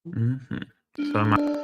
Mhm. So am I.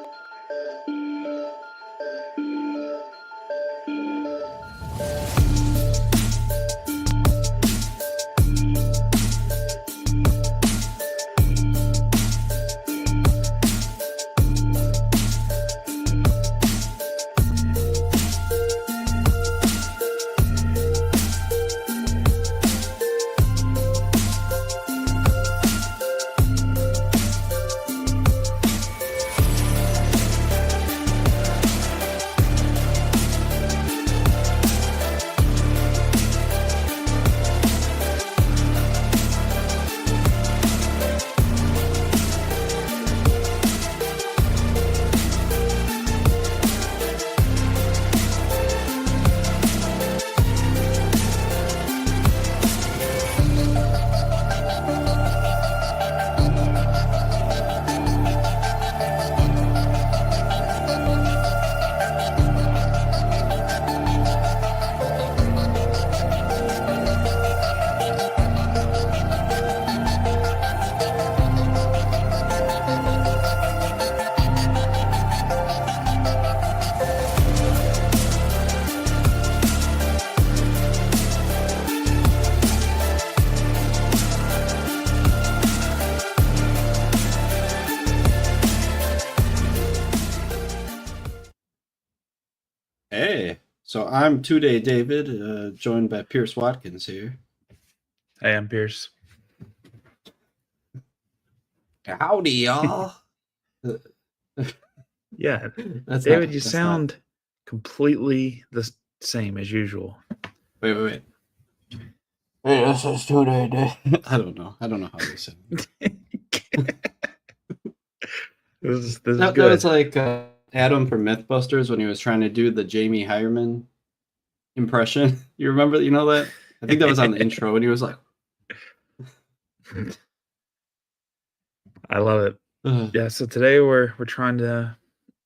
Hey, so I'm 2 Day David, joined by Pierce Watkins here. Hey, I'm Pierce. Howdy, y'all. Yeah, that's David, not. you That's not. sound completely the same as usual. Wait. Hey, this is 2 Day David. I don't know. I don't know how they sound. This is That was good. like Adam from MythBusters when he was trying to do the Jamie Hyerman impression. You remember? You know that? I think that was on the intro when he was like, I love it. Ugh. Yeah, so today we're trying to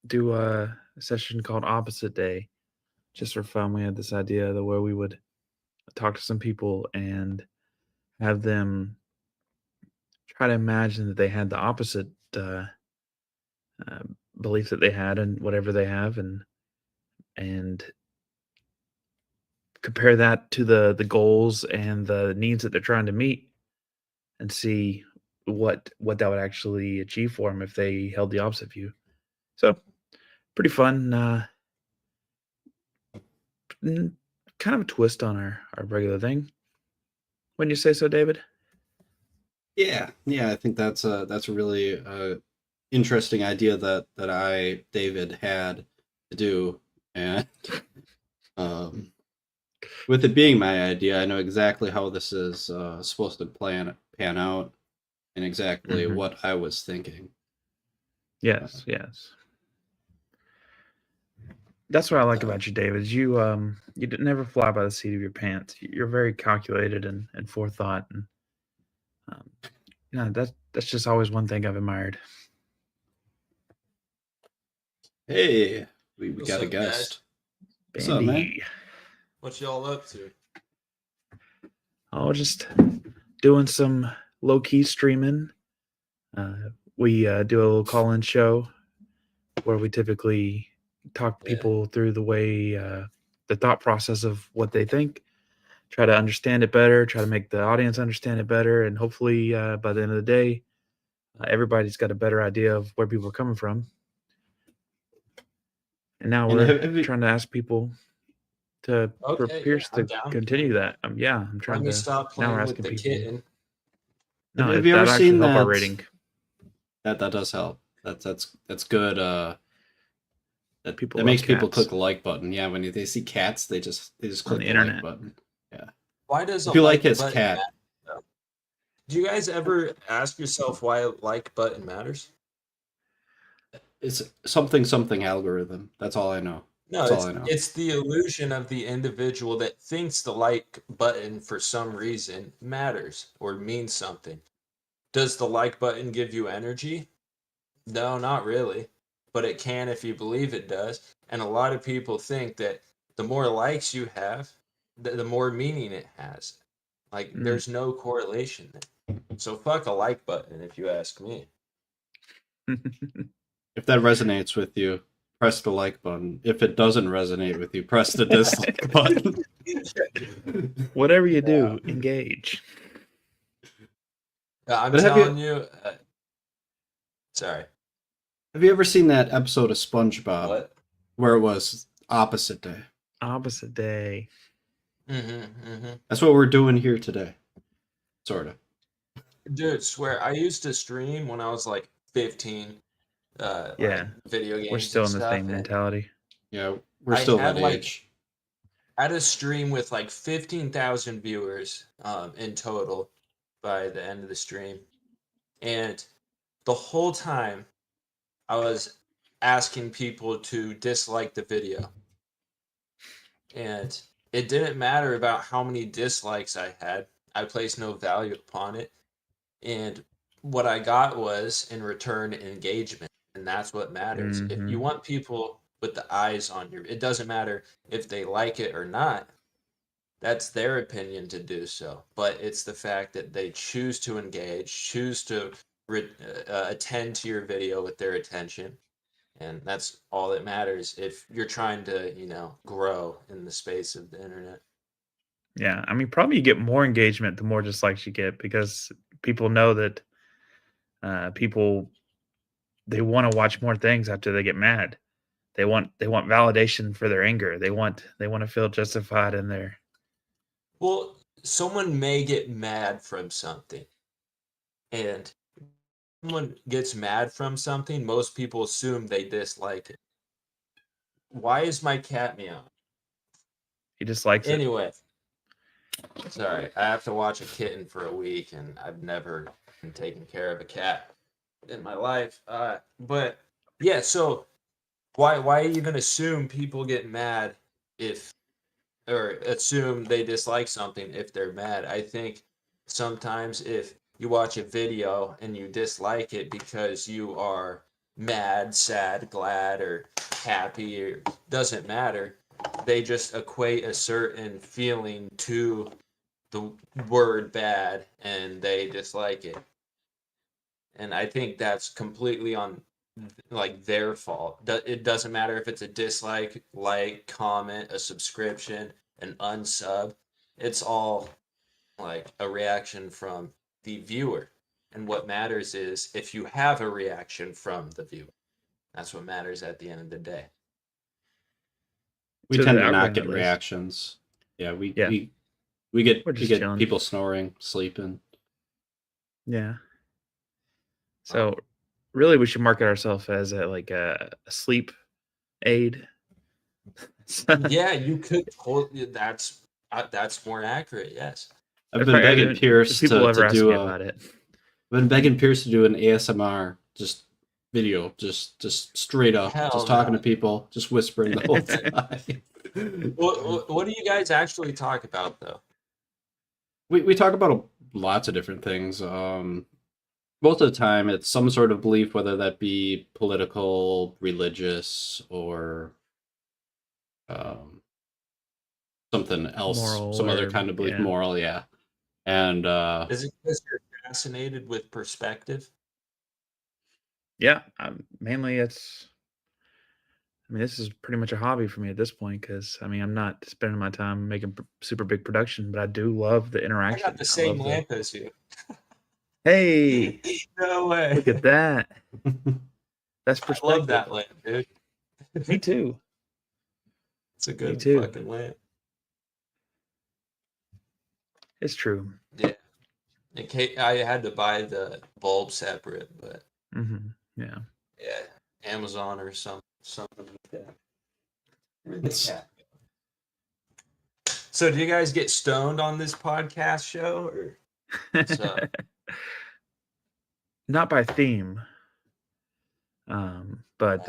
do a session called Opposite Day, just for fun. We had this idea that where we would talk to some people and have them try to imagine that they had the opposite uh, uh, belief that they had and whatever they have, and compare that to the goals and the needs that they're trying to meet and see what that would actually achieve for them if they held the opposite view. So pretty fun, kind of a twist on our regular thing. Wouldn't you say so, David? Yeah. I think that's a really interesting idea that I David had to do, and um, with it being my idea, I know exactly how this is supposed to pan out, and exactly Hmm. what I was thinking. Uh, Yes. That's what I like uh, about you, David. You never fly by the seat of your pants. You're very calculated and forethought, and um, that's just always one thing I've admired. hey, we What's got a up, guys? guest. What's up, man? Bandy. What y'all up to? Oh, just doing some low key streaming. Uh, we do a little call in show where we typically talk Yeah. people through the thought process of what they think, try to understand it better, try to make the audience understand it better, and hopefully by the end of the day, everybody's got a better idea of where people are coming from. And now And we're have you, trying to ask people for Okay, yeah, Pierce I'm to down. continue that. Yeah, I'm Let trying me to. stop Now we're playing with asking the people. kitten. have, No, have you ever that actually seen help our that? rating. That that's good. That People that love makes people cats click the like button. Yeah, when they see cats, they just on click the the like internet. button. Yeah. Why does a If you like like his button cat, matter, though? Do you guys ever ask yourself why a like button matters? it's something algorithm. That's all I know. No, That's all it's I know. it's the illusion of the individual that thinks the like button for some reason matters or means something. Does the like button give you energy? No, not really. But it can if you believe it does. And a lot of people think that the more likes you have, the more meaning it has. Like, Mm. there's no correlation there. So fuck a like button if you ask me. If that resonates with you, press the like button. If it doesn't resonate with you, press the dislike button. Whatever you do, engage. I'm But telling you. Sorry. have you ever seen that episode of SpongeBob What? where it was opposite day? Opposite day. That's what we're doing here today, sort of. Dude, swear, I used to stream when I was like 15, Yeah. like video games We're still and in the stuff. same And mentality. Yeah, we're I still had that like age. I had a stream with like 15,000 viewers in total by the end of the stream, and the whole time I was asking people to dislike the video, and it didn't matter about how many dislikes I had. I placed no value upon it. And what I got was in return engagement. And that's what matters. If you want people with the eyes on you, it doesn't matter if they like it or not. That's their opinion to do so. But it's the fact that they choose to engage, choose to attend to your video with their attention. And that's all that matters if you're trying to, grow in the space of the internet. Yeah, I mean, probably you get more engagement the more dislikes you get because people know that people they want to watch more things after they get mad. They want validation for their anger. They want to feel justified in their. Well, someone may get mad from something, and someone gets mad from something, most people assume they dislike it. Why is my cat meowing? He dislikes it. Anyway, sorry, I have to watch a kitten for a week, and I've never been taking care of a cat in my life. But yeah, so why even assume people get mad if or assume they dislike something if they're mad? I think sometimes if you watch a video and you dislike it because you are mad, sad, glad, or happy, or doesn't matter, they just equate a certain feeling to the word bad and they dislike it. And I think that's completely on like their fault. It doesn't matter if it's a dislike, like, comment, a subscription, an unsub. It's all like a reaction from the viewer. And what matters is if you have a reaction from the viewer. That's what matters at the end of the day. We To tend the to not algorithm, get at least. reactions. Yeah, we Yeah. we get We're we just get chilling. people snoring, sleeping. Yeah. So really, we should market ourselves as a sleep aid. Yeah, you could totally. That's more accurate. Yes. I've been begging If Pierce people to ever ask do me a. about it. I've been begging Pierce to do an ASMR just video, just straight up, Hell just talking no. to people, just whispering the whole time. What do you guys actually talk about though? We talk about lots of different things. Most of the time, it's some sort of belief, whether that be political, religious, or um, something else, Moral some other or kind of belief, yeah. moral, yeah. And Is it because you're fascinated with perspective? Yeah, mainly it's. I mean, this is pretty much a hobby for me at this point because I mean, I'm not spending my time making super big production, but I do love the I interaction. got the I same love the. lamp as you. Hey, No way. look at that! That's I love perspective. that lamp, dude. Me too. It's a Me good too. fucking lamp. It's true. Yeah. In case I had to buy the bulb separate, but Yeah. yeah, Amazon or something like that. Where'd the cat go? So, do you guys get stoned on this podcast show, or what's up? Not by theme. But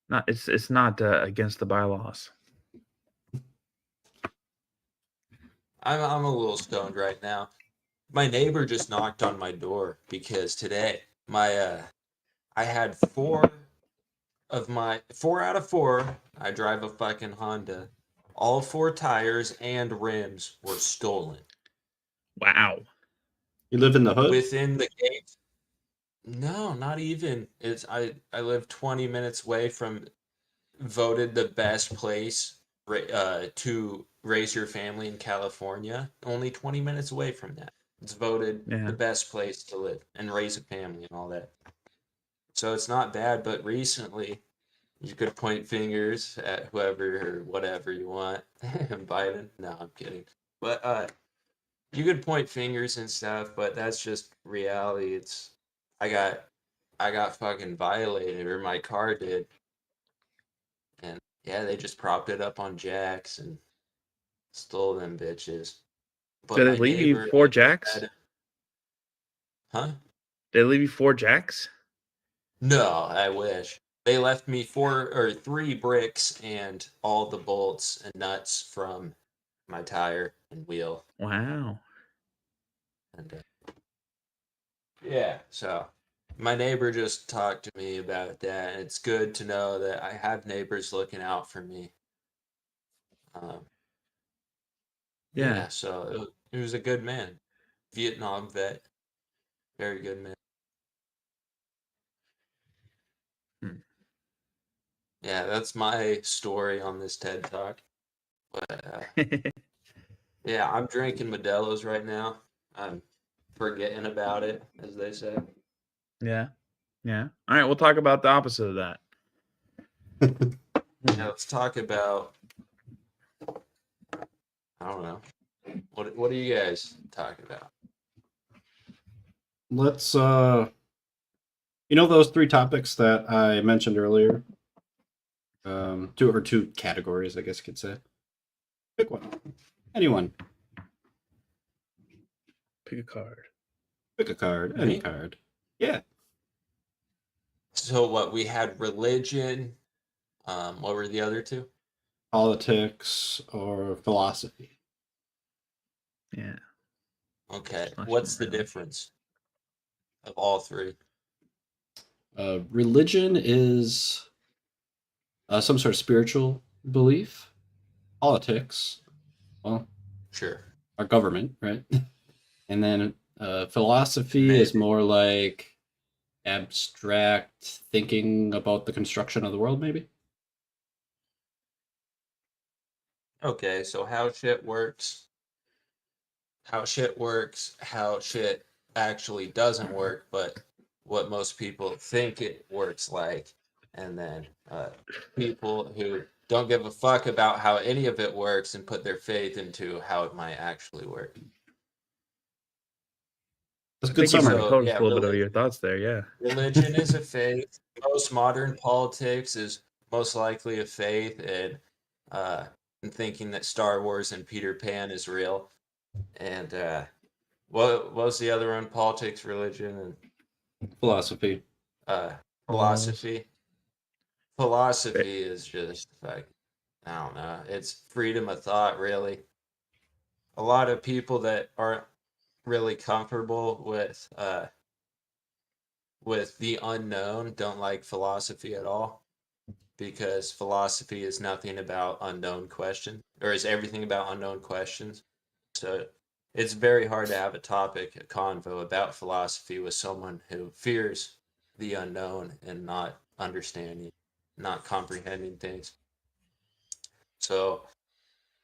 not it's not against the bylaws. I'm a little stoned right now. My neighbor just knocked on my door because today I had four out of four. I drive a fucking Honda. All four tires and rims were stolen Wow. you live in the hood. within the gate. No, not even. It's I live 20 minutes away from voted the best place to raise your family in California. Only 20 minutes away from that. It's voted the Yeah. best place to live and raise a family and all that. So it's not bad, but recently you could point fingers at whoever or whatever you want. Biden. No, I'm kidding. But you could point fingers and stuff, but that's just reality. It's I got I got fucking violated, or my car did, and yeah, they just propped it up on jacks and stole them bitches. But Did they my leave you neighbor, 4 jacks? had, huh? Did they leave you 4 jacks? No, I wish. They left me 3 bricks and all the bolts and nuts from my tire and wheel. Wow. And yeah, so my neighbor just talked to me about that, and it's good to know that I have neighbors looking out for me. Um, Yeah. yeah, so it was a good man, Vietnam vet, very good man. Hmm. Yeah, that's my story on this TED Talk. But yeah, I'm drinking Modelo's right now. I'm forgetting about it, as they say. Yeah. Yeah. Alright, we'll talk about the opposite of that. Yeah, let's talk about, I don't know. What are you guys talking about? Let's those three topics that I mentioned earlier? Two categories, I guess you could say. Pick one. Anyone. Pick a card. Pick a card. Any Me? card. Yeah. So what we had religion. What were the other two? Politics or philosophy. Yeah. Okay. Slash What's the morality. difference of all three? Religion is some sort of spiritual belief. Politics, well, Sure. our government, right? And then philosophy is Maybe. more like abstract thinking about the construction of the world, maybe. Okay, so how shit actually doesn't work, but what most people think it works like, and then people who don't give a fuck about how any of it works and put their faith into how it might actually work. That's I a good think you might have summary. So told us yeah, a little bit of your thoughts there, yeah. religion is a faith. Most modern politics is most likely a faith uh, in thinking that Star Wars and Peter Pan is real. And what was the other one? Politics, religion, and Philosophy. uh, Morals. philosophy. Philosophy is just like, I don't know. It's freedom of thought, really. A lot of people that aren't really comfortable with the unknown don't like philosophy at all, because philosophy is nothing about unknown questions, or is everything about unknown questions. So it's very hard to have a topic, a convo about philosophy with someone who fears the unknown and not understanding, not comprehending things. So,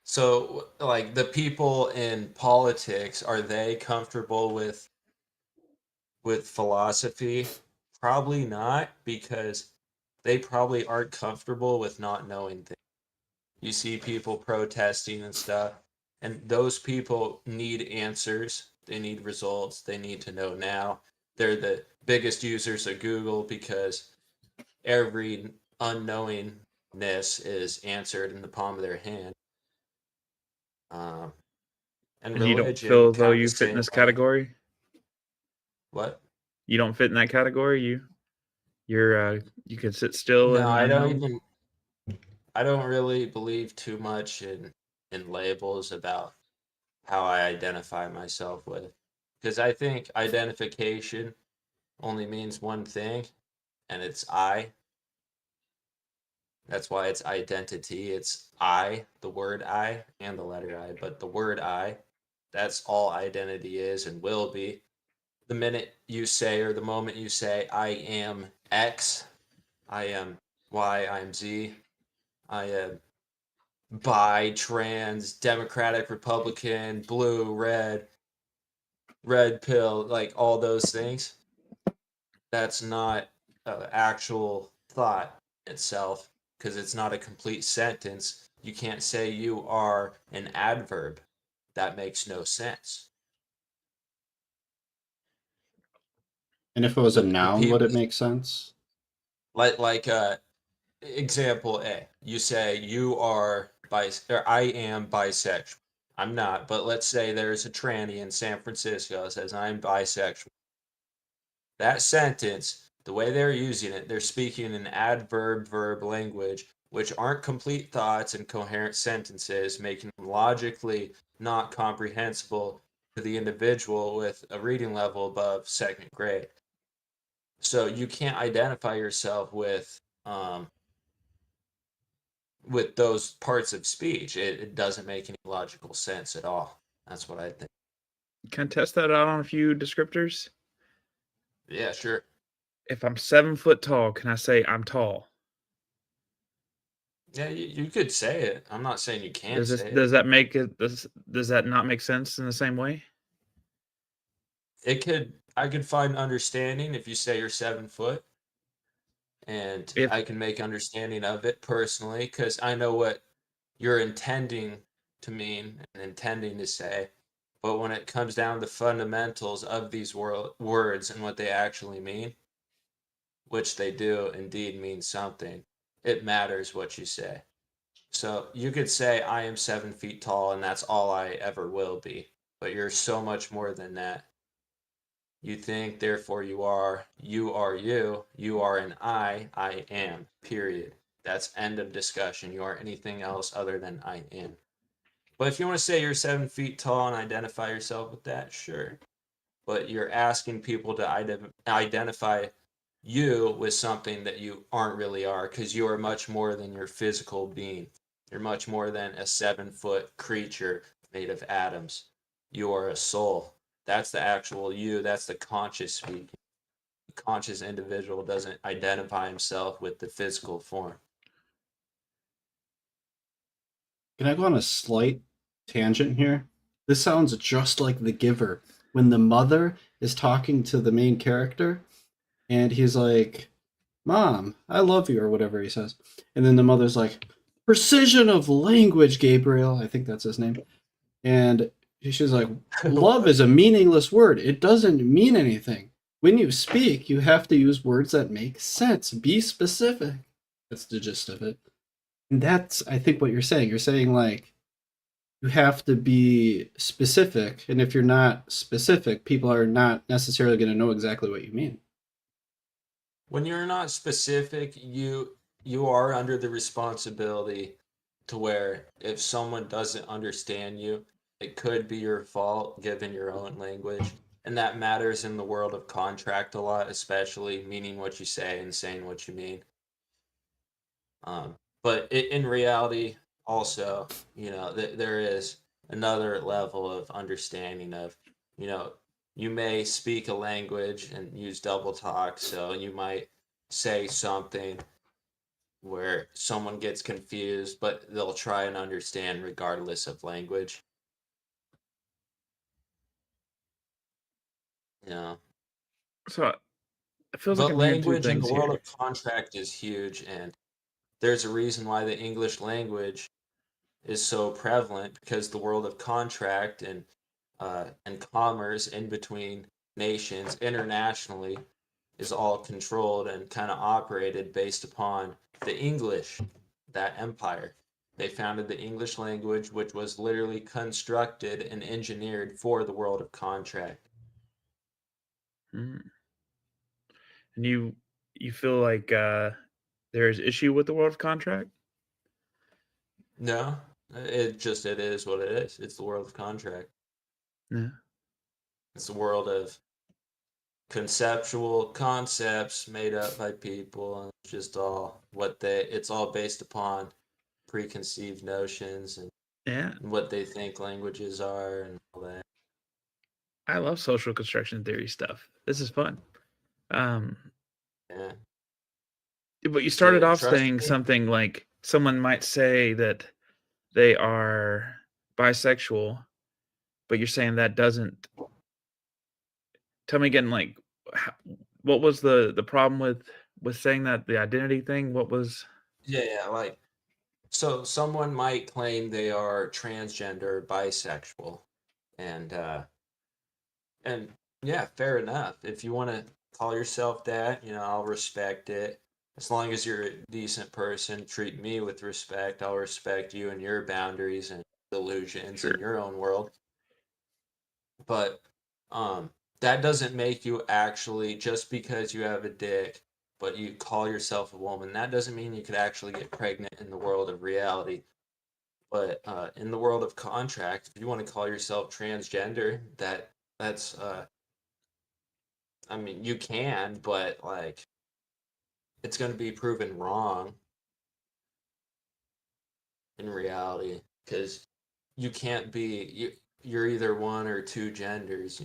so like the people in politics, are they comfortable with philosophy? Probably not, because they probably aren't comfortable with not knowing things. You see people protesting and stuff, and those people need answers. They need results. They need to know now. They're the biggest users of Google because every unknowingness is answered in the palm of their hand. Um, and And you don't religion, feel as though kind of the you fit in same this way. category? What? You don't fit in that category? You can sit still in No, the unknown? I don't really believe too much in labels about how I identify myself with. Because I think identification only means one thing, and it's I. That's why it's identity. It's I, the word I, and the letter I. But the word I, that's all identity is and will be. the minute you say, or the moment you say, I am X, I am Y, I am Z, I am bi, trans, Democratic, Republican, blue, red pill, like all those things, that's not actual thought itself because it's not a complete sentence. You can't say you are an adverb. That makes no sense. And if it was a The noun, would people it make sense? like example A. You say you are or I am bisexual. I'm not, but let's say there's a tranny in San Francisco that says I'm bisexual. That sentence, the way they're using it, they're speaking in adverb verb language, which aren't complete thoughts and coherent sentences, making them logically not comprehensible to the individual with a reading level above second grade. So you can't identify yourself with those parts of speech. It doesn't make any logical sense at all. That's what I think. Can I test that out on a few descriptors? Yeah, sure. If I'm 7 foot tall, can I say I'm tall? Yeah, you could say it. I'm not saying you can't say it. Does that make it does that not make sense in the same way? I could find understanding if you say you're 7 foot, and If I can make understanding of it personally because I know what you're intending to mean and intending to say. But when it comes down to fundamentals of these words and what they actually mean, which they do indeed mean something, it matters what you say. So you could say, I am 7 feet tall and that's all I ever will be. But you're so much more than that. You think, therefore you are you, you are an I am, period. That's end of discussion. You are anything else other than I am. But if you want to say you're 7 feet tall and identify yourself with that, sure. But you're asking people to identify you with something that you aren't really are because you are much more than your physical being. You're much more than a 7 foot creature made of atoms. You are a soul. That's the actual you. That's the conscious speaking. The conscious individual doesn't identify himself with the physical form. Can I go on a slight tangent here? This sounds just like The Giver when the mother is talking to the main character and he's like, Mom, I love you, or whatever he says. And then the mother's like, Precision of language, Gabriel. I think that's his name. And she's like, Love is a meaningless word. It doesn't mean anything. When you speak, you have to use words that make sense. Be specific. That's the gist of it. And that's, I think, what you're saying. You're saying, like, you have to be specific. And if you're not specific, people are not necessarily going to know exactly what you mean. When you're not specific, you are under the responsibility to where if someone doesn't understand you, it could be your fault given your own language. And that matters in the world of contract a lot, especially meaning what you say and saying what you mean. But in reality, also, there is another level of understanding of, you know, you may speak a language and use double talk, so you might say something where someone gets confused, but they'll try and understand regardless of language. You know, So it feels like but I'm hearing two language in the things world here. of contract is huge, and there's a reason why the English language is so prevalent because the world of contract and commerce in between nations internationally is all controlled and kind of operated based upon the English, that empire. They founded the English language, which was literally constructed and engineered for the world of contract. Mm. And you feel like there's issue with the world of contract? No, it is what it is. It's the world of contract. Yeah. It's the world of conceptual concepts made up by people and it's just all it's all based upon preconceived notions and Yeah. what they think languages are and all that. I love social construction theory stuff. This is fun. Um, Yeah. but you started off Trust saying me. something like someone might say that they are bisexual, but you're saying that doesn't. Tell me again, like, ho what was the problem with saying that, the identity thing? What was Yeah, like so someone might claim they are transgender, bisexual, and and yeah, fair enough. If you want to call yourself that, I'll respect it. As long as you're a decent person, treat me with respect. I'll respect you and your boundaries and delusions in sure. your own world. But um, that doesn't make you actually, just because you have a dick, but you call yourself a woman, that doesn't mean you could actually get pregnant in the world of reality. But in the world of contract, if you want to call yourself transgender, that's I mean, you can, but like it's going to be proven wrong in reality because you can't be you're either one or two genders,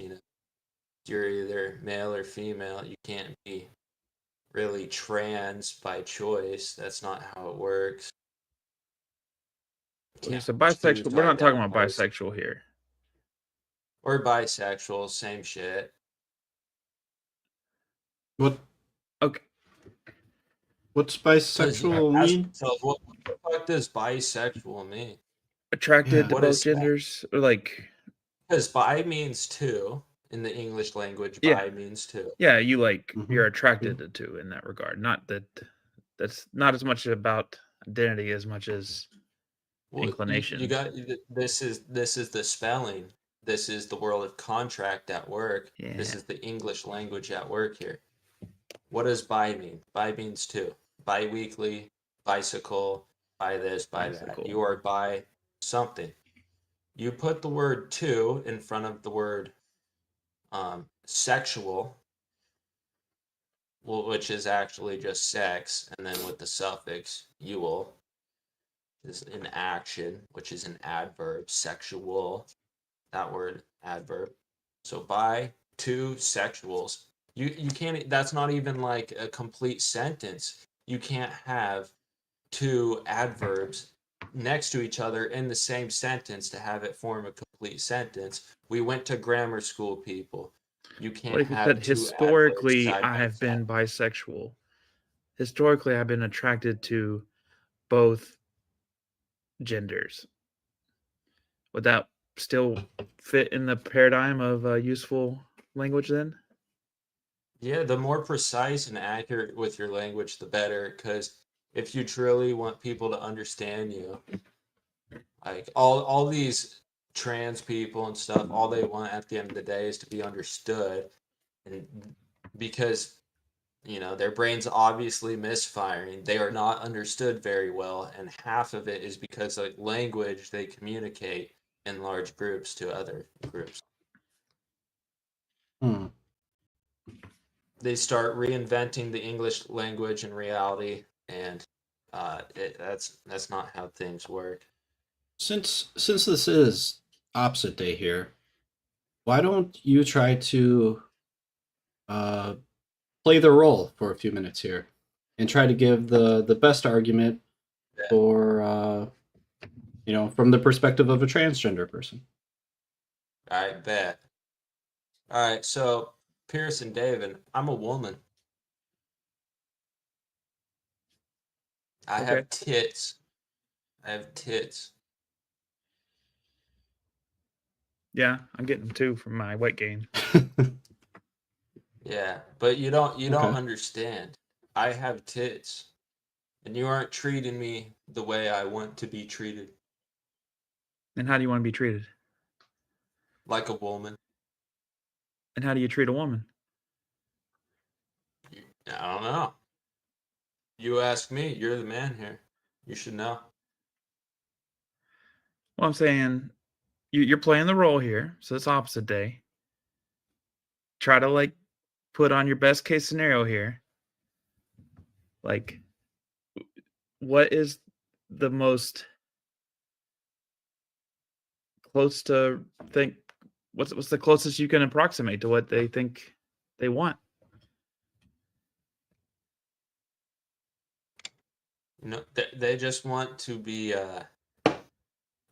You're either male or female. You can't be really trans by choice. That's not how it works. You Okay, can't so choose bisexual to we're not talking about identify as bisexual here. or bisexual, same shit. What Okay, what's Because bisexual ask mean? yourself, what the fuck does bisexual mean? attracted Yeah. to What both is genders or, like because bi means two in the English language. yeah, Bi means two. yeah, you, like Mm-hmm. you're attracted to in that regard, not that that's not as much about identity as much as Well, you inclination. got this is the spelling. This is the world of contract at work. This Yeah, is the English language at work here. What does bi mean? Bi means two. Bi-weekly, bicycle, buy this, buy that. bicycle. You are by something. You put the word two in front of the word sexual, which is actually just sex, and then with the suffix "ual" is an action, which is an adverb. Sexual, that word adverb. So by two sexuals. You can't, that's not even like a complete sentence. You can't have two adverbs next to each other in the same sentence to have it form a complete sentence. We went to grammar school, people. You What can't if you said, have two adverbs "Historically, side I by have side. been bisexual. Historically, I've been attracted to both genders." Would that still fit in the paradigm of, useful language then? Yeah, the more precise and accurate with your language, the better. Because if you truly want people to understand you, like all these trans people and stuff, all they want at the end of the day is to be understood. And because, their brain's obviously misfiring, they are not understood very well. And half of it is because like language, they communicate in large groups to other groups. Hmm. They start reinventing the English language in reality, and that's not how things work. Since this is opposite day here, why don't you try to uh, play the role for a few minutes here, and try to give the best argument Yeah, for from the perspective of a transgender person. I bet. All right, so Pierce and David, I'm a woman. I Okay. have tits. I have tits. Yeah, I'm getting 2 from my weight gain. Yeah, but you don't Okay. understand. I have tits, and you aren't treating me the way I want to be treated, And how do you wanna be treated? like a woman. And how do you treat a woman? I don't know. You ask me. You're the man here. You should know. Well, I'm saying you're playing the role here, so it's opposite day. Try to, like, put on your best case scenario here. Like, what is the most close to think what's the closest you can approximate to what they think they want? They just want to be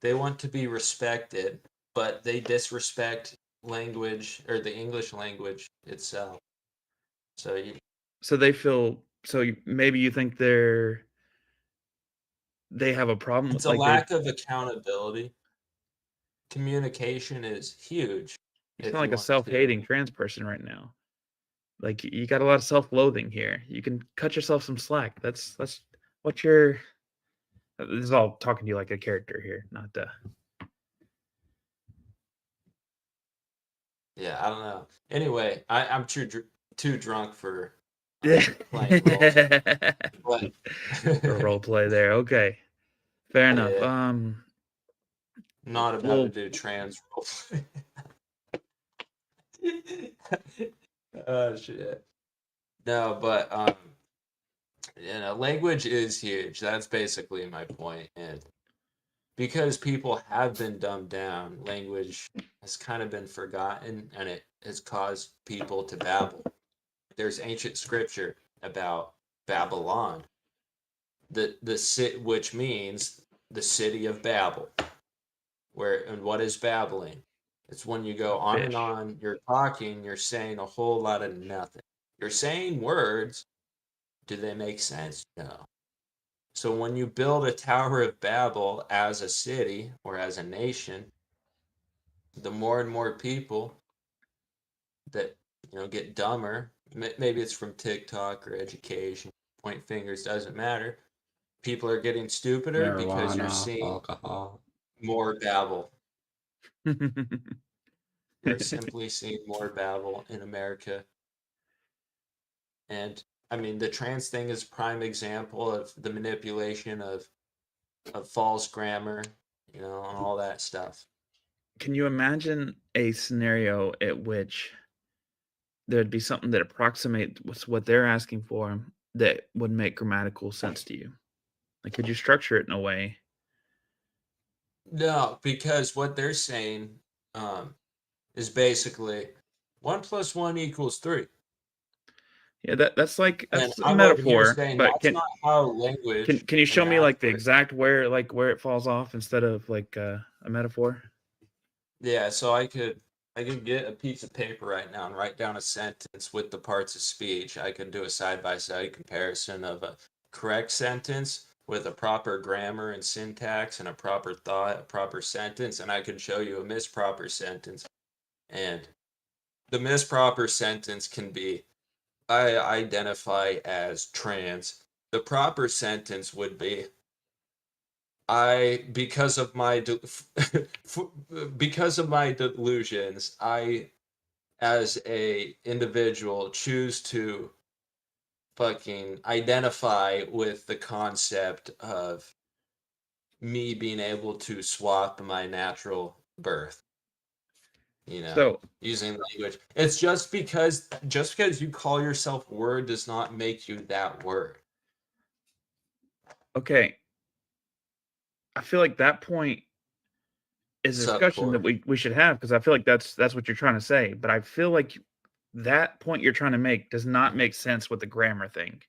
they want to be respected, but they disrespect language or the English language itself. So So they feel so maybe you think they have a problem it's with a like they lack of accountability. Communication is huge you sound if like you a want to. self-hating trans person right now. Like you got a lot of self-loathing here. You can cut yourself some slack. That's what you're. This is all talking to you like a character here, not Yeah, I don't know. Anyway, I'm too drunk for playing roles, for but role play there. Okay, fair enough. yeah, not about to Well, do trans role play. Oh shit. No, but language is huge. That's basically my point. And because people have been dumbed down, language has kind of been forgotten, and it has caused people to babble. There's ancient scripture about Babylon, which means the city of Babel. And what is babbling? It's when you go on and fish. on, you're talking, you're saying a whole lot of nothing. You're saying words, do they make sense? No. So when you build a Tower of Babel as a city or as a nation, the more and more people that get dumber, maybe it's from TikTok or education, point fingers, doesn't matter. People are getting stupider because you're Marijuana, seeing alcohol. more babble. You're simply seeing more babble in America. And I mean, the trans thing is a prime example of the manipulation of false grammar, and all that stuff. Can you imagine a scenario at which there'd be something that approximates what they're asking for that would make grammatical sense to you? Like, could you structure it in a way? No, because what they're saying um, is basically 1 + 1 = 3. Yeah, And that's a I'm over here metaphor, saying but that's not how language can you and show me math like the work. exact where it falls off instead of like a metaphor? Yeah, so I could get a piece of paper right now and write down a sentence with the parts of speech. I could do a side-by-side comparison of a correct sentence with a proper grammar and syntax and a proper thought, a proper sentence, and I could show you a misproper sentence. And the misproper sentence can be I identify as trans. The proper sentence would be I because of my because of my delusions, I as a individual choose to fucking identify with the concept of me being able to swap my natural birth, you know, So, using language. It's just because you call yourself word does not make you that word. okay, I feel like that point is a discussion that Subcore. we should have because I feel like that's what you're trying to say. But I feel like that point you're trying to make does not make sense with the grammar thing.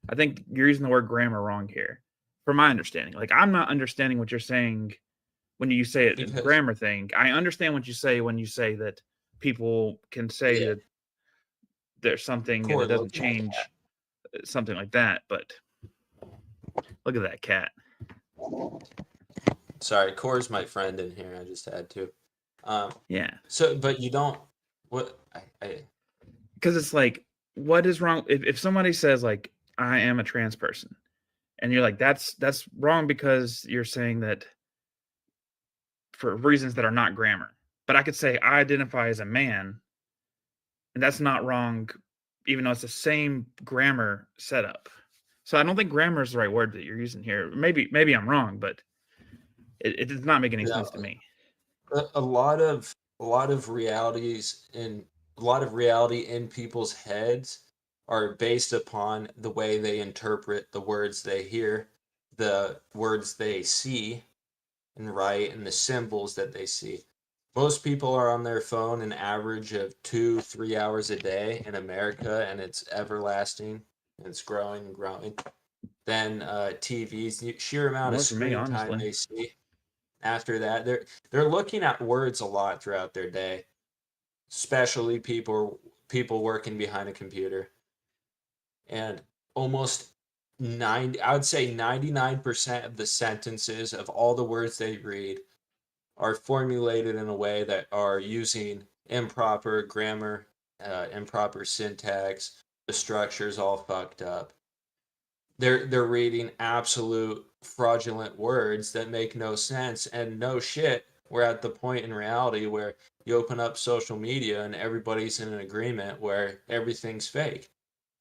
I think you're using the word grammar wrong here, from my understanding. Like I'm not understanding what you're saying when you say it in the Because grammar thing. I understand what you say when you say that people can say yeah, that there's something and it Corey, look doesn't at my cat. change, something like that. But look at that cat. Sorry, Core's my friend in here. I just had to. Um, Yeah, but you don't. What I because it's like, what is wrong if somebody says like I am a trans person, and you're like that's wrong because you're saying that for reasons that are not grammar. But I could say I identify as a man, and that's not wrong, even though it's the same grammar setup. So I don't think grammar is the right word that you're using here. Maybe I'm wrong, but it does not make any no, sense to me. a lot of realities in a lot of reality in people's heads are based upon the way they interpret the words they hear, the words they see and write, and the symbols that they see. Most people are on their phone an average of 2-3 hours a day in America, and it's everlasting. And it's growing and growing. Then TVs, the sheer amount of More for me, screen time honestly. they see. After that, they're looking at words a lot throughout their day, especially people working behind a computer. And almost 90, I would say 99% of the sentences of all the words they read are formulated in a way that are using improper grammar, improper syntax. The structure's all fucked up. They're reading absolute fraudulent words that make no sense, and no shit. We're at the point in reality where you open up social media and everybody's in an agreement where everything's fake.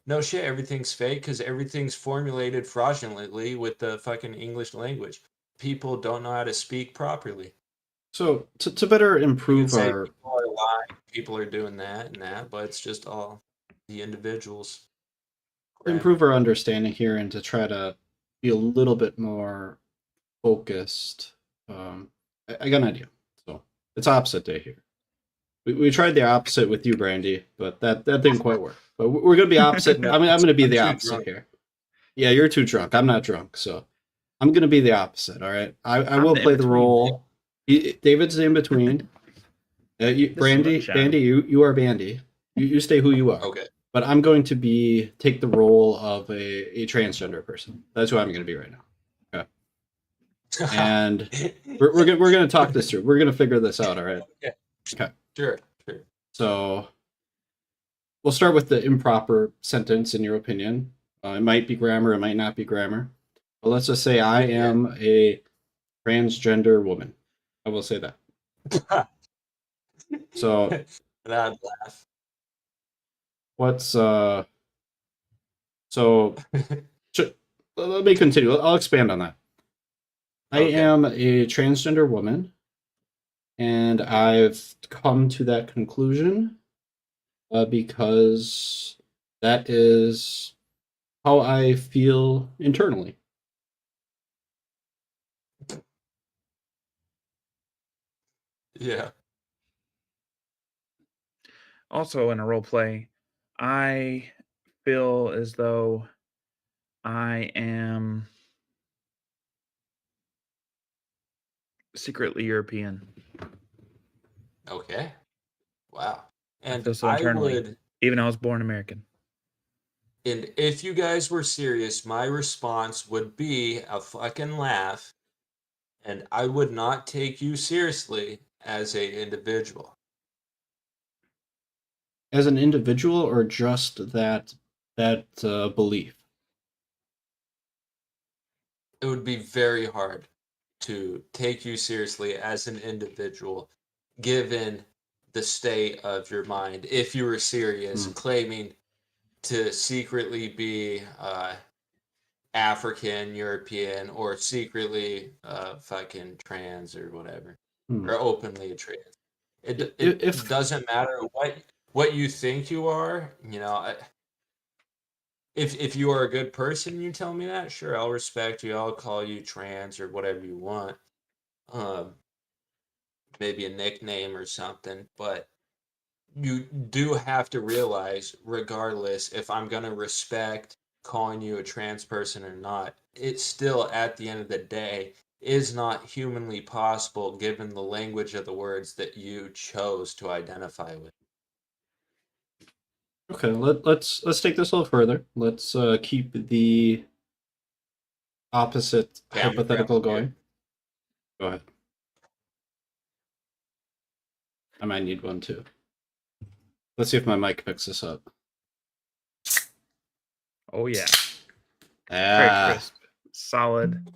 No shit, everything's fake because everything's formulated fraudulently with the fucking English language. People don't know how to speak properly. So to better You can improve say our people are lying, people are doing that and that, but it's just all the individuals. Grammar. understanding here and to try to be a little bit more focused, I got an idea. So it's opposite day here. We tried the opposite with you, Brandy, but that didn't quite work. But we're gonna be opposite. No, I'm gonna be I'm the too opposite drunk. here. Yeah, you're too drunk. I'm not drunk, so I'm gonna be the opposite. All right, I I'm will the play the in-between. role. David's in between. This is Brandy, moonshine. you are Bandy. You stay who you are. Okay. But I'm going to take the role of a transgender person. That's who I'm going to be right now. Okay. And we're gonna talk this through. We're gonna figure this out. All right. Okay. Okay. Sure. So we'll start with the improper sentence. In your opinion, it might be grammar. It might not be grammar. But let's just say I am a transgender woman. I will say that. So And I'd laugh. what's so let me continue. I'll expand on that. I Okay. am a transgender woman, and I've come to that conclusion because that is how I feel internally. Yeah. Also, in a role play, I feel as though I am secretly European. Okay. Wow. I And feel so I internally, would, even though I was born American. and if you guys were serious, my response would be a fucking laugh, and I would not take you seriously as a individual. As an individual, or just that belief. It would be very hard to take you seriously as an individual, given the state of your mind. If you were serious, claiming to secretly be African, European, or secretly fucking trans or whatever, Hmm. or openly trans. It If doesn't matter what you think you are. You know, if you are a good person, you tell me that. Sure, I'll respect you. I'll call you trans or whatever you want. Um, maybe a nickname or something, but you do have to realize, regardless if I'm going to respect calling you a trans person or not, it still, at the end of the day, is not humanly possible given the language of the words that you chose to identify with. okay, let's take this a little further. Let's keep the opposite Okay, I'm gonna grab hypothetical a beer. going. Go ahead. I might need one too. Let's see if my mic picks this up. Oh yeah, very Ah, crisp, solid.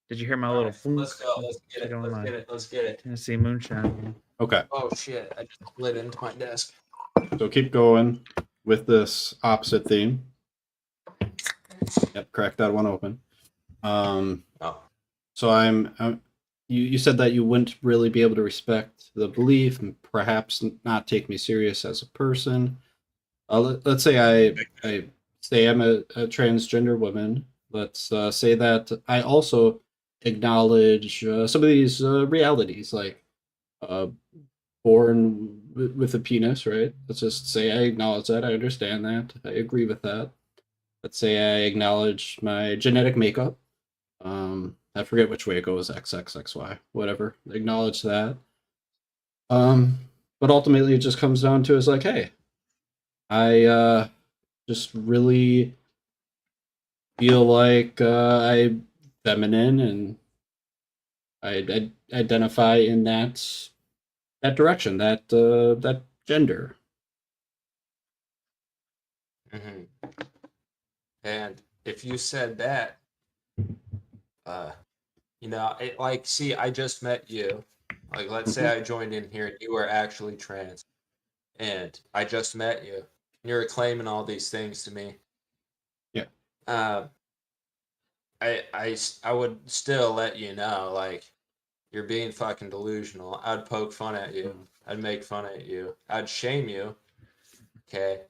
Did you hear my All little right, funk? let's go. Let's get Check it. on Let's my get it. Let's get it. Tennessee moonshine. okay. Oh shit! I just slid into my desk. So keep going with this opposite theme. Yep, crack that one open. Oh, So you said that you wouldn't really be able to respect the belief and perhaps not take me serious as a person. Let's say I say I'm a transgender woman. Let's say that I also acknowledge some of these realities, like uh, born with a penis, right? Let's just say I acknowledge that. I understand that. I agree with that. Let's say I acknowledge my genetic makeup. I forget which way it goes, XXXY, whatever. Acknowledge that. Um, but ultimately, it just comes down to is like, hey, I just really feel like I'm feminine and I identify in that direction, that gender. Hmm. And if you said that, uh, like, see, I just met you. Like, let's say Mhm. I joined in here and you were actually trans, and I just met you. And you're claiming all these things to me. Yeah, Uh, I would still let you know, like, you're being fucking delusional. I'd poke fun at you. I'd make fun at you. I'd shame you. Okay.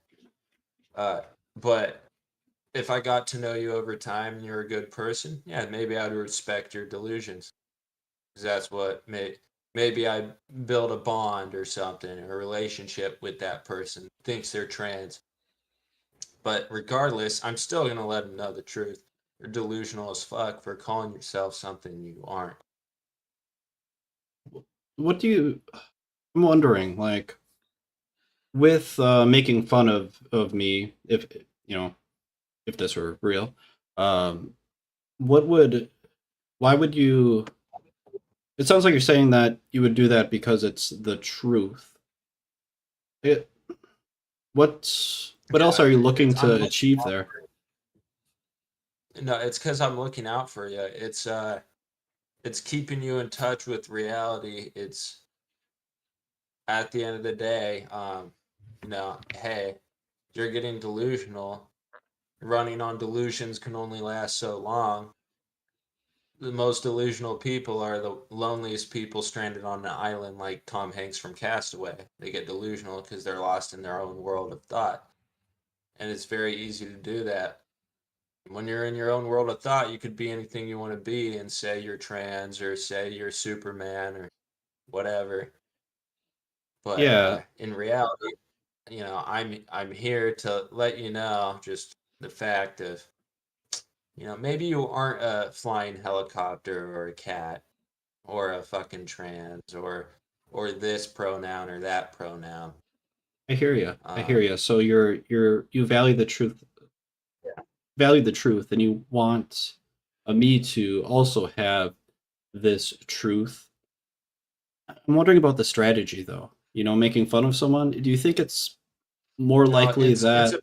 Uh, but if I got to know you over time and you're a good person, yeah, maybe I'd respect your delusions. 'Cause that's what maybe I build a bond or something, a relationship with that person, thinks they're trans. But regardless, I'm still gonna let them know the truth. You're delusional as fuck for calling yourself something you aren't. what do you? I'm wondering, like, with making fun of me, if you know, if this were real, um, what would? Why would you? It sounds like you're saying that you would do that because it's the truth. It, what else Yeah, are you looking I'm to looking achieve out there? for you. No, it's because I'm looking out for you. It's keeping you in touch with reality. It's at the end of the day, hey, you're getting delusional. Running on delusions can only last so long. The most delusional people are the loneliest people stranded on an island, like Tom Hanks from Castaway. They get delusional because they're lost in their own world of thought. And it's very easy to do that. When you're in your own world of thought, you could be anything you want to be and say you're trans or say you're Superman or whatever. But Yeah, in reality, I'm here to let you know just the fact of, maybe you aren't a flying helicopter or a cat or a fucking trans or this pronoun or that pronoun. I hear you. I hear Um, you. So you value the truth, and you want me to also have this truth. I'm wondering about the strategy, though. You know, making fun of someone. Do you think it's more no, likely it's that?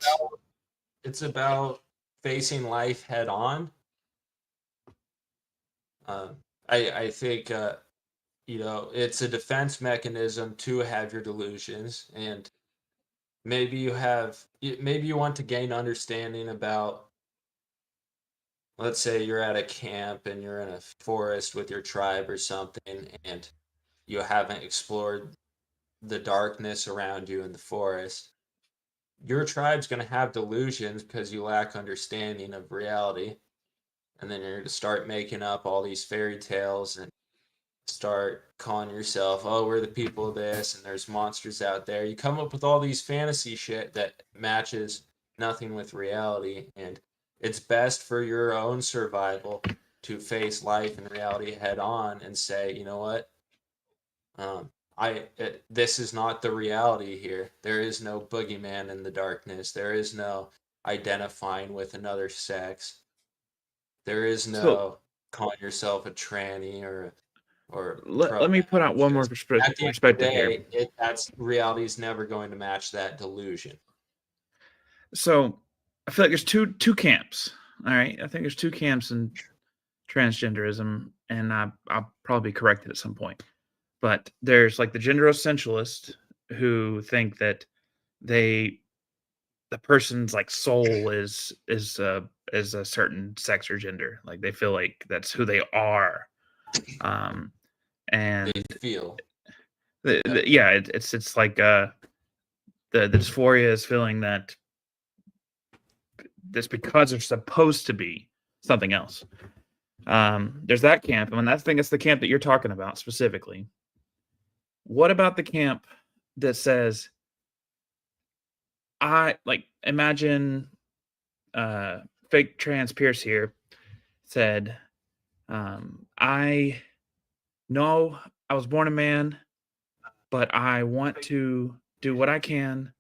about facing life head on. I think it's a defense mechanism to have your delusions, and maybe you want to gain understanding about, let's say you're at a camp and you're in a forest with your tribe or something, and you haven't explored the darkness around you in the forest. Your tribe's going to have delusions because you lack understanding of reality, and then you're going to start making up all these fairy tales and start calling yourself, oh, we're the people of this, and there's monsters out there. You come up with all these fantasy shit that matches nothing with reality, and it's best for your own survival to face life and reality head on and say, you know what? This is not the reality here. There is no boogeyman in the darkness. There is no identifying with another sex. There is So no calling yourself a tranny or let me pronoun, put out one more because at the end of the perspective here. day, that's reality is never going to match that delusion. So I feel like there's two camps. All right, I think there's two camps in transgenderism, and I'll probably be corrected at some point. But there's like the gender essentialist who think that they the person's like soul is a certain sex or gender. Like they feel like that's who they are. Um, They and feel. Yep. yeah, it's like the dysphoria is feeling that this because they're supposed to be something else. There's that camp, and I think it's the camp that you're talking about specifically. What about the camp that says, I like imagine fake trans Pierce here said, I know I was born a man, but I want to do what I can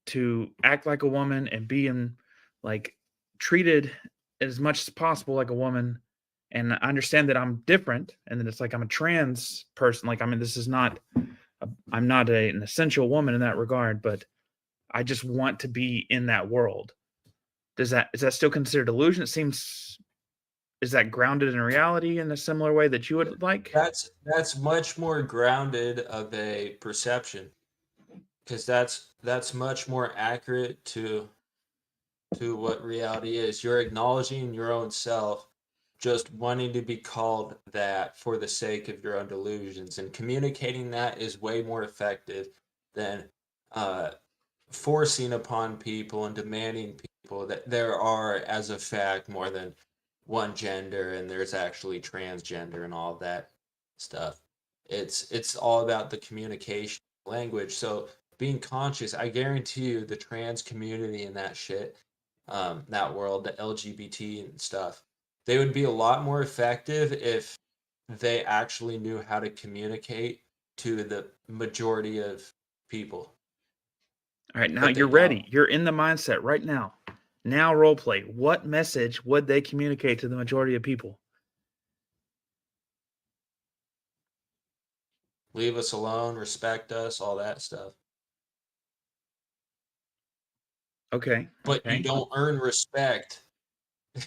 to act like a woman and be in like treated as much as possible like a woman. And I understand that I'm different, and then it's like I'm a trans person. Like, I mean, this is not, I'm not an essential woman in that regard, but I just want to be in that world. Is that still considered illusion? It seems, is that grounded in reality in a similar way that you would like? That's much more grounded of a perception, because that's much more accurate to what reality is. You're acknowledging your own self, just wanting to be called that for the sake of your own delusions, and communicating that is way more effective than uh, forcing upon people and demanding people that there are, as a fact, more than one gender and there's actually transgender and all that stuff. It's all about the communication language. So being conscious, I guarantee you, the trans community and that shit, that world, the LGBT and stuff, they would be a lot more effective if they actually knew how to communicate to the majority of people. All right, now But they you're don't. ready. You're in the mindset right now. Now role play. What message would they communicate to the majority of people? Leave us alone, respect us, all that stuff. Okay, But you okay. don't earn respect.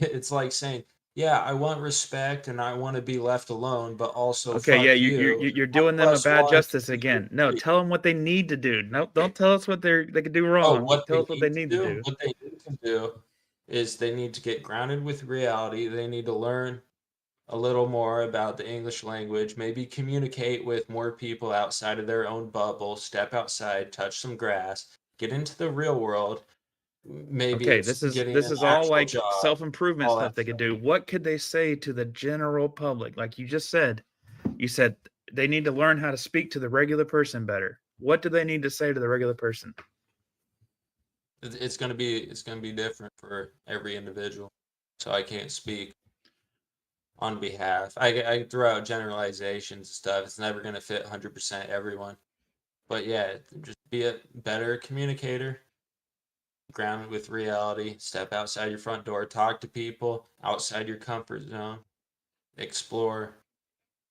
It's like saying, "Yeah, I want respect and I want to be left alone, but also Okay, yeah, fuck you. you're One doing them a plus bad one justice equals again. No, three." tell them what they need to do. No, don't tell us what they can do Oh, wrong. what Tell they us what they need to need to do? do. What they need to do is they need to get grounded with reality. They need to learn a little more about the English language, maybe communicate with more people outside of their own bubble, step outside, touch some grass, get into the real world. Maybe Okay, it's getting this an is all actual like job, self-improvement all stuff that they could stuff. do. What could they say to the general public? Like you just said, you said they need to learn how to speak to the regular person better. What do they need to say to the regular person? It's gonna be different for every individual. So I can't speak on behalf. I throw out generalizations and stuff. It's never gonna fit 100% everyone. But yeah, just be a better communicator, grounded with reality. Step outside your front door, talk to people outside your comfort zone, explore,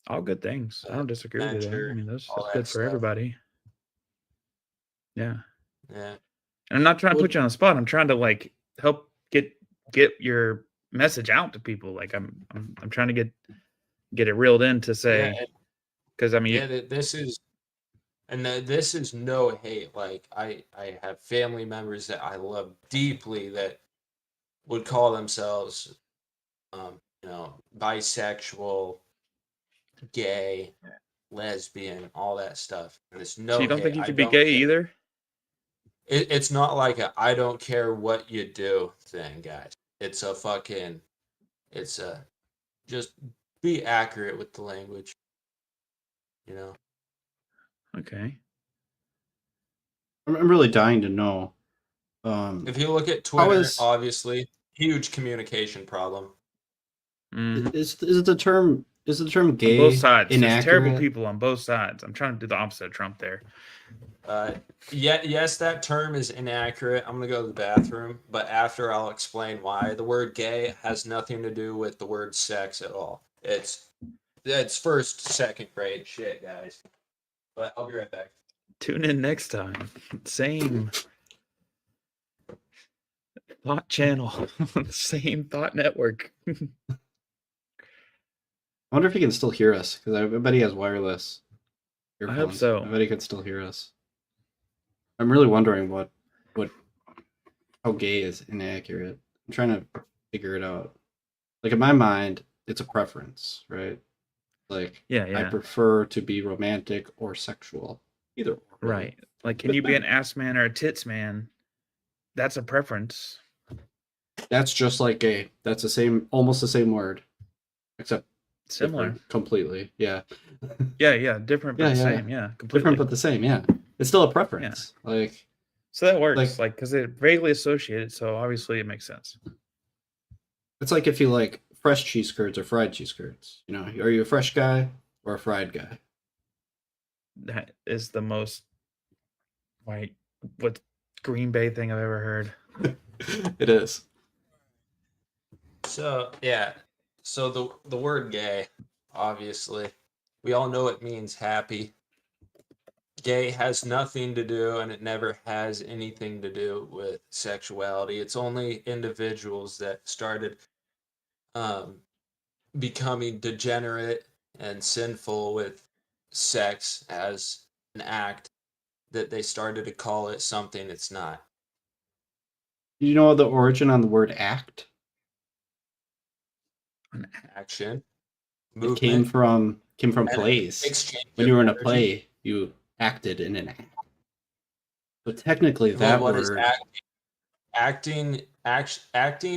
All good things. I don't disagree with you there. I venture, mean, all that's that good for stuff. everybody. Yeah. Yeah. And I'm not trying to Well, put you on the spot. I'm trying to like help get your message out to people. Like I'm trying to get it reeled in to yeah, say, because I mean, yeah. This is no hate. Like I have family members that I love deeply that would call themselves, bisexual, gay, lesbian, all that stuff. And it's so you no don't hate. think you I could be don't gay care. either? It's not like a I don't care what you do thing, guys. It's a fucking. It's a just be accurate with the language. You know. Okay. I'm really dying to know. Um, If you look at how Twitter, is obviously, huge communication problem. Mhm. is the term On both gay sides, there's terrible inaccurate? people on both sides. I'm trying to do the opposite of Trump there. Yes, that term is inaccurate. I'm gonna go to the bathroom, but after I'll explain why. The word gay has nothing to do with the word sex at all. It's first, second grade shit, guys. But I'll be right back. Tune in next time. Same thought channel, same thought network. I wonder if he can still hear us because I bet he has wireless I hope earphones. I so. bet he could still hear us. I'm really wondering what how gay is inaccurate. I'm trying to figure it out. Like in my mind, it's a preference, right? Like Yeah, I yeah. prefer to be romantic or sexual, either or, really. Right. Like, can With you be an men, ass man or a tits man? That's a preference. that's just like gay. That's the same, almost the same word, except Similar. different completely. Yeah. Yeah, different but Yeah, the yeah. same. Yeah, Different completely. but the same, yeah. It's still a Yeah. preference. Like So that works, like because it vaguely associated, so obviously it makes sense. it's like if you like fresh cheese curds or fried cheese curds. You know, are you a fresh guy or a fried guy? That is the most like what Green Bay thing I've ever heard. It is. So yeah, so the word gay, obviously, we all know it means happy. Gay has nothing to do, and it never has anything to do with sexuality. It's only individuals that started um, becoming degenerate and sinful with sex as an act that they started to call it something it's not. Do you know the origin on the word act? Action, It movement, came from and plays. exchange When of you were in a energy. play, you acted in an act. So technically Well, that what is word acting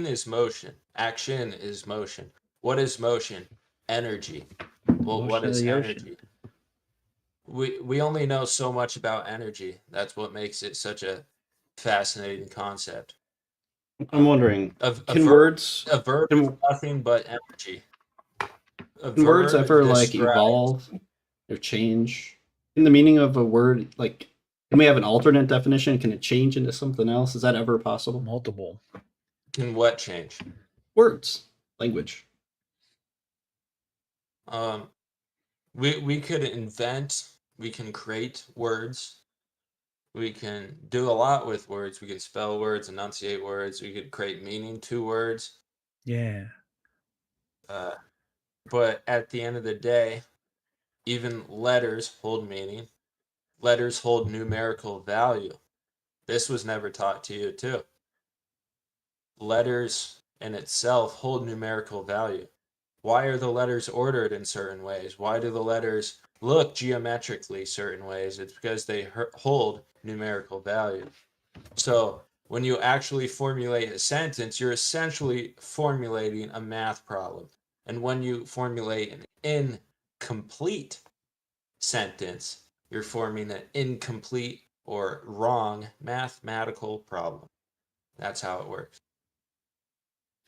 is motion. Action is motion. What is motion? Energy. Well, what Motion of is the ocean. energy? We only know so much about energy. That's what makes it such a fascinating concept. I'm wondering, A can verb words a verb is can, nothing but energy. A can words verb ever like describes. evolve or change? In the meaning of a word, like can we have an alternate definition? Can it change into something else? Is that ever possible? Multiple. Can what change? Words, language. Um, we could invent. We can create words. We can do a lot with words. We can spell words, enunciate words. We could create meaning to words. Yeah. Uh, but at the end of the day, even letters hold meaning. Letters hold numerical value. This was never taught to you, too. Letters in itself hold numerical value. Why are the letters ordered in certain ways? Why do the letters look geometrically certain ways? It's because they hold numerical value. So when you actually formulate a sentence, you're essentially formulating a math problem. And when you formulate an incomplete sentence, you're forming an incomplete or wrong mathematical problem. That's how it works.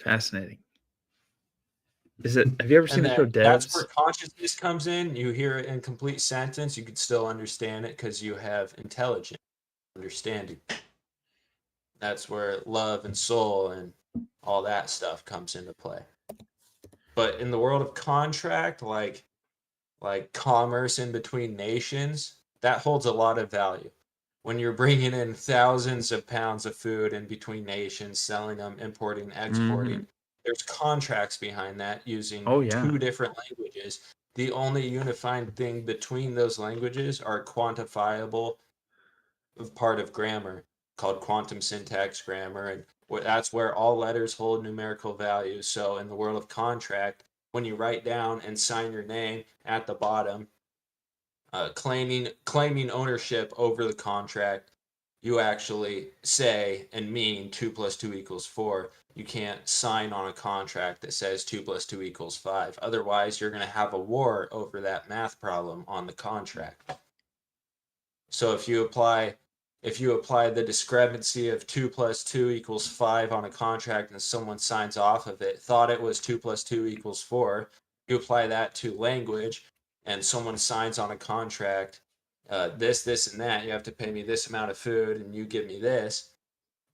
Fascinating. Have you ever seen And the show that's where Devs? consciousness comes in. You hear an incomplete sentence, you could still understand it because you have intelligent understanding. That's where love and soul and all that stuff comes into play. But in the world of contract, like commerce in between nations, that holds a lot of value. When you're bringing in thousands of pounds of food in between nations, selling them, importing, Mm-hmm. exporting, there's contracts behind that using Oh yeah. two different languages. The only unifying thing between those languages are quantifiable part of grammar called quantum syntax grammar, and that's where all letters hold numerical value. So in the world of contract, when you write down and sign your name at the bottom, claiming ownership over the contract, you actually say and mean 2 + 2 = 4. You can't sign on a contract that says 2 + 2 = 5. Otherwise, you're going to have a war over that math problem on the contract. So if you apply the discrepancy of 2 + 2 = 5 on a contract and someone signs off of it, thought it was 2 + 2 = 4, you apply that to language and someone signs on a contract, this, and that, you have to pay me this amount of food and you give me this.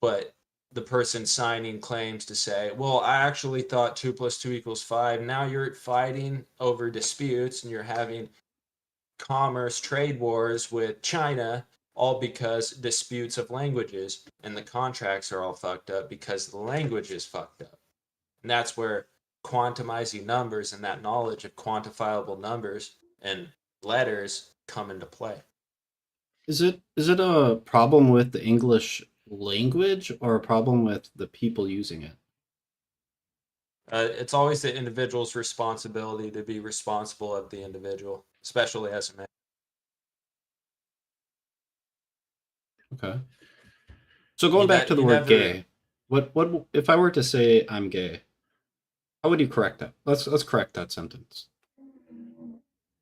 But the person signing claims to say, well, I actually thought 2 + 2 = 5. Now you're fighting over disputes and you're having commerce trade wars with China, all because disputes of languages, and the contracts are all fucked up because the language is fucked up. And that's where quantumizing numbers and that knowledge of quantifiable numbers and letters come into play. Is it a problem with the English language or a problem with the people using it? It's always the individual's responsibility to be responsible of the individual, especially as a man. Okay. So going back to the You word never. gay, what if I were to say I'm gay? How would you correct that? Let's correct that sentence.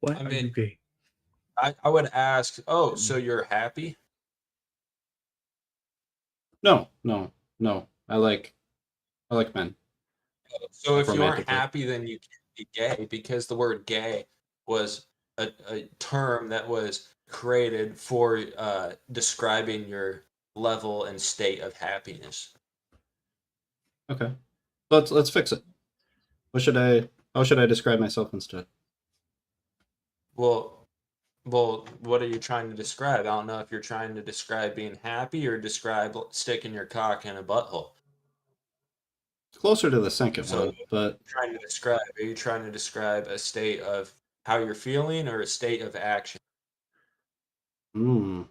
Why I are you mean, gay? I would ask, oh, so you're happy? No, no, no. I like men, So like if you aren't romantically. happy, then you can't be gay because the word gay was a term that was created for describing your level and state of happiness. Okay, let's fix it. What should I? How should I describe myself instead? Well, well, what are you trying to describe? I don't know if you're trying to describe being happy or describe sticking your cock in a butthole. Closer to the second So, one, but trying to describe, are you trying to describe a state of how you're feeling or a state of action? hmm,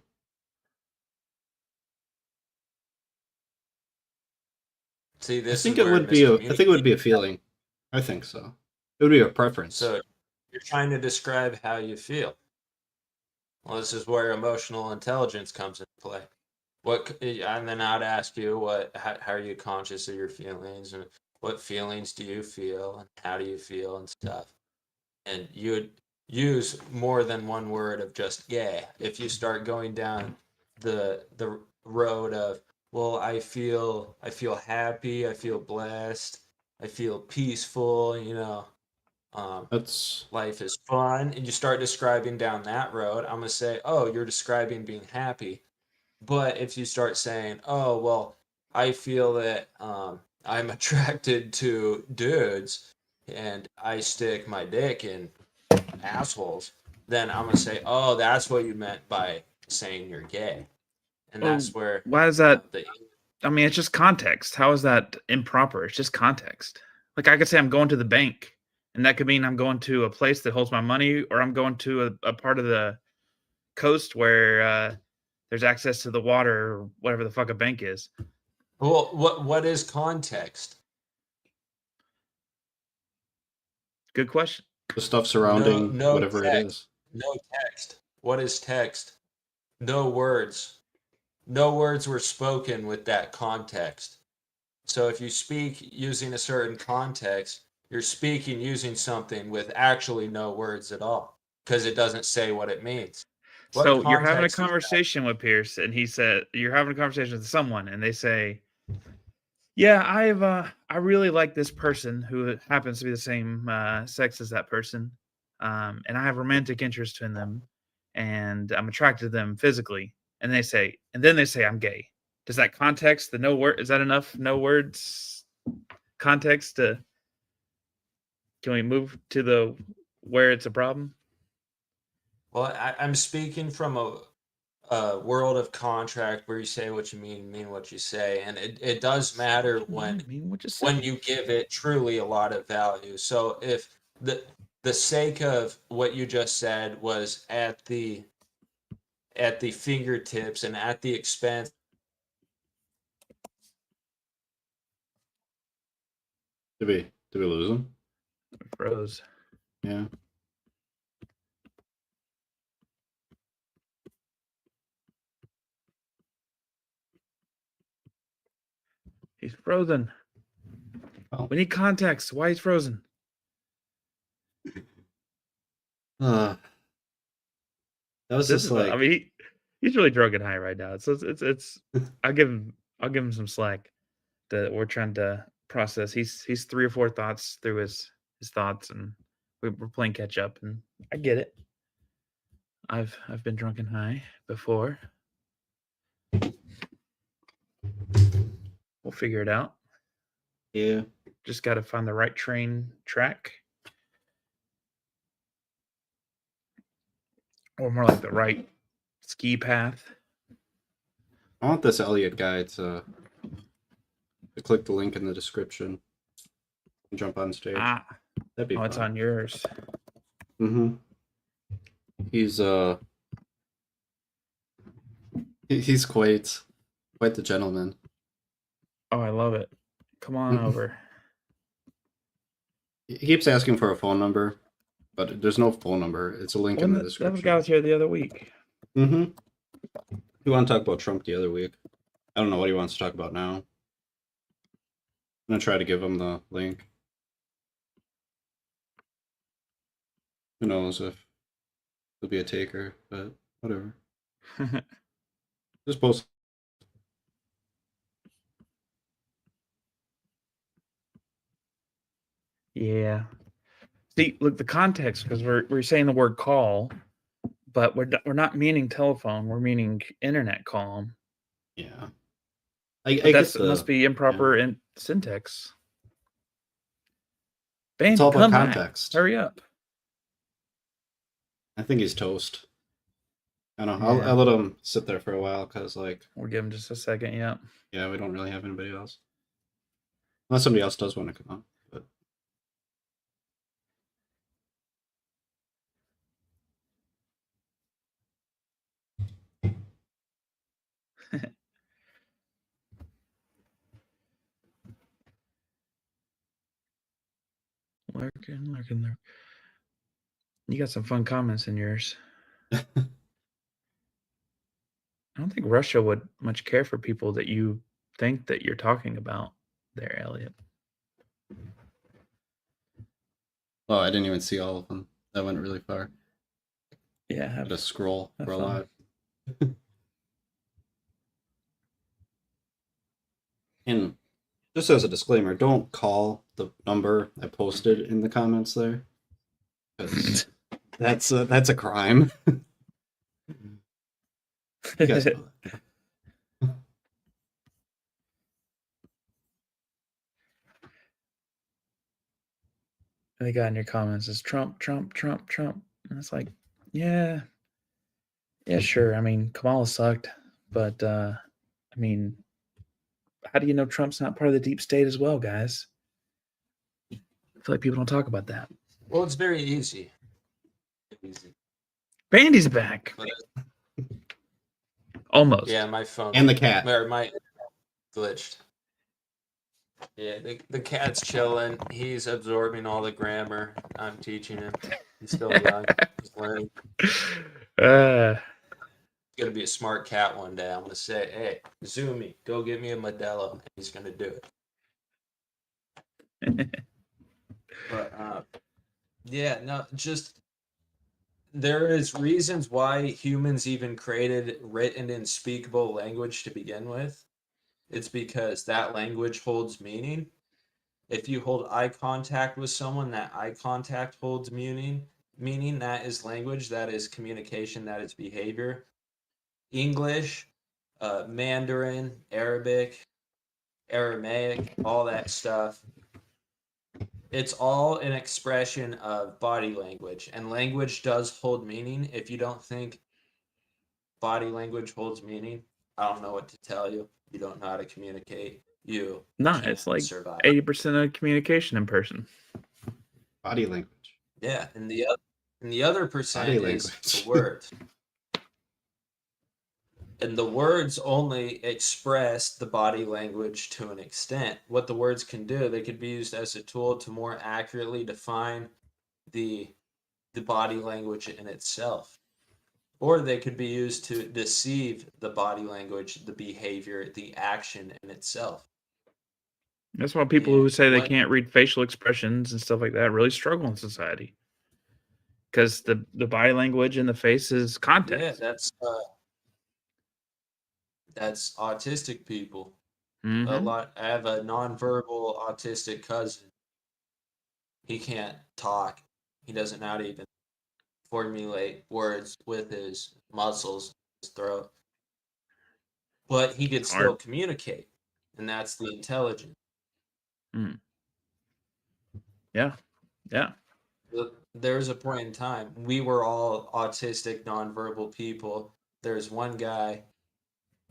See, I this is think it where would be a. I think it would miscommunication. be a feeling. I think so. It would be a preference. So you're trying to describe how you feel. Well, this is where emotional intelligence comes into play. And then I'd ask you, how are you conscious of your feelings, and what feelings do you feel, and how do you feel, and stuff. And you would use more than one word of just yeah. If you start going down the road of, well, I feel happy, I feel blessed, I feel peaceful, um, That's life is fun, and you start describing down that road, I'm gonna say, oh, you're describing being happy. But if you start saying, oh, well, I feel that I'm attracted to dudes and I stick my dick in assholes, then I'm gonna say, oh, that's what you meant by saying you're gay, and Well, that's where why is that? the I mean, it's just context. How is that improper? It's just context. Like I could say I'm going to the bank, and that could mean I'm going to a place that holds my money, or I'm going to a part of the coast where there's access to the water, or whatever the fuck a bank is. well, what is context? Good question. the stuff No, surrounding no whatever it text, is. no text. What is text? No words. No words were spoken with that context. So if you speak using a certain context, you're speaking using something with actually no words at all because it doesn't say what it means. What So you're having a context is that? conversation with Pierce, and he said you're having a conversation with someone, and they say, "Yeah, I really like this person who happens to be the same sex as that person, and I have romantic interest in them, and I'm attracted to them physically." And then they say I'm gay. Does that context, the no word, is that enough? No words context to can we move to the where it's a problem? Well, I'm speaking from a world of contract where you say what you mean what you say, and it does matter I mean, what you when say? you give it truly a lot of value. So if the sake of what you just said was at the fingertips and at the expense. Did we lose him? Froze. Yeah. He's frozen. Oh. We need context. Why he's frozen? Uh, that was This just is. I like mean, he's really drunk and high right now. It's. I'll give him some slack that we're trying to process. He's three or four thoughts through his thoughts, and we're playing catch up. And I get it. I've been drunk and high before. We'll figure it out. yeah. Just got to find the right train track, or more like the right ski path. I want this Elliot guy to click the link in the description and jump on stage. Ah, That'd be oh, it's fun. on yours. Mm-hmm. He's he's quite the gentleman. Oh, I love it. Come on over. He keeps asking for a phone number, but there's no phone number. It's a link in the That was the guy description. was here the other week. Mm-hmm. We want to talk about Trump the other week. I don't know what he wants to talk about now. I'm gonna try to give him the link. Who knows if He'll be a taker, but whatever. Just post. Yeah. See, look, the context, because we're saying the word call, but we're not meaning telephone. We're meaning internet call. Yeah. But I that's get must be yeah. improper in syntax. It's Bandy, all about come back. context. Hurry up. I think he's toast. I don't know. Yeah. I'll let him sit there for a while because, like, We'll give him just a second. Yeah. yeah, we don't really have anybody else. Unless somebody else does want to come on. But Lurking there. You got some fun comments in yours. I don't think Russia would much care for people that you think that you're talking about there, Elliot. oh, I didn't even see all of them. That went really far. Yeah, Had to scroll for a fun. lot. And just as a disclaimer, don't call the number I posted in the comments there, because that's a crime. You guys know that. And the guy in your comments is Trump, Trump, Trump, Trump. And it's like, yeah, sure. I mean, Kamala sucked, but I mean, how do you know Trump's not part of the deep state as well, guys? I feel like people don't talk about that. Well, it's very easy. Bandy's back. Almost. Yeah, my phone And the cat. or my glitched. Yeah, the cat's chilling. He's absorbing all the grammar I'm teaching him. He's still young. He's learning. He's gonna be a smart cat one day. I'm gonna say, "Hey, Zoomy, go get me a Modelo," and he's gonna do it. But yeah, no, just there is reasons why humans even created written and speakable language to begin with. It's because that language holds meaning. If you hold eye contact with someone, that eye contact holds meaning. Meaning that is language, that is communication, that is behavior. English, Mandarin, Arabic, Aramaic, all that stuff. It's all an expression of body language, and language does hold meaning. If you don't think body language holds meaning, I don't know what to tell you. You don't know how to communicate. You can't it's like survive. 80% of communication in person. Body language. Yeah, and the other percent is the words. And the words only express the body language to an extent. What the words can do, they could be used as a tool to more accurately define the body language in itself. Or they could be used to deceive the body language, the behavior, the action in itself. That's why people who say they can't read facial expressions and stuff like that really struggle in society. Because the body language in the face is context. Yeah, that's autistic people. Mm-hmm. I have a nonverbal autistic cousin. He can't talk. He doesn't know how to even formulate words with his muscles, his throat. But he could still communicate, and that's the intelligence. Mm. Yeah. There was a point in time we were all autistic, nonverbal people. There's one guy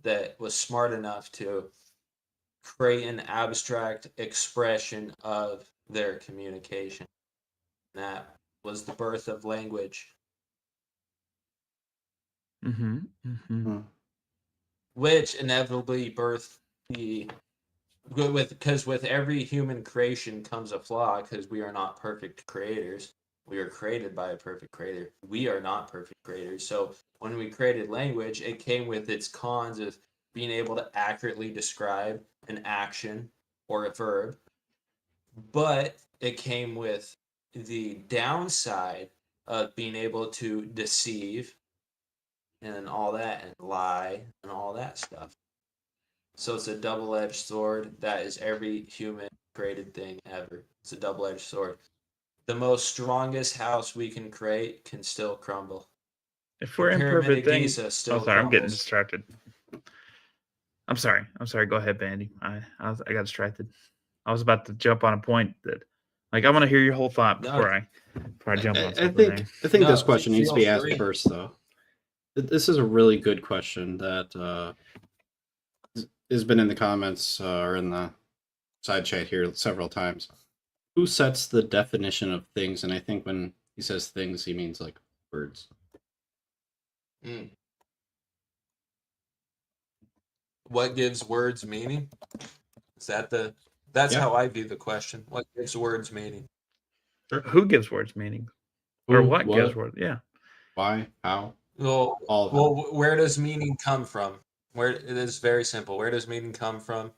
that was smart enough to create an abstract expression of their communication. That was the birth of language. Mm-hmm. Mm-hmm. Which inevitably birthed because with every human creation comes a flaw, because we are not perfect creators. We are created by a perfect creator. We are not perfect creators. So when we created language, it came with its cons of being able to accurately describe an action or a verb, but it came with the downside being able to deceive and all that, and lie and all that stuff. So it's a double-edged sword. That is every human created thing ever. It's a double-edged sword. The most strongest house we can create can still crumble. If The we're Pyramid imperfect of things, Giza still sorry, I'm getting crumbles. distracted. I'm sorry. Go ahead, Bandy. I got distracted. I was about to jump on a point that, like, I want to hear your whole thought No, before I jump on I something think there. I think this no, question needs to be feel asked free. first, though. This is a really good question that has been in the comments or in the side chat here several times. Who sets the definition of things? And I think when he says things, he means like words. Mm. What gives words meaning? Is that the? That's Yeah. how I view the question. What gives words meaning? Who gives words meaning? Who, Or what gives what, words? Yeah. why, how? Well, All of them. well, where does meaning come from? Where it is very simple. Where does meaning come from?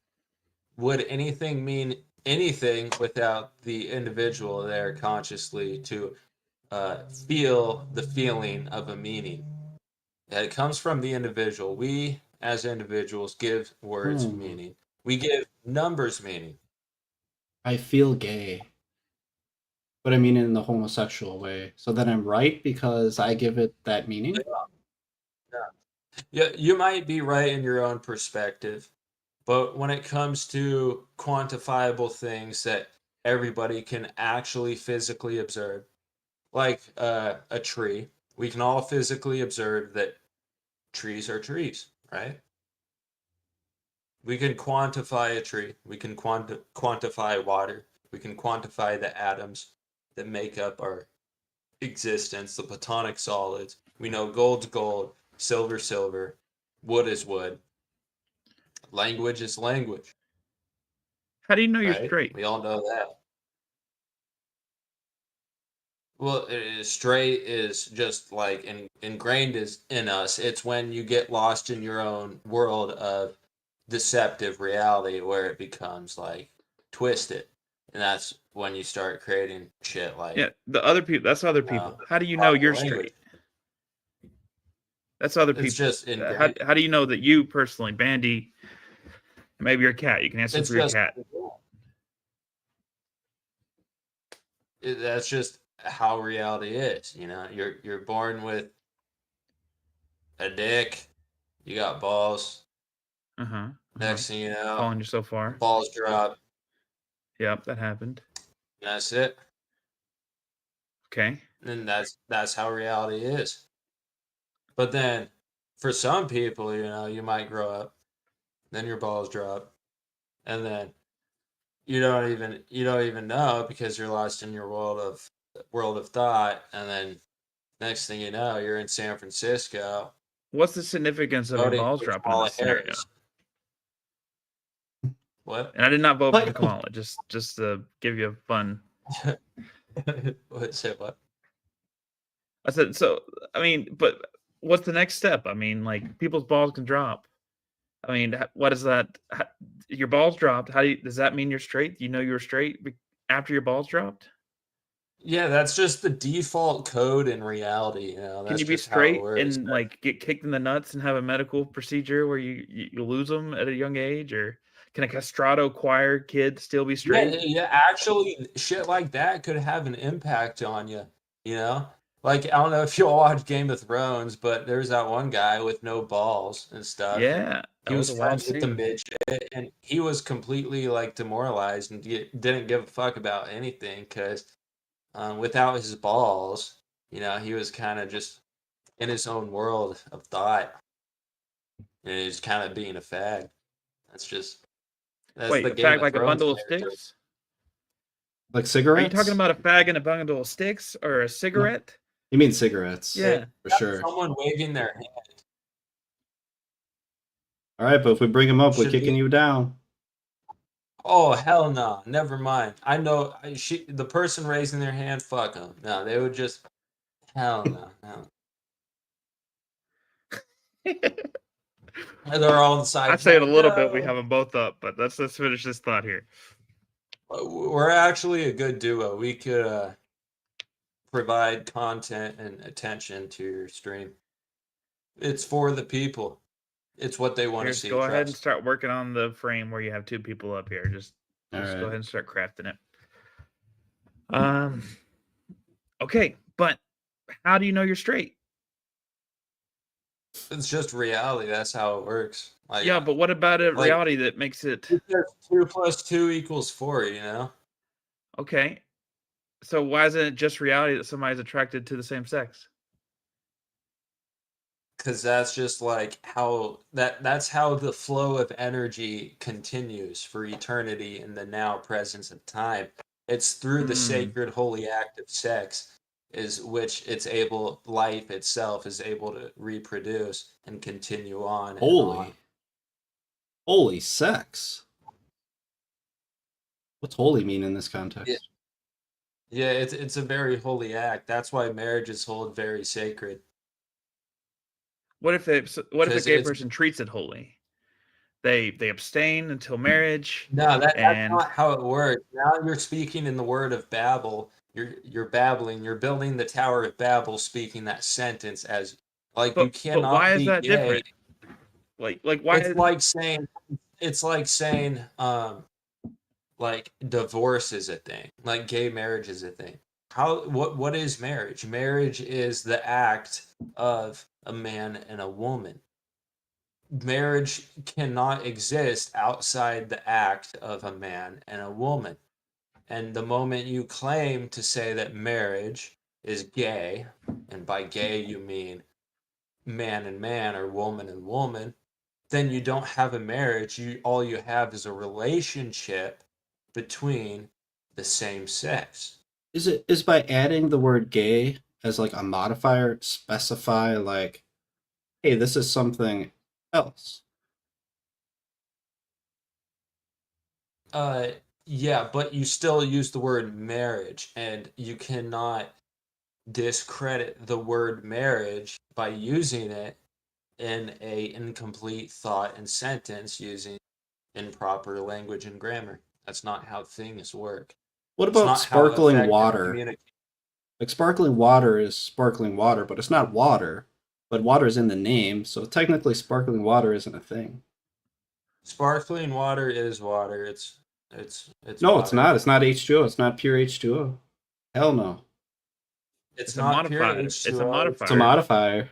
Would anything mean anything without the individual there consciously to feel the feeling of a meaning? It comes from the individual. We, as individuals, give words meaning. We give numbers meaning. I feel gay. But I mean in the homosexual way. So then I'm right because I give it that meaning? Yeah, you might be right in your own perspective, but when it comes to quantifiable things that everybody can actually physically observe, like a tree, we can all physically observe that trees are trees, right? We can quantify a tree. We can quantify water. We can quantify the atoms that make up our existence, the platonic solids. We know gold's gold, silver, silver, wood is wood, language is language, How do you know you're right? straight? We all know that. Well, straight is just like ingrained is in us. It's when you get lost in your own world of deceptive reality where it becomes like twisted, and that's when you start creating shit like Yeah, the other people. That's other people. How do you know proper you're language. straight? That's other It's people. just ingrained. How do you know that you personally, Bandy? Maybe your cat. You can answer It's for your just cat. that's just how reality is. You know, you're born with a dick. You got balls. Uh-huh. Next thing you know, Following you so far. balls drop. Yep, that happened. And that's it. Okay. And that's how reality is. But then, for some people, you know, you might grow up, then your balls drop, and then you don't even know because you're lost in your world of thought, and then next thing you know, you're in San Francisco What's the significance of your voting balls for dropping in Kamala this scenario? Harris. What? And I did not vote What? for Kamala. Just to give you a fun. What? Say what? I said so. I mean, but what's the next step? I mean, like people's balls can drop. I mean, what is that? Your balls dropped. Does that mean you're straight? Do you know you're straight after your balls dropped? Yeah, that's just the default code in reality. You know, Can that's you be just how it straight works. and like get kicked in the nuts and have a medical procedure where you lose them at a young age, or can a castrato choir kid still be straight? Yeah, actually, shit like that could have an impact on you. You know, like I don't know if you'll watch Game of Thrones, but there's that one guy with no balls and stuff, and Yeah, he that was was a wild friends with the scene. midget, and he was completely like demoralized and didn't give a fuck about anything because without his balls, you know, he was kind of just in his own world of thought, and he's kind of being a fag. That's just that's Wait, the a Game fag of like a Thrones bundle of character. sticks? Like Are you cigarettes? talking about a fag and a bundle of sticks or a No. cigarette? You mean cigarettes? Yeah. For sure. Someone waving their hand All right, but if we bring him up, we're should kicking be. you down. Oh hell no! Never mind. I know the person raising their hand. Fuck them. No, they would just. Hell no. No. And they're all on the side I say it a chat. little bit. We No. have them both up, but let's finish this thought here. We're actually a good duo. We could provide content and attention to your stream. It's for the people. It's what they want to Just see. go ahead and Trust. start working on the frame where you have 2 people up here. Just All go right. ahead and start crafting it. Okay, but how do you know you're straight? It's just reality. That's how it works. Like, Yeah, but what about a like reality that makes it it says 2 + 2 = 4, you know? okay? So why isn't it just reality that somebody's attracted to the same sex? Because that's just like how that's how the flow of energy continues for eternity in the now presence of time. It's through the Hmm. sacred holy act of sex is which it's able life itself is able to reproduce and continue on and on. Holy sex. What's holy mean in this Yeah, context? yeah, it's a very holy act. That's why marriage is hold very sacred What if a because gay it's person treats it holy? They abstain until marriage, no, that's and not how it works. Now you're speaking in the word of Babel. You're babbling. You're building the Tower of Babel, speaking that sentence as like you but why cannot is be that gay. different? Why It's is like saying like divorce is a thing, like gay marriage is a thing. How what is marriage? Marriage is the act of a man and a woman. Marriage cannot exist outside the act of a man and a woman. And the moment you claim to say that marriage is gay, and by gay you mean man and man or woman and woman, then you don't have a marriage. All you have is a relationship between the same sex. Is by adding the word gay as like a modifier specify like, hey, this is something else? Uh yeah, but you still use the word marriage, and you cannot discredit the word marriage by using it in a incomplete thought and sentence using improper language and grammar. That's not how things work. What It's about not how sparkling effective water? communication. Like sparkling water is sparkling water, but it's not water. But water is in the name, so technically sparkling water isn't a thing. Sparkling water is water. It's No, it's water. not. It's not H2O. It's not pure H2O. Hell no. It's it's a not pure modified it's a H2O. It's a modifier. modifier.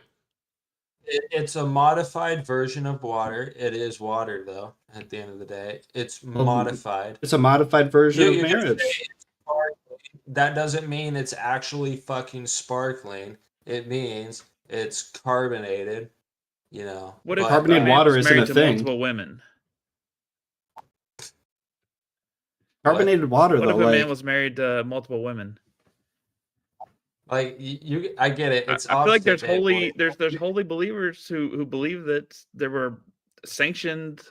It's a modified version of water. It is water, though, at the end of the day. It's Um, modified. it's a modified version of You just say marriage. it's sparkling. That doesn't mean it's actually fucking sparkling. It means it's carbonated, you know. What if But a Carbonated man water was isn't a married to thing. multiple women? what? Carbonated water, What though, if a man like, was married to multiple women? Like I get it. It's I feel like opposite day boy. there's holy believers who believe that there were sanctioned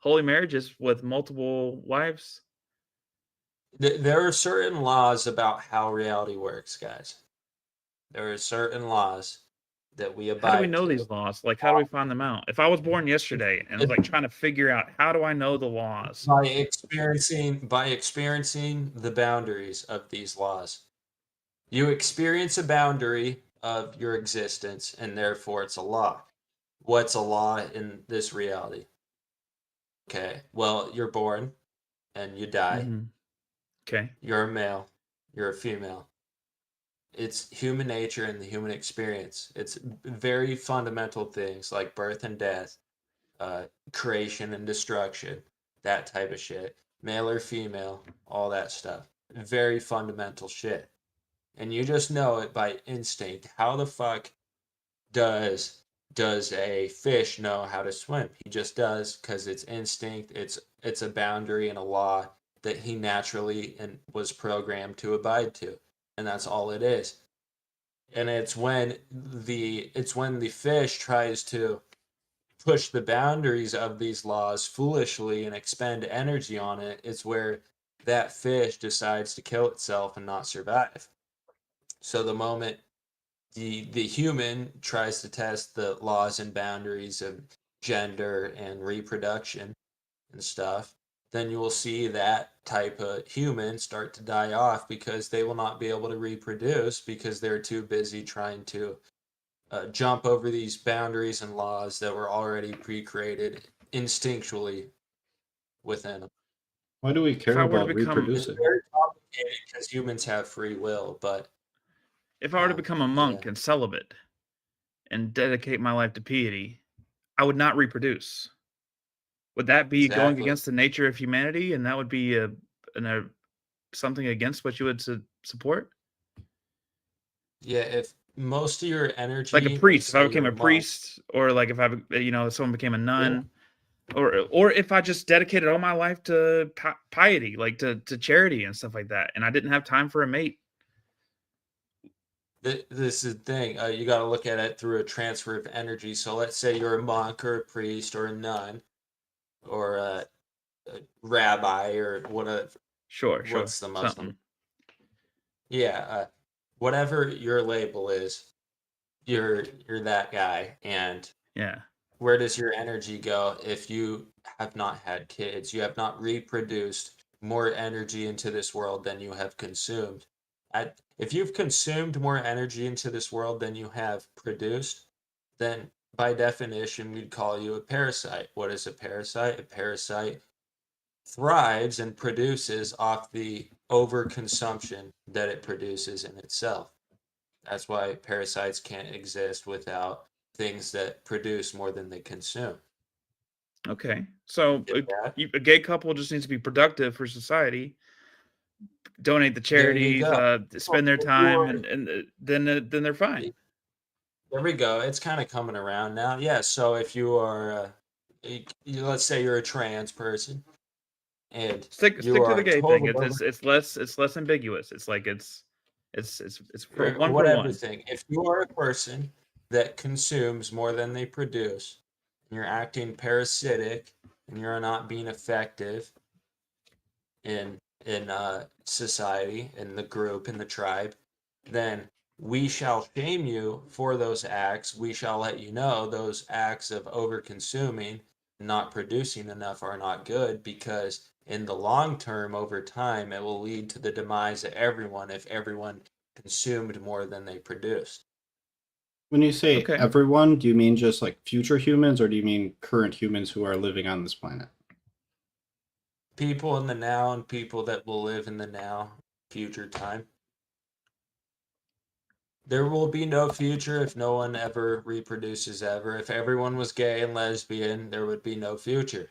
holy marriages with multiple wives. There are certain laws about how reality works, guys. There are certain laws that we How do we abide know to these laws? Like, how do we find them out? If I was born yesterday and was like trying to figure out how do I know the laws? by experiencing the boundaries of these laws. You experience a boundary of your existence, and therefore it's a law. What's a law in this reality? Okay, well, you're born and you die. Hmm. Okay. You're a male, you're a female. It's human nature and the human experience. It's very fundamental things like birth and death, creation and destruction, that type of shit. Male or female, all that stuff. Very fundamental shit. And you just know it by instinct. How the fuck does does a fish know how to swim? He just does because it's instinct. It's a boundary and a law that he naturally and was programmed to abide to, and that's all it is. And it's when the fish tries to push the boundaries of these laws foolishly and expend energy on it, it's where that fish decides to kill itself and not survive. So the moment the human tries to test the laws and boundaries of gender and reproduction and stuff, then you will see that type of human start to die off because they will not be able to reproduce because they're too busy trying to jump over these boundaries and laws that were already pre-created instinctually within them. Why do we If care I were to about become It's reproducing? very complicated because humans have free will, but if I were to um, become a yeah, monk and celibate and dedicate my life to piety, I would not reproduce. Would that be going exactly. against the nature of humanity, and that would be something against what you would support? Yeah, if most of your Like a energy, let's priest, if I say became you're a a monk, priest, or like if someone became a yeah, nun, or if I just dedicated all my life to piety, like to charity and stuff like that, and I didn't have time for a mate. this is the thing. You got to look at it through a transfer of energy. So let's say you're a monk or a priest or a nun or a rabbi or Sure, what's the Muslim? something. Yeah, whatever your label is, you're that guy. And Yeah. where does your energy go if you have not had kids? You have not reproduced more energy into this world than you have consumed. If you've consumed more energy into this world than you have produced, then by definition, we'd call you a parasite. What is a parasite? A parasite thrives and produces off the overconsumption that it produces in itself. That's why parasites can't exist without things that produce more than they consume. Okay. So Get that? a gay couple just needs to be productive for society, donate the There you charities, go. spend their If you time, are, and then they're fine. there we go. It's kind of coming around now. Yeah. So if you are, let's say you're a trans person and you Stick to the are gay thing. totally It's less ambiguous. It's like it's for or one for whatever one. thing. If you are a person that consumes more than they produce, and you're acting parasitic, and you're not being effective in society, in the group, in the tribe, then we shall shame you for those acts. We shall let you know those acts of over consuming, not producing enough are not good because in the long term, over time, it will lead to the demise of everyone if everyone consumed more than they produced. When you say Okay. everyone, do you mean just like future humans, or do you mean current humans who are living on this planet? People in the now and people that will live in the now, future time. There will be no future if no one ever reproduces ever. If everyone was gay and lesbian, there would be no future.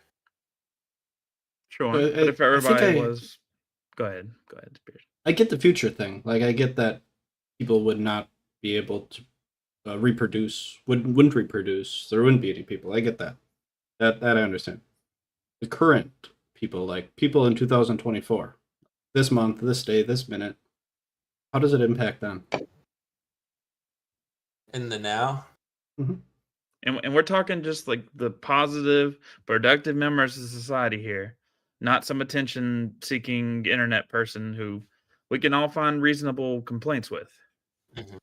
Sure. So But if I think everybody was, go ahead. Go ahead, Spears. I get the future thing. Like I get that people would not be able to reproduce, wouldn't reproduce. There wouldn't be any people. I get that. That I understand. The current people, like people in 2024, this month, this day, this minute, how does it impact them? In the now, Mhm. And we're talking just like the positive, productive members of society here, not some attention seeking internet person who we can all find reasonable complaints with. mhm.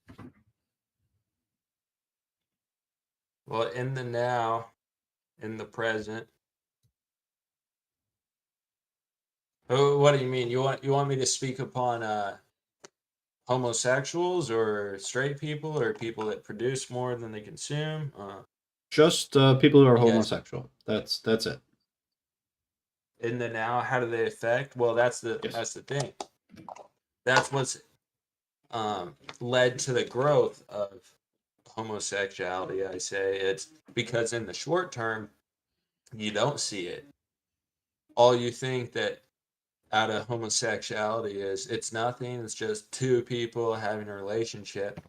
Well, in the now, in the present. Oh, what do you mean? You want me to speak upon homosexuals or straight people or people that produce more than they consume? Just people who are You guys homosexual. That's it. in the now, how do they affect? Well, that's the Yes. that's the thing. That's what's led to the growth of homosexuality. I say it's because in the short term you don't see it. All you think that out of homosexuality is it's nothing. It's just two people having a relationship.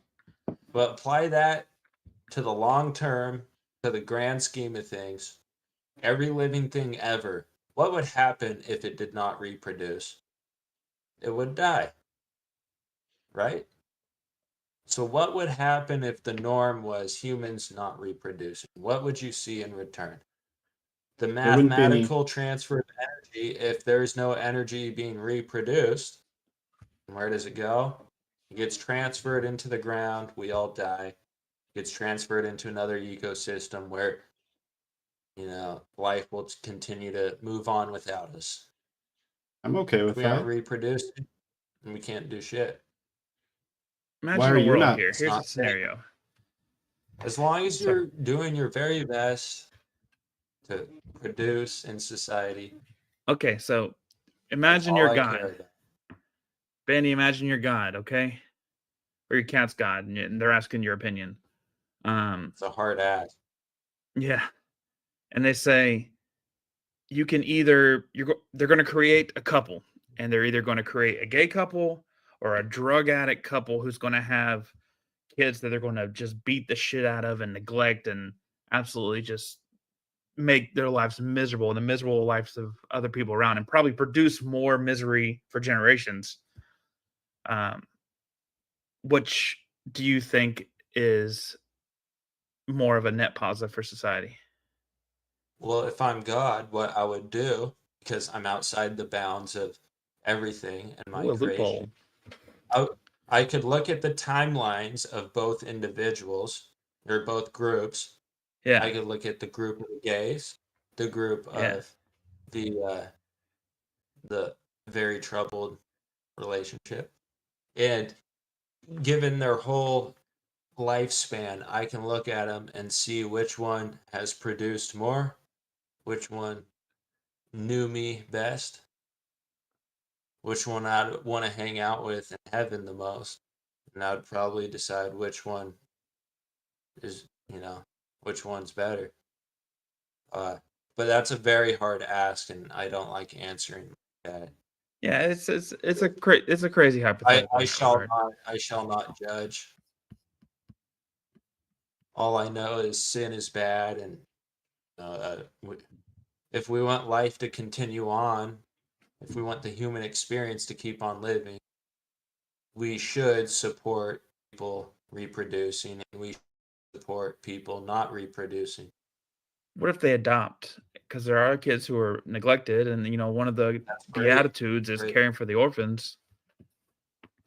But apply that to the long term, to the grand scheme of things. Every living thing ever. What would happen if it did not reproduce? It would die, right? So, what would happen if the norm was humans not reproducing? What would you see in return? The There wouldn't be any. mathematical transfer of energy, if there's no energy being reproduced, where does it go? It gets transferred into the ground, we all die. It gets transferred into another ecosystem where life will continue to move on without us. I'm okay If with we aren't that. reproducing, we can't do shit. Why Imagine are a you world not? here. It's Here's a not fair. scenario. As long as Sorry. you're doing your very best to produce in society, Okay, so that's imagine all you're I God. care about. Benny, imagine you're God, okay? Or your cat's God, and they're asking your opinion. It's a hard ask. Yeah. And they say you can either they're going to create a couple, and they're either going to create a gay couple or a drug addict couple who's going to have kids that they're going to just beat the shit out of and neglect and absolutely just make their lives miserable and the miserable lives of other people around and probably produce more misery for generations. Um, which do you think is more of a net positive for society? Well, if I'm God, what I would do, because I'm outside the bounds of everything and my Ooh, a creation, loophole. I, I could look at the timelines of both individuals or both groups. I Yeah, could look at the group of the gays, the group yeah. of the very troubled relationship, and given their whole lifespan, I can look at them and see which one has produced more, which one knew me best, which one I'd want to hang out with in heaven the most, and I'd probably decide which one is, which one's better. Uh, but that's a very hard ask, and I don't like answering that. Yeah, it's a crazy hypothetical. I It's so shall hard. not I shall not judge. All I know is sin is bad, and if we want life to continue on, if we want the human experience to keep on living, we should support people reproducing, and we support people not reproducing. What if they adopt? Because there are kids who are neglected, and one of the That's great. beatitudes is Great. caring for the orphans.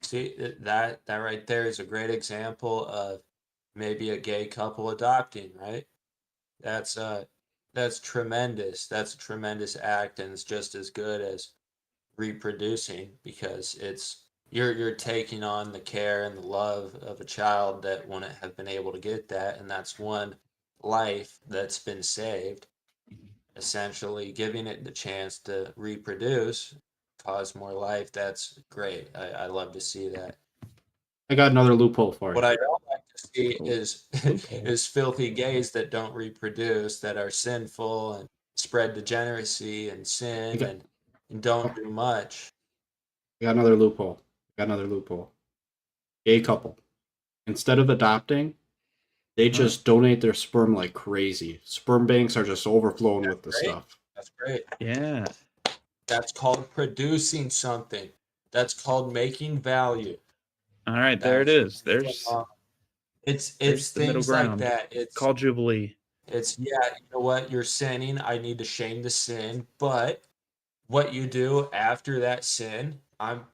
See that right there is a great example of maybe a gay couple adopting, right? That's that's tremendous. That's a tremendous act, and it's just as good as reproducing because you're taking on the care and the love of a child that wouldn't have been able to get that, and that's one life that's been saved, essentially giving it the chance to reproduce, cause more life. That's great. I love to see that. I got another loophole for What you. I don't like to see Cool. is is filthy gays that don't reproduce, that are sinful and spread degeneracy and I sin got, and oh, don't do much. I got another loophole. I got another loophole. Gay couple. Instead of adopting, they Huh? just donate their sperm like crazy. Sperm banks are just overflowing That's with the great. stuff. That's great. Yeah. That's called producing something. That's called making value. All right, there it That's is. There's it's the middle things like ground. that. Call Jubilee. It's yeah, you know what? You're sinning. I need to shame the sin, but what you do after that sin, I'm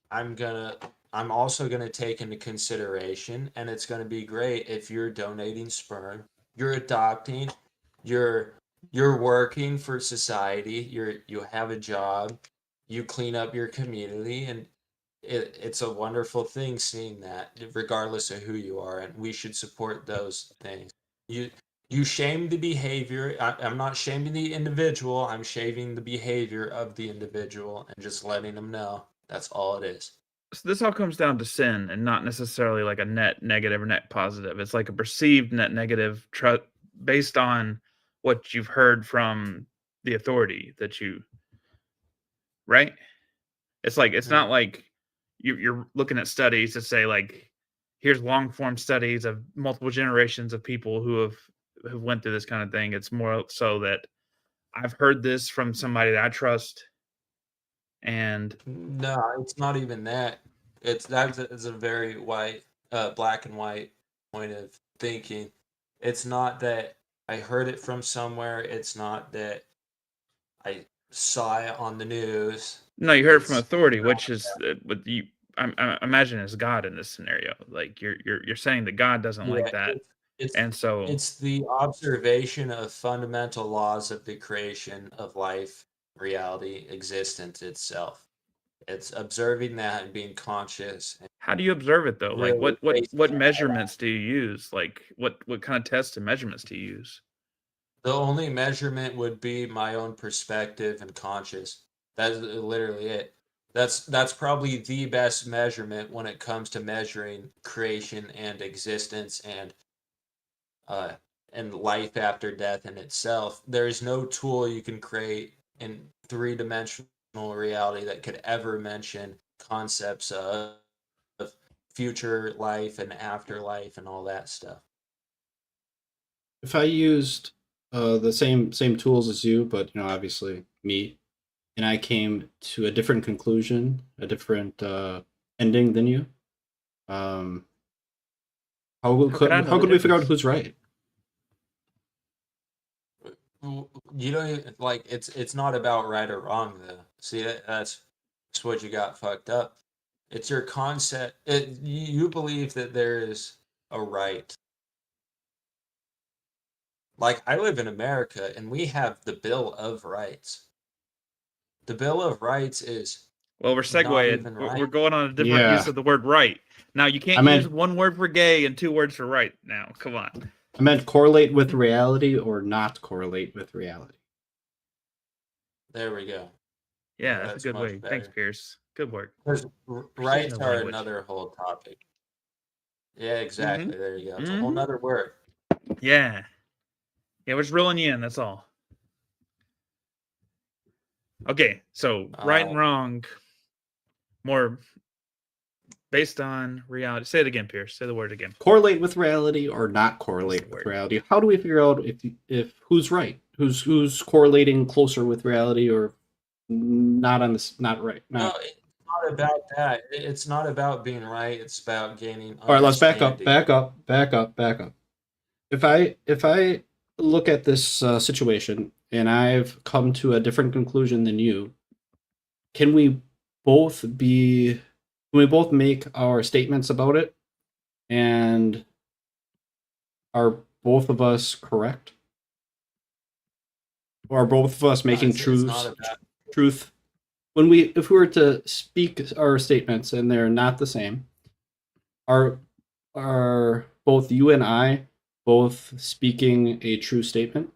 also gonna take into consideration, and it's gonna be great if you're donating sperm, you're adopting, you're you're working for society, you have a job, you clean up your community, and it's a wonderful thing seeing that, regardless of who you are, and we should support those things. You you shame the behavior. I'm not shaming the individual. I'm shaming the behavior of the individual and just letting them know. That's all it is. So this all comes down to sin and not necessarily like a net negative or net positive. It's like a perceived net negative based on what you've heard from the authority that you right. It's Mm. not like you're looking at studies that say like here's long form studies of multiple generations of people who went through this kind of thing. It's more so that I've heard this from somebody that I trust, and No, it's not even that. It's a very black and white point of thinking. It's not that I heard it from somewhere. It's not that I saw it on the news. no, you heard it from It's authority, which is what you I imagine is God in this scenario. Like you're saying that God doesn't yeah, like that. It's And so it's the observation of fundamental laws of the creation of life, reality, existence itself. It's observing that and being conscious and how do you observe it though? Like really what basing what it. measurements do you use? Like what kind of tests and measurements do you use? The only measurement would be my own perspective and conscious. That's literally it. That's probably the best measurement when it comes to measuring creation and existence uh and life after death in itself. There is no tool you can create in three-dimensional reality that could ever mention concepts of future life and afterlife and all that stuff. If I used the same tools as you, but obviously me, and I came to a different conclusion, a different ending than you, um, How could I know how the could we figure out difference? who's right? You don't like it's not about right or wrong though. See that's what you got fucked up. It's your concept. You believe that there is a right. Like I live in America and we have the Bill of Rights. The Bill of Rights is Well, we're not segueing. even We're right. going on a different use Yeah, of the word right. Now you I can't use meant one word for gay and two words for right now. Come on. I meant correlate with reality or not correlate with reality. There we go. Yeah, Yeah, that's a that's good much way. Thanks, better. Pierce. Good work. Because Precision rights of are language. another whole topic. Yeah, Mm-hmm. exactly. There you go. It's a whole Mm-hmm. nother word. Yeah. Yeah, we're just reeling you in, that's all. Okay, so right and Uh, wrong, more based on reality. Say it again, Pierce. Say the word again. Correlate with reality or not What's the correlate with word? reality. How do we figure out if who's right? Who's correlating closer with reality or not right? no, Not it's not about that. It's not about being right. It's about gaining All right, let's back up, understanding. back up, back up, back up. If I look at this situation and I've come to a different conclusion than you, can we both be can we both make our statements about it and are both of us correct? Or are both of us No, making it's not about. truth when we if we were to speak our statements and they're not the same, are are both you and I both speaking a true statement?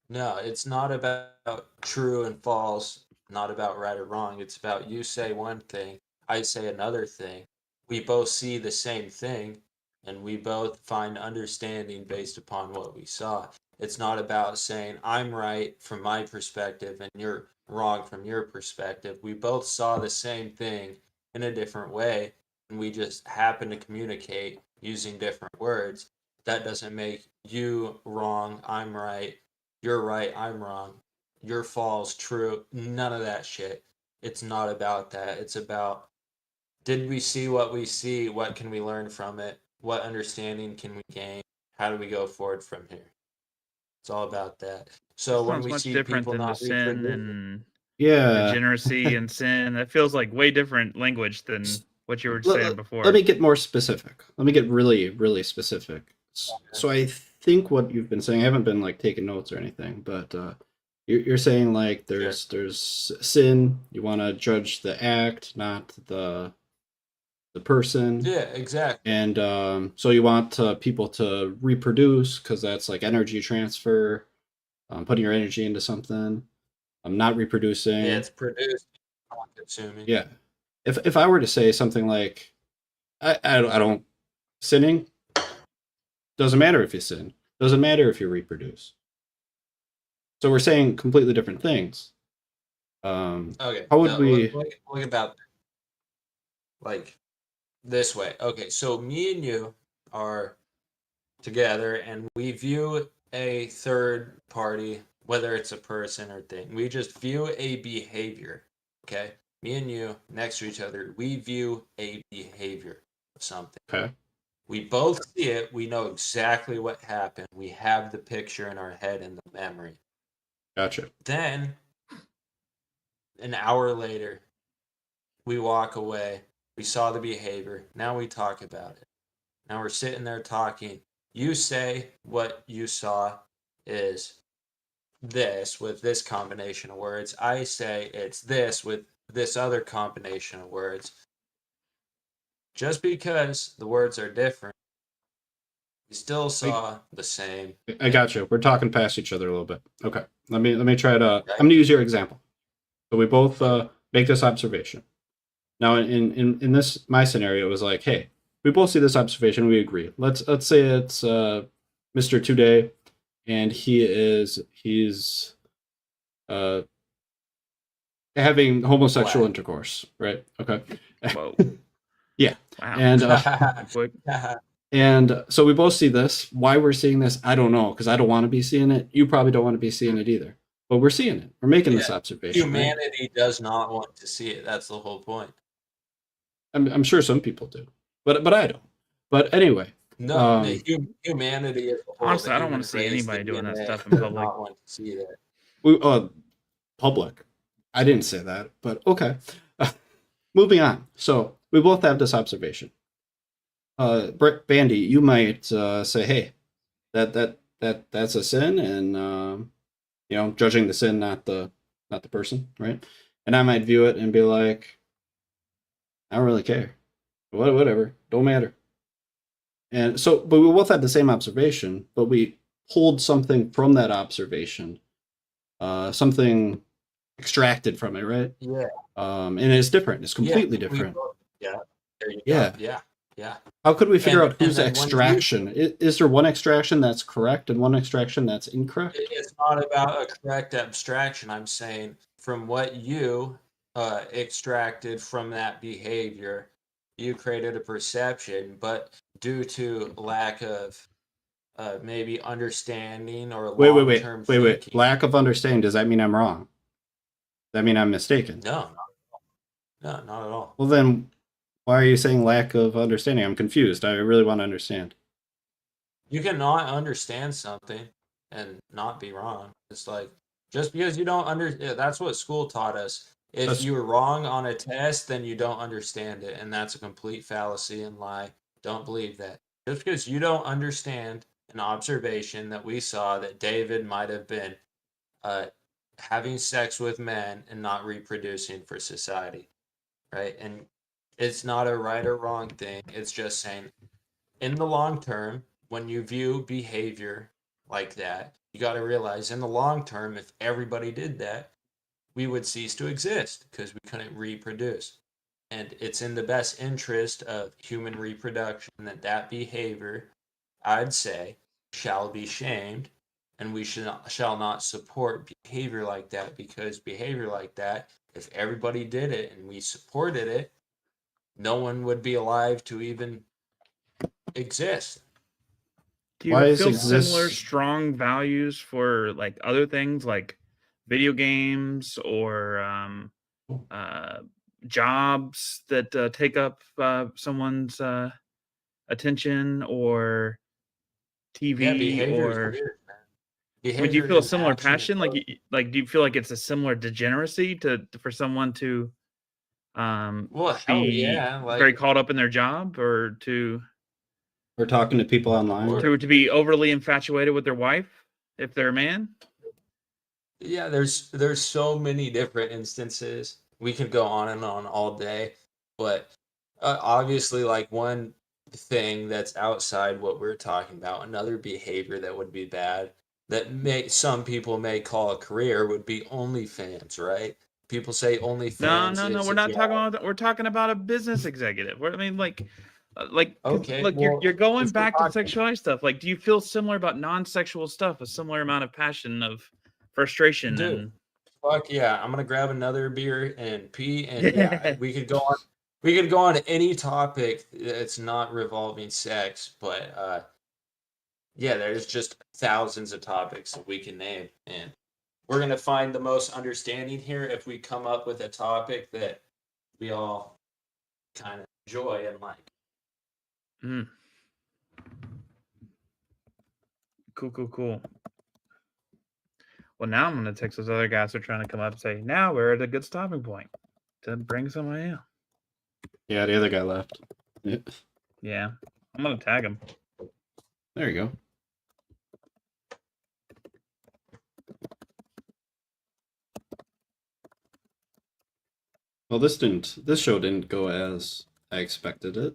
No, it's not about true and false. Not about right or wrong. It's about you say one thing, I say another thing. We both see the same thing, and we both find understanding based upon what we saw. It's not about saying I'm right from my perspective and you're wrong from your perspective. We both saw the same thing in a different way, and we just happen to communicate using different words. That doesn't make you wrong, I'm right, you're right, I'm wrong, your false true, none of that shit. It's not about that. It's about, did we see what we see? What can we learn from it? What understanding can we gain? How do we go forward from here? It's all about that. That So when sounds we much see different people than the not sin reproducing, and Yeah. degeneracy and sin. That feels like way different language than what you were saying Let before. me get more specific. Let me get really, really specific. So I think what you've been saying, I haven't been like taking notes or anything, but you're saying like sure. there's sin. You want to judge the act, not the person, Yeah, exactly. and so you want people to reproduce because that's like energy transfer, putting your energy into something. I'm not Yeah, reproducing. it's produced, not consuming. Yeah. If I were to say something like I don't sinning doesn't matter if you sin, doesn't matter if you reproduce. So we're saying completely different things. Okay, How would no, look, we? look, look about like this way. Okay, so me and you are together and we view a third party, whether it's a person or thing. We just view a behavior. Okay? Me and you next to each other, we view a behavior of something. Okay, We both see it. We know exactly what happened. We have the picture in our head and the memory. gotcha. Then, an hour later, we walk away. We saw the behavior. Now we talk about it. Now we're sitting there talking. You say what you saw is this with this combination of words. I say it's this with this other combination of words. Just because the words are different, we still saw the same. I got you. We're talking past each other a little bit. Okay. Let me try to. Right. I'm gonna use your example. So we both make this observation. Now, in this my scenario, it was like, hey, we both see this observation. We agree. Let's say it's Mr. Today, and he's having homosexual Black. intercourse, right? Okay. Whoa. Yeah. Wow. And Quick. and so we both see this. Why we're seeing this, I don't know, because I don't want to be seeing it. You probably don't want to be seeing it either. But we're seeing it. We're making this observation. Right? Humanity does not want to see it. That's the whole point. I'm sure some people do, but I don't. But anyway, No, humanity as a whole. Honestly, I don't want to see anybody doing that stuff in public. Not want to see that. we public. I didn't say that, but okay. Moving on. So we both have this observation. Bandy, you might say, "Hey, that's a sin," and judging the sin, not the person, right? And I might view it and be like, "I don't really care. Whatever, don't matter." And so, but we both had the same observation, but we pulled something from that observation, something extracted from it, right? Yeah. And it's different. It's completely different. Yeah. There you Yeah. go. Yeah. Yeah. How could we figure out whose then extraction? Is there one extraction that's correct and one extraction that's incorrect? It's not about a correct abstraction. I'm saying from what you extracted from that behavior, you created a perception, but due to lack of maybe understanding or long-term Wait. thinking. Lack of understanding. Does that mean I'm wrong? Does that mean I'm mistaken? No, not at all. Well, then why are you saying lack of understanding? I'm confused. I really want to understand. You cannot understand something and not be wrong. It's like, just because you don't that's what school taught us. If you were wrong on a test, then you don't understand it. And that's a complete fallacy and lie. Don't believe that. Just because you don't understand an observation that we saw that David might have been having sex with men and not reproducing for society, right? And it's not a right or wrong thing. It's just saying, in the long term, when you view behavior like that, you got to realize in the long term, if everybody did that, we would cease to exist because we couldn't reproduce. And it's in the best interest of human reproduction that behavior, I'd say, shall be shamed, and we shall not support behavior like that, because behavior like that, if everybody did it and we supported it, no one would be alive to even exist. Do you feel similar strong values for like other things like video games or jobs that take up someone's attention, or TV, or weird, would you feel a similar passion? Like do you feel like it's a similar degeneracy for someone to be very caught up in their job, or to we're talking to people online, to be overly infatuated with their wife if they're a man? Yeah, there's so many different instances. We could go on and on all day, but obviously, like, one thing that's outside what we're talking about, another behavior that would be bad, that some people may call a career, would be OnlyFans, right? People say OnlyFans. No, we're not talking about that. We're talking about a business executive. I mean, okay, look, you're going back to sexuality stuff. Like, do you feel similar about non-sexual stuff? A similar amount of passion, of frustration? Dude, and fuck yeah! I'm gonna grab another beer and pee, and yeah, we could go on. We could go on any topic that's not revolving sex, but yeah, there's just thousands of topics that we can name, and we're gonna find the most understanding here if we come up with a topic that we all kind of enjoy and like. Cool. Well, now I'm gonna text those other guys who are trying to come up and say, now we're at a good stopping point to bring somebody out. Yeah, the other guy left. Yeah. I'm gonna tag him. There you go. Well, this show didn't go as I expected it.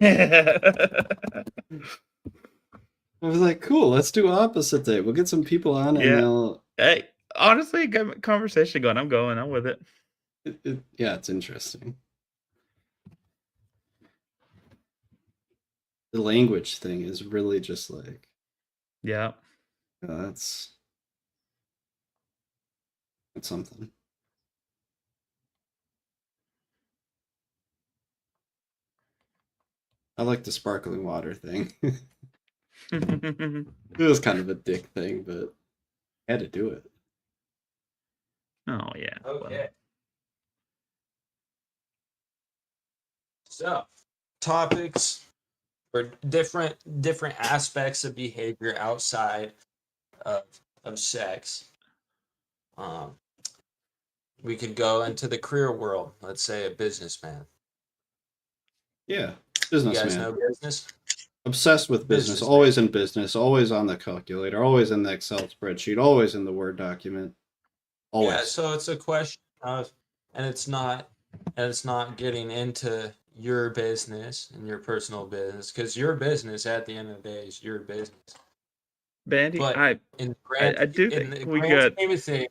I was like, cool, let's do opposite day. We'll get some people on and Yeah. they'll Hey, honestly, good conversation going. I'm going. I'm with it. yeah, it's interesting. The language thing is really just like Yeah. that's something. I like the sparkling water thing. It was kind of a dick thing, but I had to do it. Oh yeah. Okay. So, topics or different aspects of behavior outside of sex. We could go into the career world. Let's say a businessman. Yeah, You guys businessman. know business? Obsessed with business, Businessman. always in business, always on the calculator, always in the Excel spreadsheet, always in the Word document. Always. Yeah, so it's a question of, and it's not getting into your business and your personal business, because your business at the end of the day is your business. Bandy, But I in do in think the we grand got. scheme of things,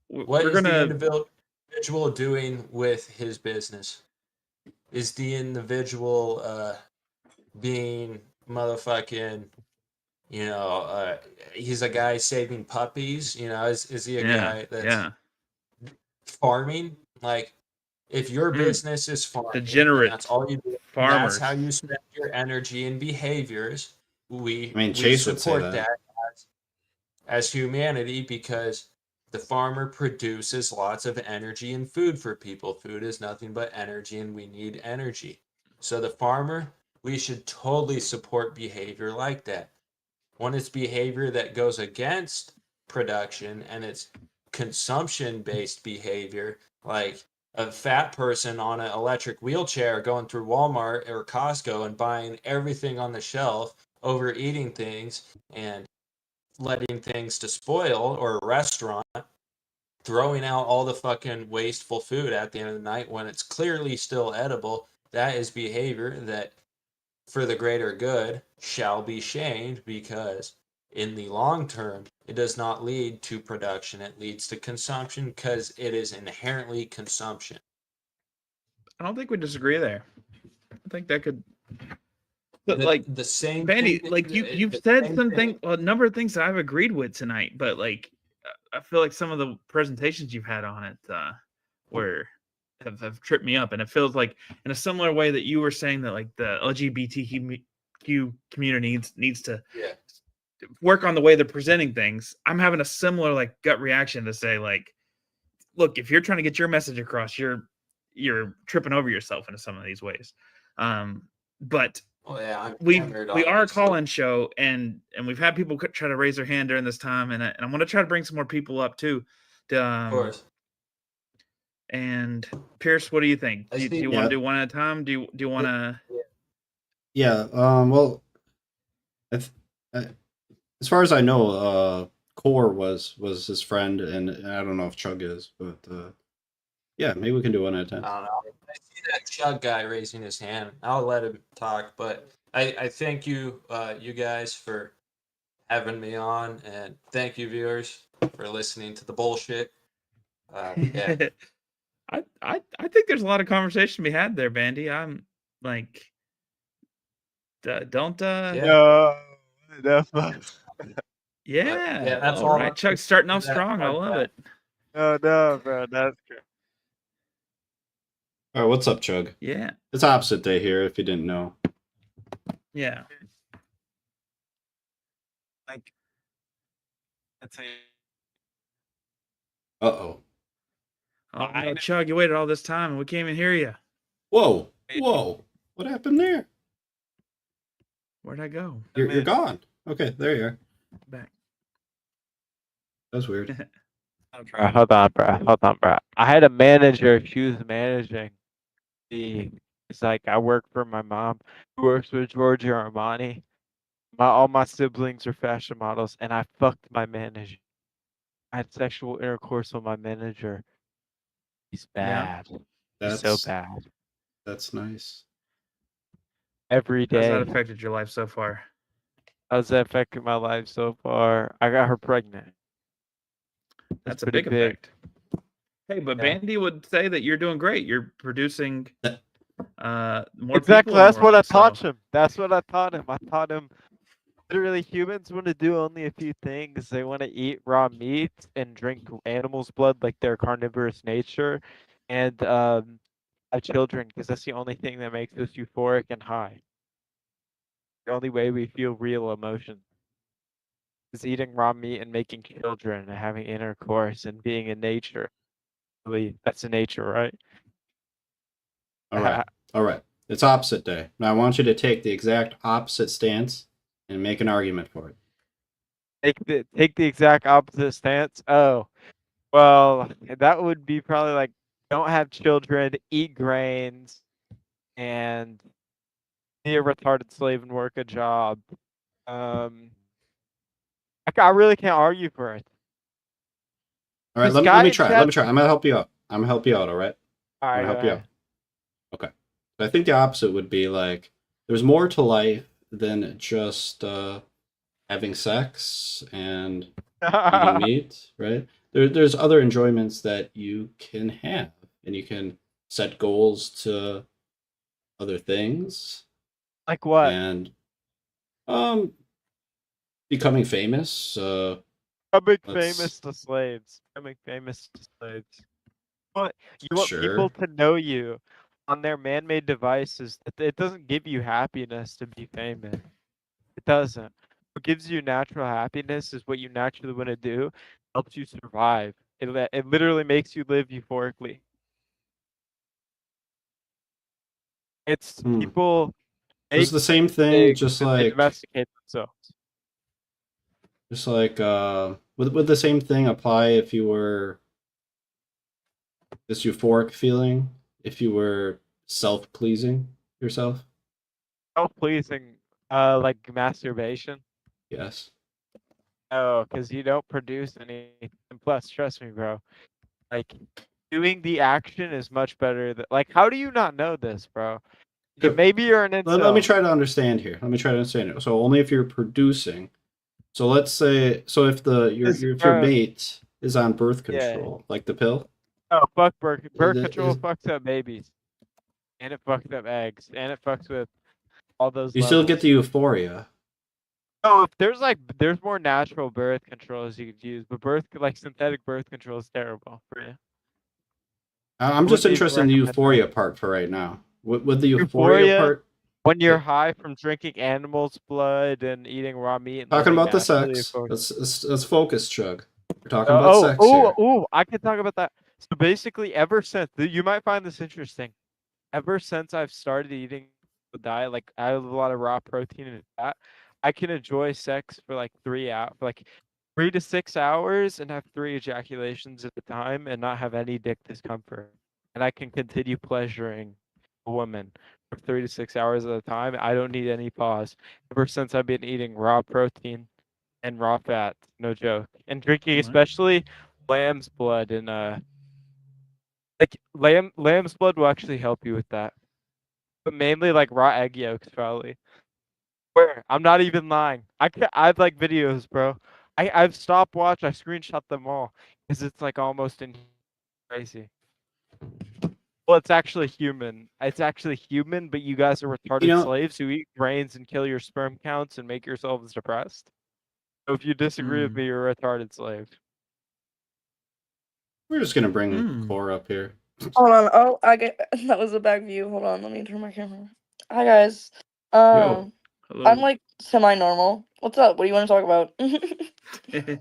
what We're is the gonna. individual doing with his business? Is the individual being motherfucking, he's a guy saving puppies, is he a guy that's farming? Like, if your business is farming, Degenerate and that's all you do, and that's how you spend your energy and behaviors, we Chase would say support that. as humanity, because the farmer produces lots of energy and food for people. Food is nothing but energy, and we need energy. So the farmer, we should totally support behavior like that. When it's behavior that goes against production and it's consumption based behavior, like a fat person on an electric wheelchair going through Walmart or Costco and buying everything on the shelf, overeating things and letting things to spoil, or a restaurant throwing out all the fucking wasteful food at the end of the night when it's clearly still edible. That is behavior that, for the greater good, shall be shamed, because in the long term, it does not lead to production. It leads to consumption, because it is inherently consumption. I don't think we disagree there. I think that could. But The same Bandy, thing, like you've said something, a number of things that I've agreed with tonight, but like I feel like some of the presentations you've had on it were have tripped me up, and it feels like in a similar way that you were saying that like the LGBTQ community needs to work on the way they're presenting things. I'm having a similar like gut reaction to say like, look, if you're trying to get your message across, you're tripping over yourself into some of these ways. But we are a call-in show, and we've had people try to raise their hand during this time, and I'm going to try to bring some more people up too. Of course. And Pierce, what do you think? Do you want to do one at a time? Do you want to? Yeah. Well, as far as I know, Core was his friend, and I don't know if Chug is, but yeah, maybe we can do one at a time. I don't know. I see that Chug guy raising his hand. I'll let him talk, but I thank you, you guys, for having me on, and thank you, viewers, for listening to the bullshit. Yeah. I think there's a lot of conversation to be had there, Bandy. I'm like, don't No, definitely. Yeah, that's all right. Chuck's starting off strong. I love it. No, bro, that's great. All right, what's up, Chug? Yeah, it's opposite day here. If you didn't know. Yeah. Like, that's how. Oh no, Chug, you waited all this time and we can't even hear you. Whoa! What happened there? Where'd I go? You're gone. Okay, there you are. Back. That's weird. Hold on, bro. I had a manager. She was managing the It's like I work for my mom, who works with Giorgio Armani. All my siblings are fashion models, and I fucked my manager. I had sexual intercourse with my manager. He's Yeah. bad. He's so That's bad. nice. Every How's that day. affected your life so far? How's that affecting my life so far? I got her pregnant. That's That's a pretty big big. effect. Hey, but Yeah. Bandy would say that you're doing great. You're producing That- more Exactly. people in the That's what I world. taught So him. That's what I taught him. I taught him literally humans want to do only a few things. They want to eat raw meat and drink animals' blood like their carnivorous nature, and have children because that's the only thing that makes us euphoric and high. The only way we feel real emotion is eating raw meat and making children and having intercourse and being in nature. Really, that's in nature, right? All right. All right. It's opposite day. Now I want you to take the exact opposite stance and make an argument for it. Take the exact opposite stance. Oh, well, that would be probably like don't have children, eat grains, and be a retarded slave and work a job. Um, I really can't argue for it. All right, This let guy me in try. Let chat. me try. I'm gonna help you out. I'm gonna help you out, all right? All I'm right, gonna go help you out. ahead. Okay. I think the opposite would be like there's more to life than just having sex and eating meat, right? There's other enjoyments that you can have, and you can set goals to other things, Like what? and um, becoming famous. Becoming Let's famous to slaves. Becoming famous to slaves. But you want people sure. to know you on their man-made devices. It doesn't give you happiness to be famous. It doesn't. What gives you natural happiness is what you naturally want to do. Helps you survive. It literally makes you live euphorically. It's Hmm. people It's make the same thing, pigs and they domesticate themselves. would the same thing apply if you were this euphoric feeling if you were self-pleasing yourself? Self-pleasing, like masturbation. Yes. Oh, because you don't produce anything. Plus, trust me, bro. Like doing the action is much better than like. How do you not know this, bro? So, Maybe you're an let me incel. try to understand here. Let me try to understand it. So only if you're producing. So let's say if if your Bro, mate is on birth yeah. control, like the pill, Oh, fuck birth control is fucks up babies. And it fucks up eggs. And it fucks with all those you still get levels. the euphoria. Oh, if there's more natural birth controls you could use, but like synthetic birth control is terrible for you. I'm I just wouldn't even interested in the recommend that. euphoria part for right now. Would the euphoria Euphoria, part when you're yeah, high from drinking animal's blood and eating raw meat and talking living about the naturally, sex? Let's focus, Chug. We're talking about oh, sex oh, here. oh, I can talk about that. So basically, ever since you might find this interesting. Ever since I've started eating the diet, like I have a lot of raw protein and fat, I can enjoy sex for like 3 hours, like 3 to 6 hours, and have 3 ejaculations at a time, and not have any dick discomfort. And I can continue pleasuring a woman for 3 to 6 hours at a time. I don't need any pause. Ever since I've been eating raw protein and raw fat, no joke, and drinking all right. especially lamb's blood and like lamb's blood will actually help you with that. But mainly like raw egg yolks, probably. Where I'm not even lying. I've like videos, bro. I've stopwatch. I screenshot them all because it's like almost in crazy. Well, it's actually human. It's actually human, but you guys are You retarded know, slaves who eat grains and kill your sperm counts and make yourselves depressed. So if you disagree with Hmm. me, you're a retarded slave. we're just gonna bring Hmm. Core up here. Hold on. Oh, I get that was a back view. Hold on, let me turn my camera. Hi guys. Yo, I'm Hello. like semi-normal. What's up? What do you want to talk about?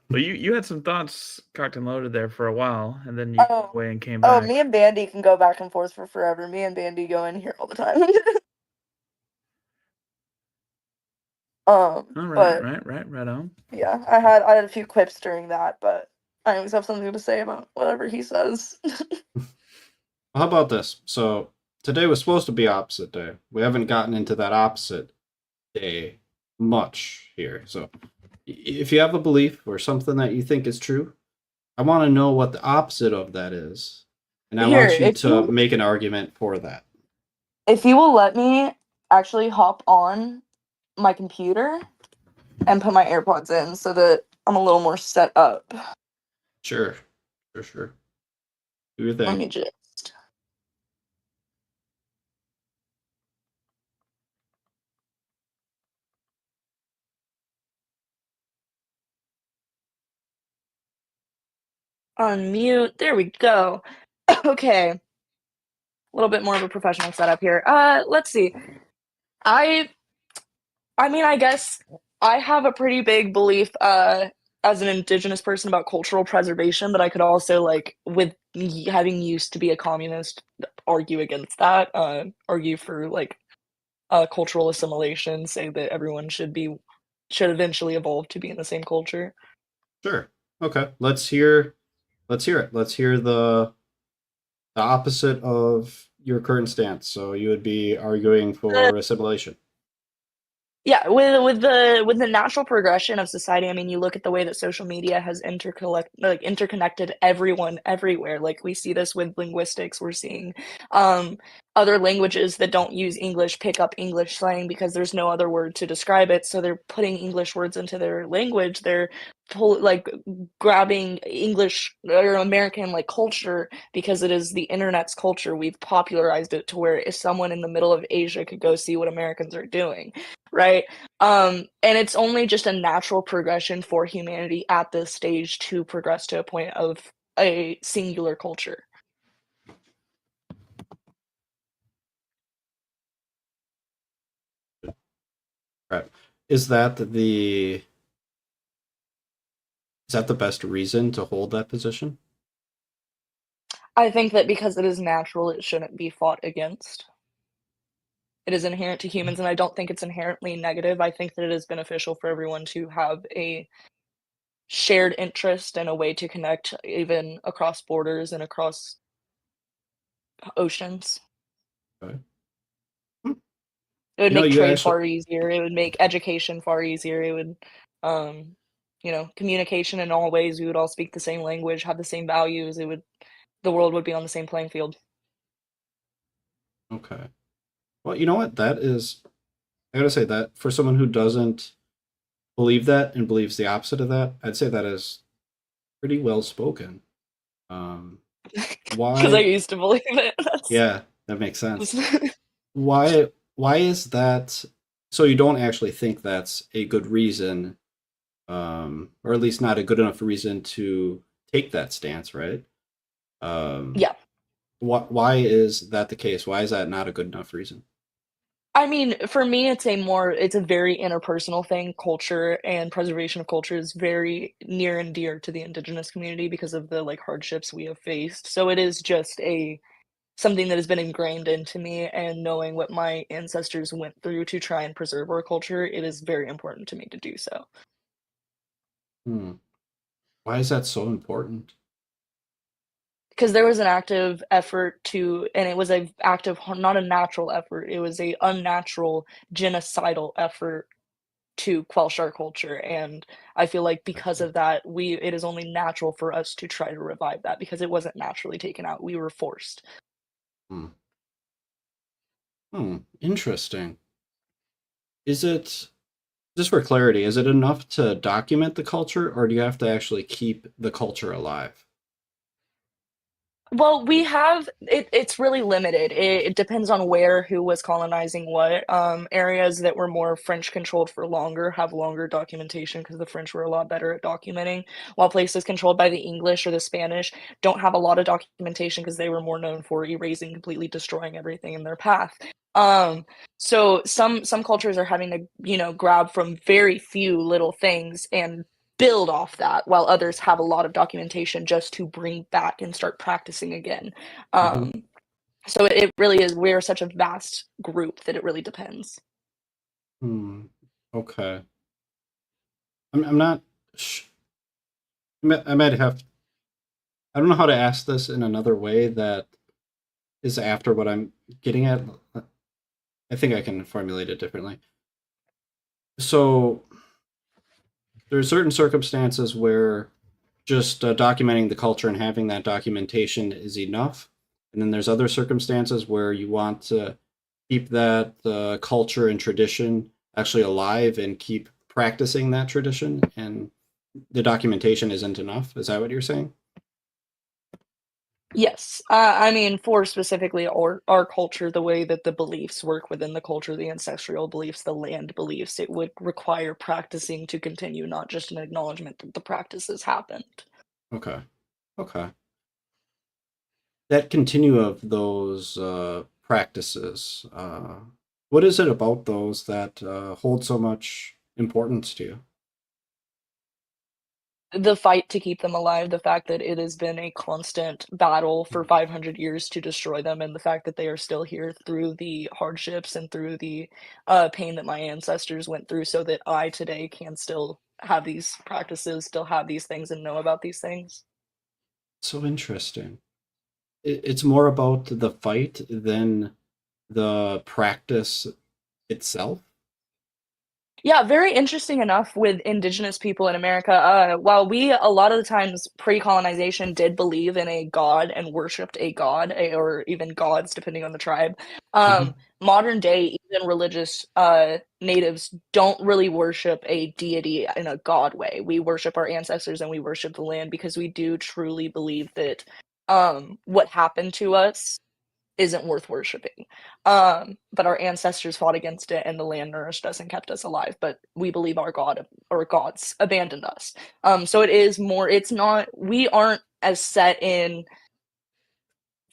Well, you had some thoughts cocked and loaded there for a while, and then you went Oh, away and came oh, back. me and Bandy can go back and forth for forever. Me and Bandy go in here all the time. All right, But right on. yeah, I had a few quips during that, but I always have something to say about whatever he says. how about this? So today was supposed to be opposite day. We haven't gotten into that opposite day much here. So if you have a belief or something that you think is true, I want to know what the opposite of that is. And I Here, want you to make an argument for that. if you will let me actually hop on my computer and put my AirPods in so that I'm a little more set up. Sure. Sure. Do your Let thing. me just. Unmute. There we go. Okay. A little bit more of a professional setup here. Let's see. I mean, I guess I have a pretty big belief as an indigenous person about cultural preservation, but I could also, like, with having used to be a communist, argue against that. Argue for, like, cultural assimilation, say that everyone should eventually evolve to be in the same culture. Sure. Okay. Let's hear it. Let's hear the opposite of your current stance. So you would be arguing for assimilation. Yeah, with the natural progression of society, I mean, you look at the way that social media has interconnected everyone everywhere. Like, we see this with linguistics. We're seeing other languages that don't use English pick up English slang because there's no other word to describe it. So they're putting English words into their language. They're grabbing English or American like culture because it is the internet's culture. We've popularized it to where if someone in the middle of Asia could go see what Americans are doing. Right. And it's only just a natural progression for humanity at this stage to progress to a point of a singular culture. Right. Is that the best reason to hold that position? I think that because it is natural, it shouldn't be fought against. It is inherent to humans, and I don't think it's inherently negative. I think that it is beneficial for everyone to have a shared interest and a way to connect even across borders and across oceans. Okay. It would You know, make you trade actually far easier, it would make education far easier, it would, communication in all ways, we would all speak the same language, have the same values, the world would be on the same playing field. Okay. Well, you know what? That is, I gotta say that for someone who doesn't believe that and believes the opposite of that, I'd say that is pretty well spoken. Um, 'Cause I why? used to believe it, that's Yeah, that makes sense. Why? Why is that? So you don't actually think that's a good reason, or at least not a good enough reason to take that stance, right? Um, Yeah. why is that the case? Why is that not a good enough reason? I mean, for me, it's a very interpersonal thing. Culture and preservation of culture is very near and dear to the indigenous community because of the, like, hardships we have faced, so it is just something that has been ingrained into me, and knowing what my ancestors went through to try and preserve our culture, it is very important to me to do so. Hmm. Why is that so important? Because there was an active effort and it was a active, not a natural effort, it was a unnatural genocidal effort to quench our culture, and I feel like I because see. of that, it is only natural for us to try to revive that because it wasn't naturally taken out, we were forced. Hmm. Interesting. Is it, just for clarity, is it enough to document the culture, or do you have to actually keep the culture alive? Well, it's really limited. It depends on who was colonizing what. Areas that were more French controlled for longer have longer documentation because the French were a lot better at documenting, while places controlled by the English or the Spanish don't have a lot of documentation because they were more known for erasing, completely destroying everything in their path. Um, so some cultures are having to, grab from very few little things and build off that, while others have a lot of documentation just to bring back and start practicing again. Hmm. Um, so it really is, we're such a vast group that it really depends. Hmm. Okay. I'm not. Sh- I might have. I don't know how to ask this in another way that is after what I'm getting at. I think I can formulate it differently. So there are certain circumstances where just documenting the culture and having that documentation is enough. And then there's other circumstances where you want to keep that culture and tradition actually alive and keep practicing that tradition, and the documentation isn't enough. Is that what you're saying? Yes. I mean, for specifically our culture, the way that the beliefs work within the culture, the ancestral beliefs, the land beliefs, it would require practicing to continue, not just an acknowledgement that the practices happened. Okay. Okay. That continue of those practices, what is it about those that hold so much importance to you? The fight to keep them alive, the fact that it has been a constant battle for 500 years to destroy them, and the fact that they are still here through the hardships and through the pain that my ancestors went through, so that I today can still have these practices, still have these things, and know about these things. So interesting. It's more about the fight than the practice itself. Yeah, very interesting enough with indigenous people in America. While we a lot of the times pre-colonization did believe in a god and worshipped a god, or even gods, depending on the tribe. Mhm. Modern day, even religious natives don't really worship a deity in a god way. We worship our ancestors and we worship the land because we do truly believe that what happened to us isn't worth worshiping. But our ancestors fought against it and the land nourished us and kept us alive. But we believe our God or gods abandoned us. So it is more, it's not, we aren't as set in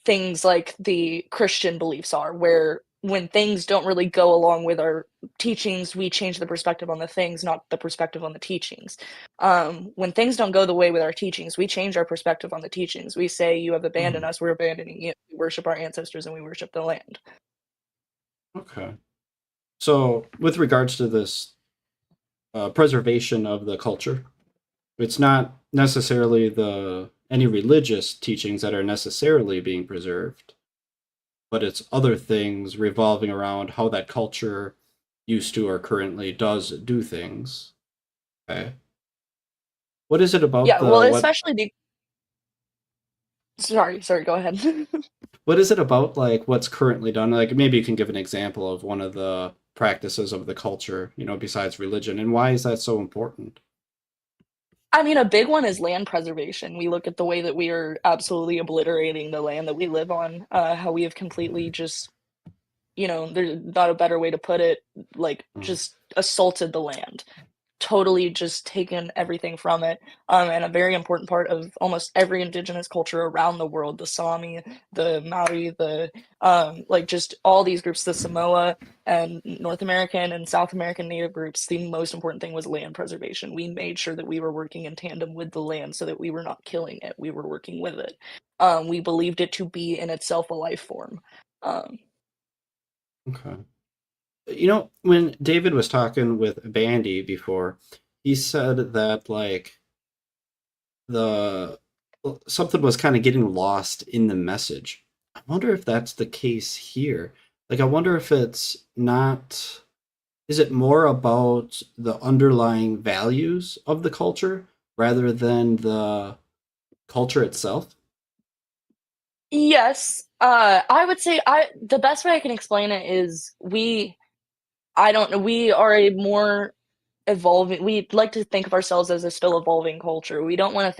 things like the Christian beliefs are, where when things don't really go along with our teachings, we change the perspective on the things, not the perspective on the teachings. When things don't go the way with our teachings, we change our perspective on the teachings. We say, "You have abandoned Mhm. us, we're abandoning you." We worship our ancestors and we worship the land. Okay. So, with regards to this preservation of the culture, it's not necessarily the any religious teachings that are necessarily being preserved, but it's other things revolving around how that culture used to or currently does do things. Okay. What is it about Yeah, well, the what especially the sorry, go ahead. what is it about like what's currently done? Like maybe you can give an example of one of the practices of the culture, besides religion, and why is that so important? I mean, a big one is land preservation. We look at the way that we are absolutely obliterating the land that we live on, how we have completely just, there's not a better way to put it, like, Mm, just assaulted the land. Totally just taken everything from it, and a very important part of almost every indigenous culture around the world, the Sami, the Maori, like, just all these groups, the Samoa and North American and South American Native groups, the most important thing was land preservation. We made sure that we were working in tandem with the land so that we were not killing it, we were working with it. We believed it to be in itself a life form. Um okay. When David was talking with Bandy before, he said that like the something was kind of getting lost in the message. I wonder if that's the case here. Like I wonder if it's not is it more about the underlying values of the culture rather than the culture itself? Yes, I would say the best way I can explain it is I don't know, we are a more evolving we like to think of ourselves as a still evolving culture. We don't wanna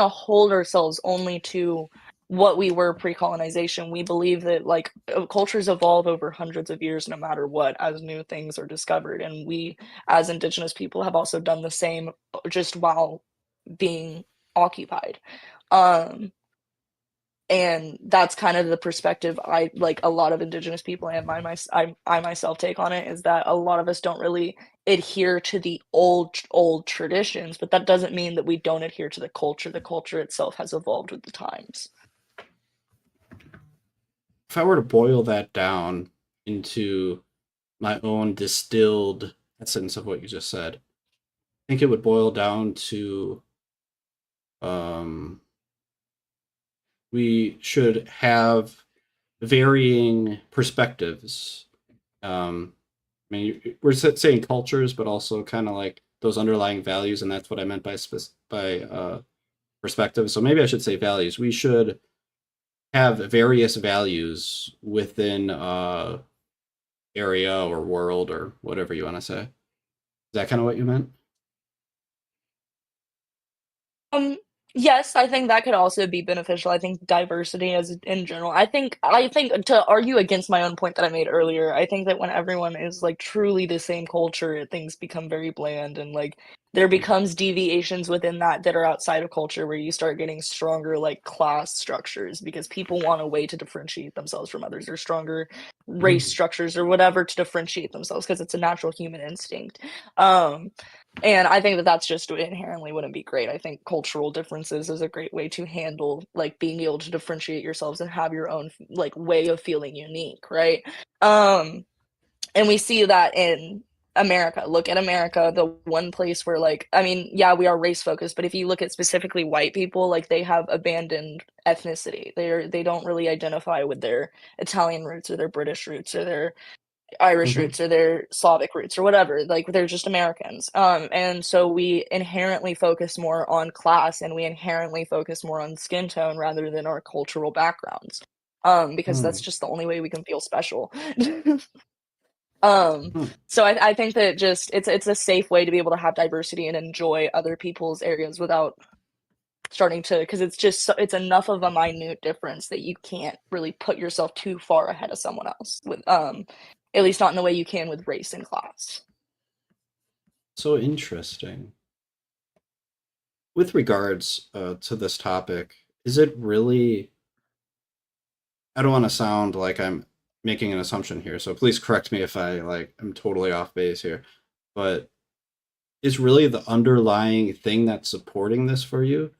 hold ourselves only to what we were pre-colonization. We believe that, like, cultures evolve over hundreds of years no matter what, as new things are discovered, and we, as indigenous people, have also done the same, just while being occupied. Um and that's kind of the perspective I like a lot of indigenous people and I myself take on it, is that a lot of us don't really adhere to the old traditions, but that doesn't mean that we don't adhere to the culture. The culture itself has evolved with the times. If I were to boil that down into my own distilled essence of what you just said, I think it would boil down to um, we should have varying perspectives. I mean, we're saying cultures, but also kind of like those underlying values, and that's what I meant by perspective. So maybe I should say values. We should have various values within area or world or whatever you want to say. Is that kind of what you meant? Yes, I think that could also be beneficial. I think diversity as in general. I think to argue against my own point that I made earlier, I think that when everyone is like truly the same culture, things become very bland and like there becomes deviations within that that are outside of culture where you start getting stronger like class structures because people want a way to differentiate themselves from others or stronger race structures or whatever to differentiate themselves because it's a natural human instinct. And I think that that's just inherently wouldn't be great. I think cultural differences is a great way to handle like being able to differentiate yourselves and have your own like way of feeling unique, right? And we see that in America. Look at America, the one place where like I mean, yeah, we are race focused, but if you look at specifically white people, like they have abandoned ethnicity. They don't really identify with their Italian roots or their British roots or their Irish Mhm. roots or their Slavic roots or whatever. Like they're just Americans. And so we inherently focus more on class and we inherently focus more on skin tone rather than our cultural backgrounds. Because that's Hmm. just the only way we can feel special. Hmm. So I think that just it's a safe way to be able to have diversity and enjoy other people's areas without starting to because it's just it's enough of a minute difference that you can't really put yourself too far ahead of someone else with at least not in the way you can with race and class. So interesting. With regards to this topic, is it really? I don't want to sound like I'm making an assumption here, so please correct me if I like I'm totally off base here. But is really the underlying thing that's supporting this for you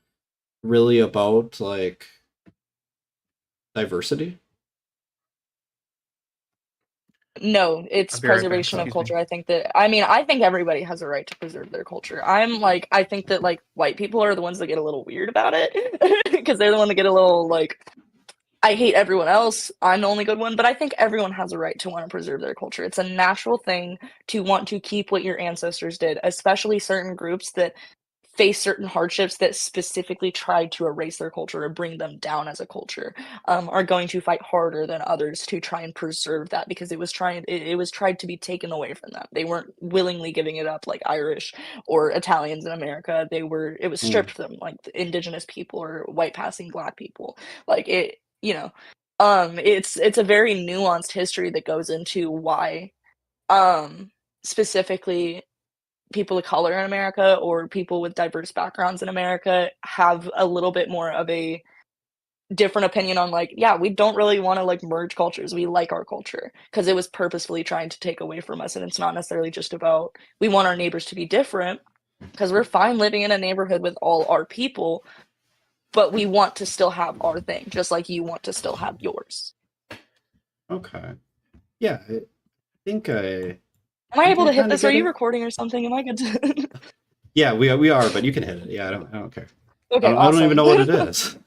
really about like diversity? No, it's I'll be right back. preservation of Excuse me. culture. I think everybody has a right to preserve their culture. I think that like white people are the ones that get a little weird about it because they're the one that get a little like I hate everyone else. I'm the only good one, but I think everyone has a right to want to preserve their culture. It's a natural thing to want to keep what your ancestors did, especially certain groups that face certain hardships that specifically tried to erase their culture or bring them down as a culture, are going to fight harder than others to try and preserve that because it was tried to be taken away from them. They weren't willingly giving it up like Irish or Italians in America. It was Hmm. stripped from like the indigenous people or white passing black people. Like it, you know, it's a very nuanced history that goes into why specifically people of color in America or people with diverse backgrounds in America have a little bit more of a different opinion on like, yeah, we don't really want to like merge cultures. We like our culture because it was purposefully trying to take away from us. And it's not necessarily just about we want our neighbors to be different because we're fine living in a neighborhood with all our people, but we want to still have our thing, just like you want to still have yours. Okay. Yeah, I think I Am I think able I to hit kind of this? Are get you it. recording or something? Am I good to Yeah, we are, but you can hit it. Yeah, I don't care. Okay, I don't even awesome. know what it is.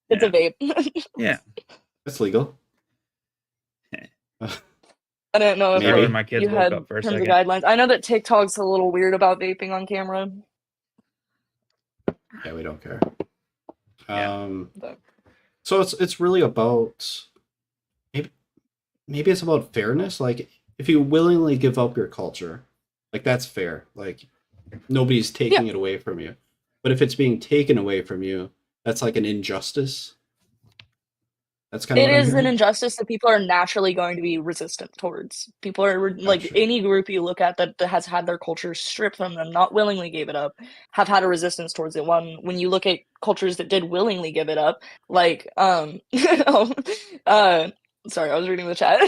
It's a Yeah. vape. Yeah. It's legal. I don't know if Sorry, Maybe. like my kids you woke had up for a terms of second. guidelines. I know that TikTok's a little weird about vaping on camera. Yeah, we don't care. Yeah. But So it's really about maybe it's about fairness. Like if you willingly give up your culture, like that's fair. Like nobody's yeah, taking it away from you. But if it's being taken away from you, that's like an injustice. That's kind of it what I'm is an hearing. injustice that people are naturally going to be resistant towards. People are like Gotcha. any group you look at that has had their culture stripped from them, not willingly gave it up, have had a resistance towards it. When you look at cultures that did willingly give it up, like oh, sorry, I was reading the chat.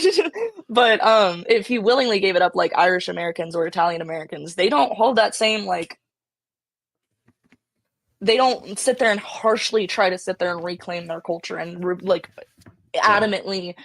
But if you willingly gave it up, like Irish Americans or Italian Americans, they don't hold that same like they don't sit there and harshly try to sit there and reclaim their culture and like Yeah. adamantly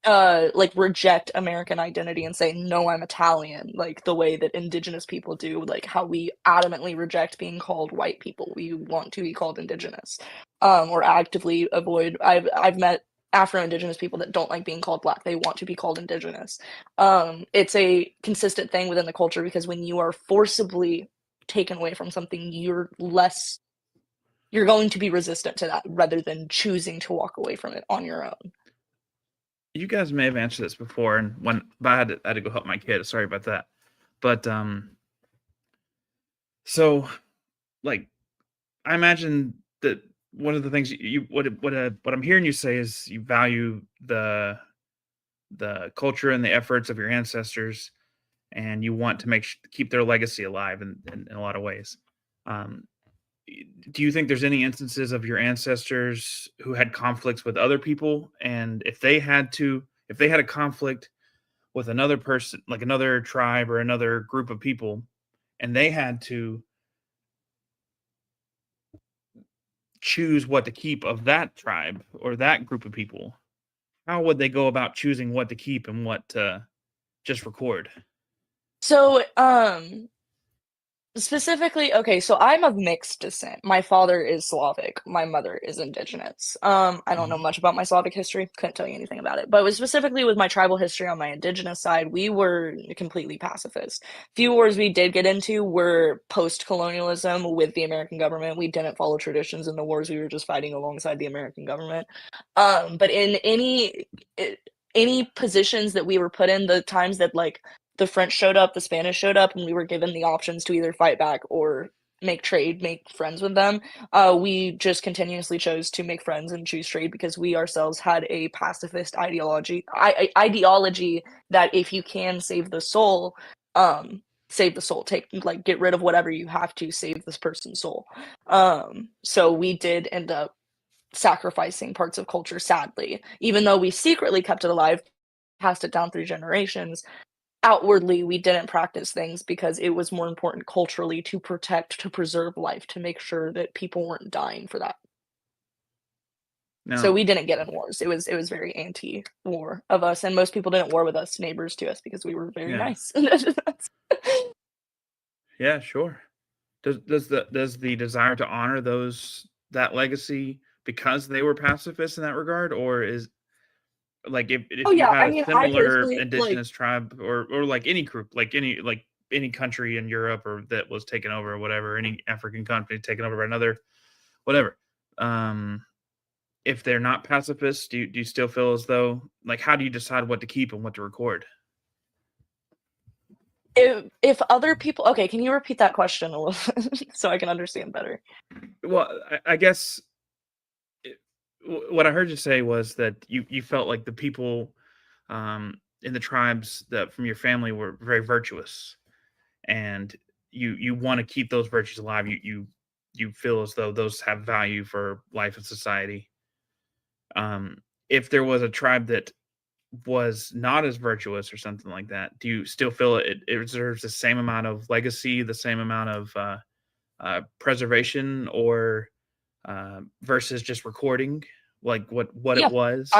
like reject American identity and say no, I'm Italian, like the way that indigenous people do, like how we adamantly reject being called white people. We want to be called indigenous, or actively avoid. I've met Afro-Indigenous people that don't like being called Black. They want to be called Indigenous. It's a consistent thing within the culture because when you are forcibly taken away from something, you're going to be resistant to that rather than choosing to walk away from it on your own. You guys may have answered this before, and but I had to go help my kid. Sorry about that. But so like I imagine that one of the things what I'm hearing you say is you value the culture and the efforts of your ancestors, and you want to keep their legacy alive in a lot of ways. Um, do you think there's any instances of your ancestors who had conflicts with other people, and if they had a conflict with another person, like another tribe or another group of people, and they had to choose what to keep of that tribe or that group of people, how would they go about choosing what to keep and what to just record? So, specifically, okay, so I'm of mixed descent. My father is Slavic, my mother is Indigenous. I don't know much about my Slavic history, couldn't tell you anything about it. But specifically with my tribal history on my Indigenous side, we were completely pacifist. Few wars we did get into were post-colonialism with the American government. We didn't follow traditions in the wars, we were just fighting alongside the American government. But in any positions that we were put in, the times that like the French showed up, the Spanish showed up, and we were given the options to either fight back or make trade, make friends with them. We just continuously chose to make friends and choose trade because we ourselves had a pacifist ideology that if you can save the soul, get rid of whatever you have to save this person's soul. So we did end up sacrificing parts of culture, sadly, even though we secretly kept it alive, passed it down through generations. Outwardly, we didn't practice things because it was more important culturally to preserve life, to make sure that people weren't dying for that. So No. we didn't get in wars. It was very anti-war of us, and most people didn't war with us, neighbors to us, because we were very Yeah. nice. Yeah, sure. Does the desire to honor that legacy because they were pacifists in that regard, or is like Oh if you yeah, I had a mean, I similar personally indigenous tribe or like any group, like any country in Europe or that was taken over or whatever, any African country taken over by another, whatever. If they're not pacifists, do you still feel as though like how do you decide what to keep and what to record? if other people, okay, can you repeat that question a little so I can understand better? Well, I guess what I heard you say was that you felt like the people in the tribes that from your family were very virtuous, and you want to keep those virtues alive. You feel as though those have value for life and society. If there was a tribe that was not as virtuous or something like that, do you still feel it deserves the same amount of legacy, the same amount of preservation, or versus just recording like what Yeah, it was?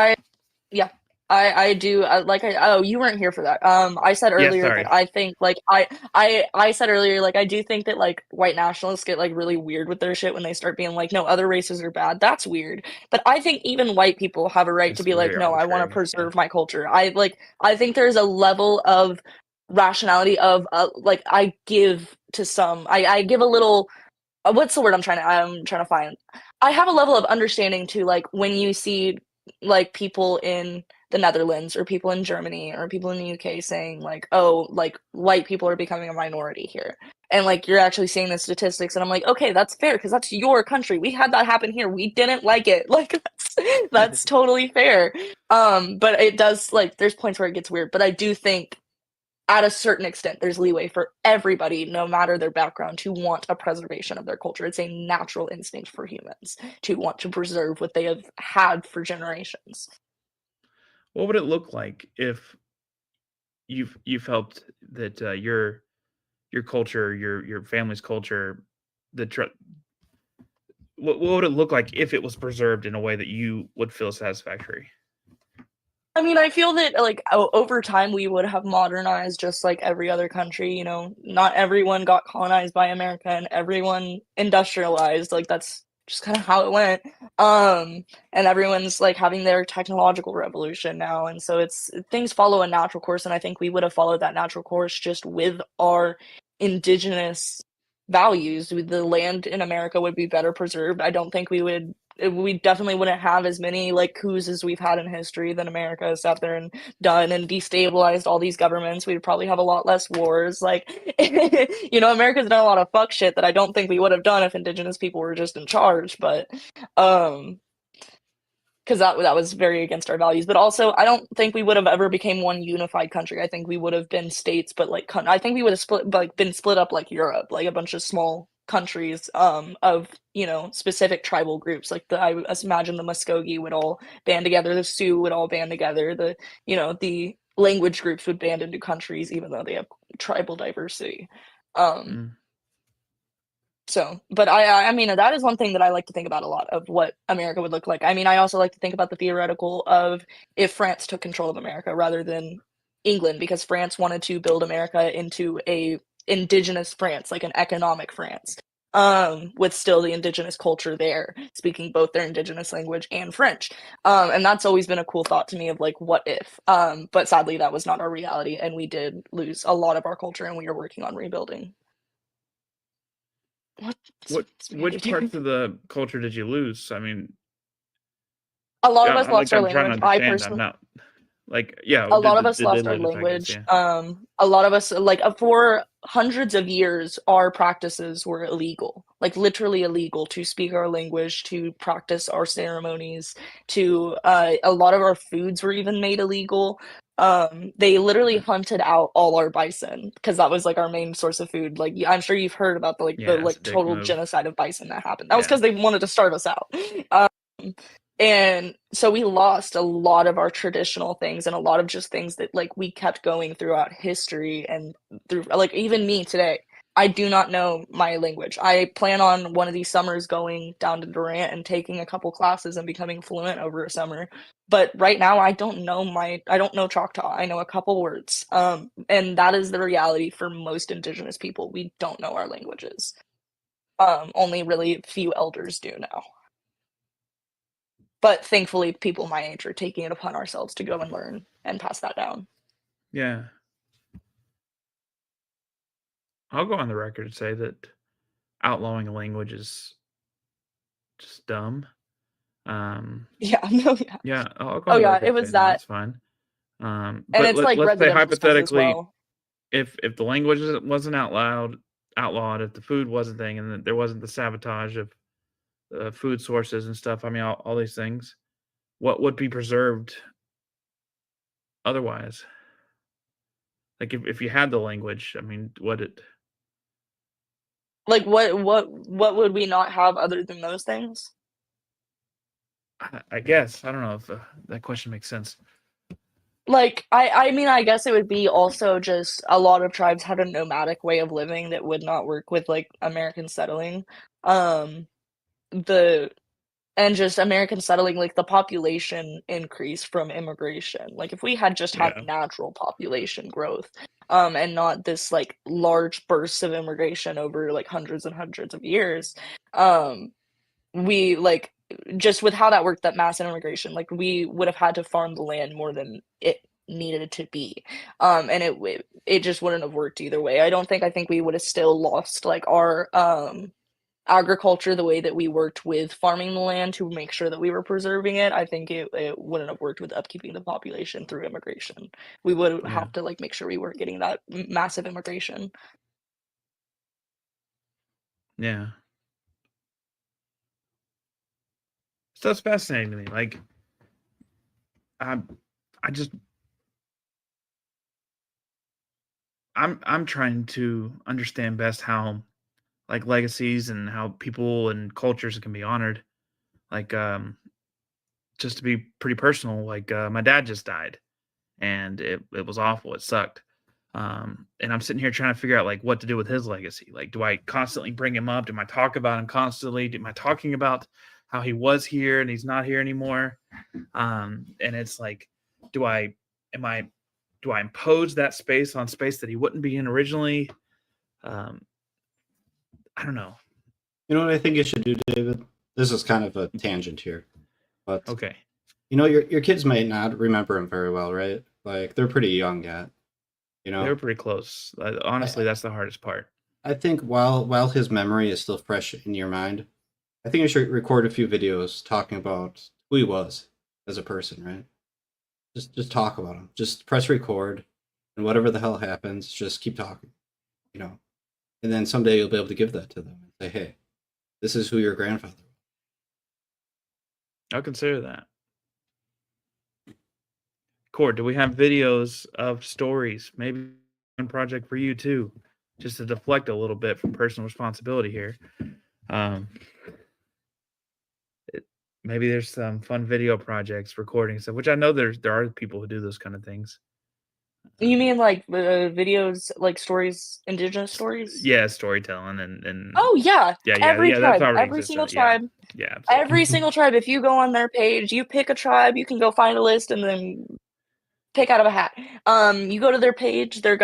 yeah, I do. Oh, you weren't here for that. I said Yeah, earlier sorry. that I think I said earlier I do think that like white nationalists get like really weird with their shit when they start being like, no, other races are bad. That's weird. But I think even white people have a right to It's be like, very no, I want to arbitrary. Yeah. preserve my culture. I think there's a level of rationality of like I give to some. I give a little. What's the word I'm trying to find? I have a level of understanding to like when you see like people in the Netherlands or people in Germany or people in the UK saying like, oh, like white people are becoming a minority here. And like you're actually seeing the statistics and I'm like, okay, that's fair because that's your country. We had that happen here. We didn't like it. Like that's totally fair. But it does like there's points where it gets weird, but I do think at a certain extent there's leeway for everybody no matter their background to want a preservation of their culture. It's a natural instinct for humans to want to preserve what they have had for generations. What would it look like if you felt that your culture, your family's culture, the what would it look like if it was preserved in a way that you would feel satisfactory? I mean, I feel that like over time we would have modernized just like every other country, not everyone got colonized by America and everyone industrialized. Like that's just kind of how it went. And everyone's like having their technological revolution now, and so it's things follow a natural course, and I think we would have followed that natural course just with our indigenous values. The land in America would be better preserved. I don't think we definitely wouldn't have as many like coups as we've had in history than America has sat there and done and destabilized all these governments. We'd probably have a lot less wars. Like, America's done a lot of fuck shit that I don't think we would have done if indigenous people were just in charge. But, because that was very against our values. But also, I don't think we would have ever became one unified country. I think we would have been states, but like I think we would have been split up like Europe, like a bunch of small countries of specific tribal groups. Like I imagine the Muskogee would all band together, the Sioux would all band together, the language groups would band into countries, even though they have tribal diversity. So, but I mean, that is one thing that I like to think about a lot of what America would look like. I mean, I also like to think about the theoretical of if France took control of America rather than England, because France wanted to build America into a indigenous France, like an economic France, with still the indigenous culture there, speaking both their indigenous language and French. And that's always been a cool thought to me of like, what if? But sadly, that was not our reality, and we did lose a lot of our culture, and we are working on rebuilding. Which parts of the culture did you lose? I mean, a lot of us lost our I'm trying to language. I understand. I'm personally, not like, yeah. a lot of us did they lost our lose? I guess, language. yeah. A lot of us, like for hundreds of years, our practices were illegal, like literally illegal to speak our language, to practice our ceremonies, to a lot of our foods were even made illegal. They literally hunted out all our bison because that was like our main source of food. Like I'm sure you've heard about the Yeah, it's a dick total move. genocide of bison that happened. That was Yeah. because they wanted to starve us out. And so we lost a lot of our traditional things and a lot of just things that like we kept going throughout history and through like even me today. I do not know my language. I plan on one of these summers going down to Durant and taking a couple classes and becoming fluent over a summer. But right now I don't know Choctaw. I know a couple words. And that is the reality for most indigenous people. We don't know our languages. Only really few elders do now. But thankfully, people my age are taking it upon ourselves to go and learn and pass that down. Yeah. I'll go on the record and say that outlawing a language is just dumb. Yeah, no, yeah. Yeah, I'll go on Oh the yeah, record it and was say, no, that. that's fine. And But it's like let's say residential schools as hypothetically, well. if the language wasn't outlawed, if the food wasn't a thing, and there wasn't the sabotage of food sources and stuff, I mean, all these things, what would be preserved otherwise? Like if you had the language, I mean, Like what would we not have other than those things? I guess, I don't know if that question makes sense. Like I mean, I guess it would be also just a lot of tribes had a nomadic way of living that would not work with like American settling. And just American settling, like the population increase from immigration. Like if we had just had Yeah. natural population growth, and not this like large bursts of immigration over like hundreds and hundreds of years, we like just with how that worked, that mass immigration, like we would have had to farm the land more than it needed to be, and it just wouldn't have worked either way. I think we would have still lost like our agriculture the way that we worked with farming the land to make sure that we were preserving it. I think it wouldn't have worked with upkeeping the population through immigration. We would Yeah. have to like make sure we weren't getting that massive immigration. Yeah. So it's fascinating to me. Like, I'm trying to understand best how like legacies and how people and cultures can be honored. Like, just to be pretty personal, like my dad just died, and it was awful. It sucked. And I'm sitting here trying to figure out like what to do with his legacy. Like, do I constantly bring him up? Do I talk about him constantly? Am I talking about how he was here and he's not here anymore? And it's like, do I impose that space on space that he wouldn't be in originally? I don't know. You know what I think you should do, David? this is kind of a tangent here, but Okay. you know, your kids may not remember him very well, right? Like they're pretty young yet. You They were know, pretty close. Honestly, that's the hardest part. I think while his memory is still fresh in your mind, I think you should record a few videos talking about who he was as a person, right? Just talk about him. Just press record, and whatever the hell happens, just keep talking. You know, and then someday you'll be able to give that to them and say, "Hey, this is who your grandfather was." I'll consider that. Cord, do we have videos of stories? Maybe one project for you too, just to deflect a little bit from personal responsibility here. Um, maybe there's some fun video projects, recording stuff, which I know there are people who do those kind of things. You mean like videos, like stories, indigenous stories? Yeah, storytelling and Oh yeah, yeah, every that's tribe, already every single existent. Yeah, tribe, yeah, absolutely. every single tribe. If you go on their page, you pick a tribe, you can go find a list and then pick out of a hat. You go to their page, their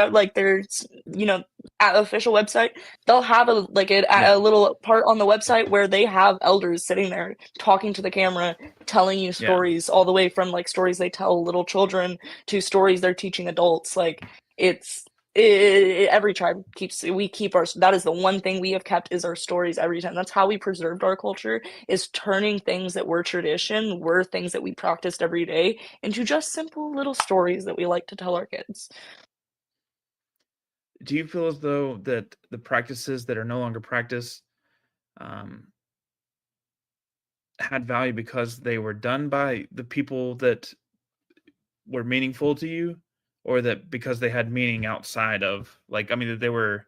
official website. They'll have Yeah. a little part on the website where they have elders sitting there talking to the camera, telling you stories, all the way from like stories they tell little children to stories they're teaching adults. Like it's every tribe we keep our, that is the one thing we have kept, is our stories every time. That's how we preserved our culture, is turning things that were tradition, were things that we practiced every day, into just simple little stories that we like to tell our kids. Do you feel as though that the practices that are no longer practiced um, had value because they were done by the people that were meaningful to you, or that because they had meaning outside of, like, I mean, that they were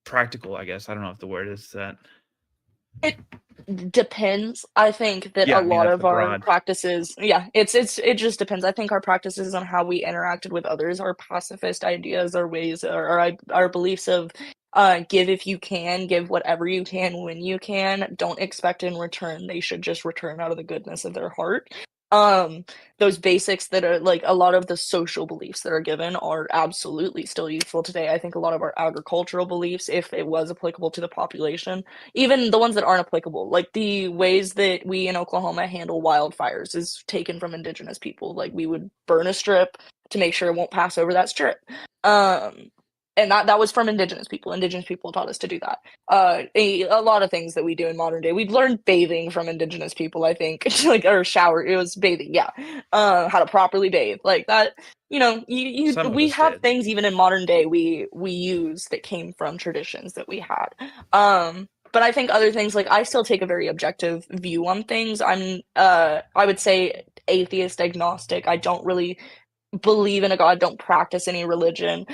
practical, I guess. I don't know if the word is that. It depends. I think that Yeah, a I mean, lot that's of the our broad. practices, yeah, it just depends. I think our practices on how we interacted with others, our pacifist ideas, our ways, our beliefs of give if you can, give whatever you can when you can, don't expect in return. They should just return out of the goodness of their heart. Um, those basics that are like a lot of the social beliefs that are given are absolutely still useful today. I think a lot of our agricultural beliefs, if it was applicable to the population, even the ones that aren't applicable, like the ways that we in Oklahoma handle wildfires, is taken from indigenous people. Like we would burn a strip to make sure it won't pass over that strip. And that was from indigenous people. Indigenous people taught us to do that. A lot of things that we do in modern day. We've learned bathing from indigenous people, I think. Like, or shower. It was bathing, yeah. How to properly bathe. Like that, Some of we us have did. things even in modern day we use that came from traditions that we had. But I think other things, like I still take a very objective view on things. I would say atheist, agnostic. I don't really believe in a god, don't practice any religion,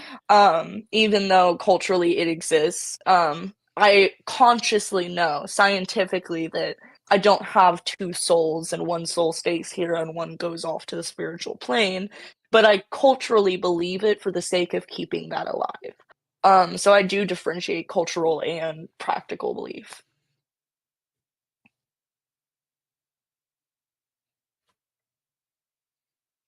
even though culturally it exists. I consciously know scientifically that I don't have two souls and one soul stays here and one goes off to the spiritual plane, but I culturally believe it for the sake of keeping that alive. So I do differentiate cultural and practical belief.